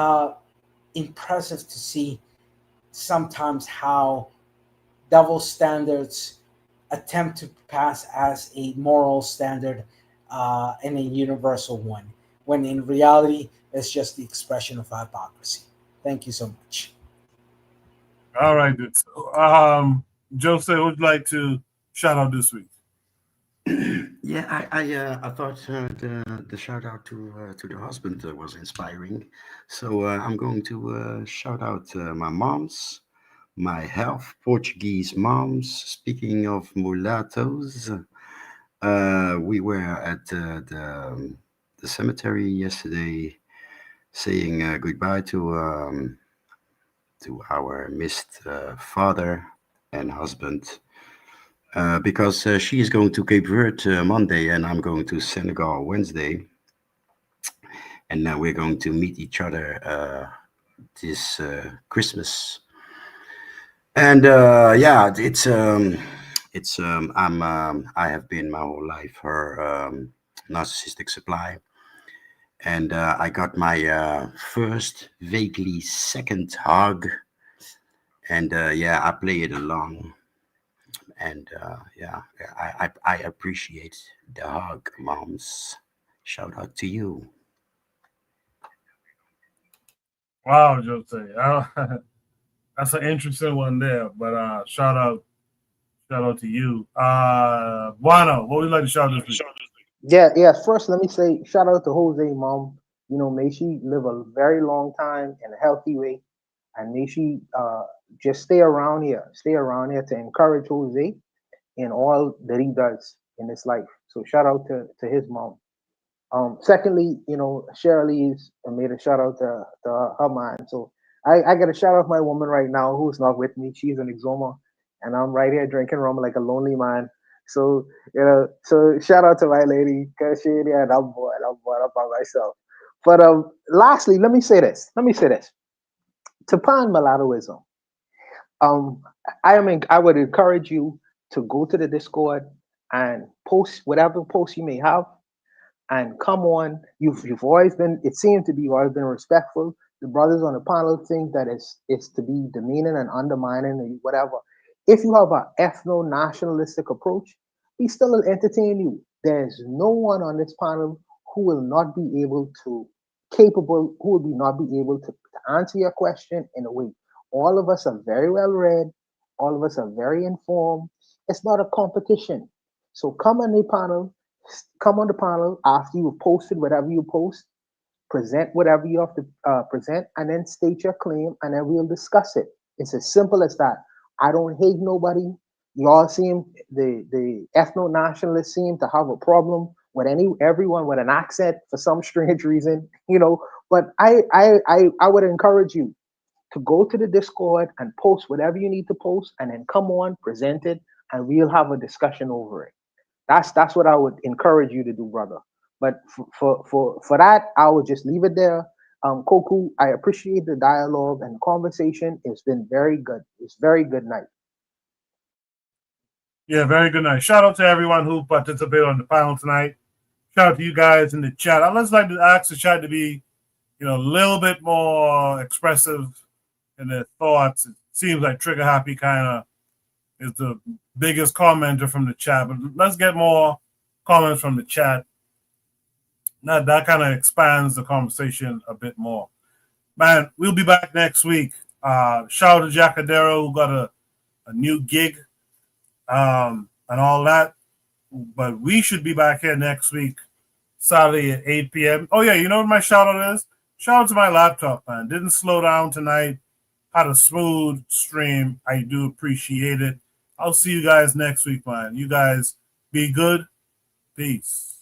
[SPEAKER 21] impressive to see sometimes how double standards attempt to pass as a moral standard and a universal one, when in reality it's just the expression of hypocrisy. Thank you so much.
[SPEAKER 1] All right, good. Joseph, would you like to shout out this week?
[SPEAKER 15] Yeah, I thought the shout out to the husband was inspiring, so I'm going to shout out my moms, my half Portuguese moms. Speaking of mulattoes, we were at the cemetery yesterday, saying goodbye to our missed father and husband, because she is going to Cape Verde Monday, and I'm going to Senegal Wednesday, and now we're going to meet each other this Christmas. And yeah, I have been my whole life her narcissistic supply, and I got my first, vaguely second hug, and yeah, I play it along, and yeah, I appreciate the hug, moms. Shout out to you.
[SPEAKER 1] Wow, Jose. That's an interesting one there, but shout out to you. Buano, what would you like to shout out this week?
[SPEAKER 6] Yeah. First, let me say shout out to Jose mom. May she live a very long time in a healthy way, and may she just stay around here to encourage Jose in all that he does in his life. So shout out to his mom. Secondly, Shirley's made a shout out to her man. So I got to shout out my woman right now who's not with me. She's in Exoma, and I'm right here drinking rum like a lonely man. So so shout out to my lady, cause she and I'm bored up by myself. But lastly, let me say this. To pan mulattoism, I would encourage you to go to the Discord and post whatever post you may have, and come on. You've always been, it seemed to be, you've always been respectful. The brothers on the panel think that it's to be demeaning and undermining and whatever. If you have an ethno-nationalistic approach, we still will entertain you. There's no one on this panel who will not be able to answer your question in a way. All of us are very well read. All of us are very informed. It's not a competition. So come on the panel after you've posted whatever you post, present whatever you have to present, and then state your claim, and then we'll discuss it. It's as simple as that. I don't hate nobody. Y'all seem, the ethno-nationalists seem to have a problem with everyone with an accent for some strange reason, but I would encourage you to go to the Discord and post whatever you need to post, and then come on, present it, and we'll have a discussion over it. That's what I would encourage you to do, brother. But for that, I would just leave it there. Koku, I appreciate the dialogue and the conversation. It's been very good. It's very good night.
[SPEAKER 1] Yeah, very good night. Shout out to everyone who participated on the panel tonight. Shout out to you guys in the chat. I'd just like to ask the chat to be, a little bit more expressive in their thoughts. It seems like Trigger Happy kind of is the biggest commenter from the chat, but let's get more comments from the chat. That kind of expands the conversation a bit more. Man, we'll be back next week. Shout out to Jacadero, who got a new gig and all that. But we should be back here next week, Saturday at 8 p.m. Oh, yeah, you know what my shout out is? Shout out to my laptop, man. Didn't slow down tonight. Had a smooth stream. I do appreciate it. I'll see you guys next week, man. You guys be good. Peace.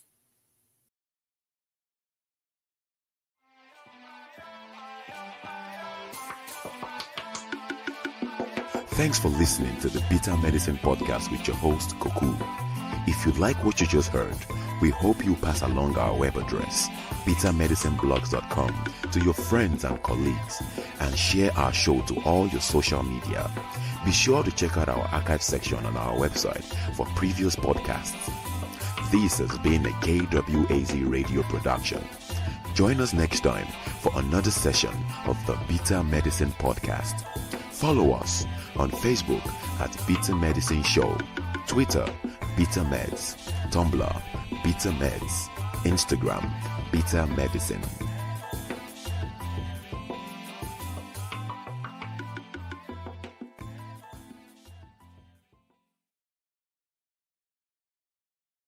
[SPEAKER 8] Thanks for listening to the Bitter Medicine Podcast with your host, Koku. If you like what you just heard, we hope you pass along our web address, bittermedicineblogs.com, to your friends and colleagues, and share our show to all your social media. Be sure to check out our archive section on our website for previous podcasts. This has been a KWAZ radio production. Join us next time for another session of the Bitter Medicine Podcast. Follow us on Facebook at Bitter Medicine Show, Twitter, Bitter Meds, Tumblr, Bitter Meds, Instagram, Bitter Medicine.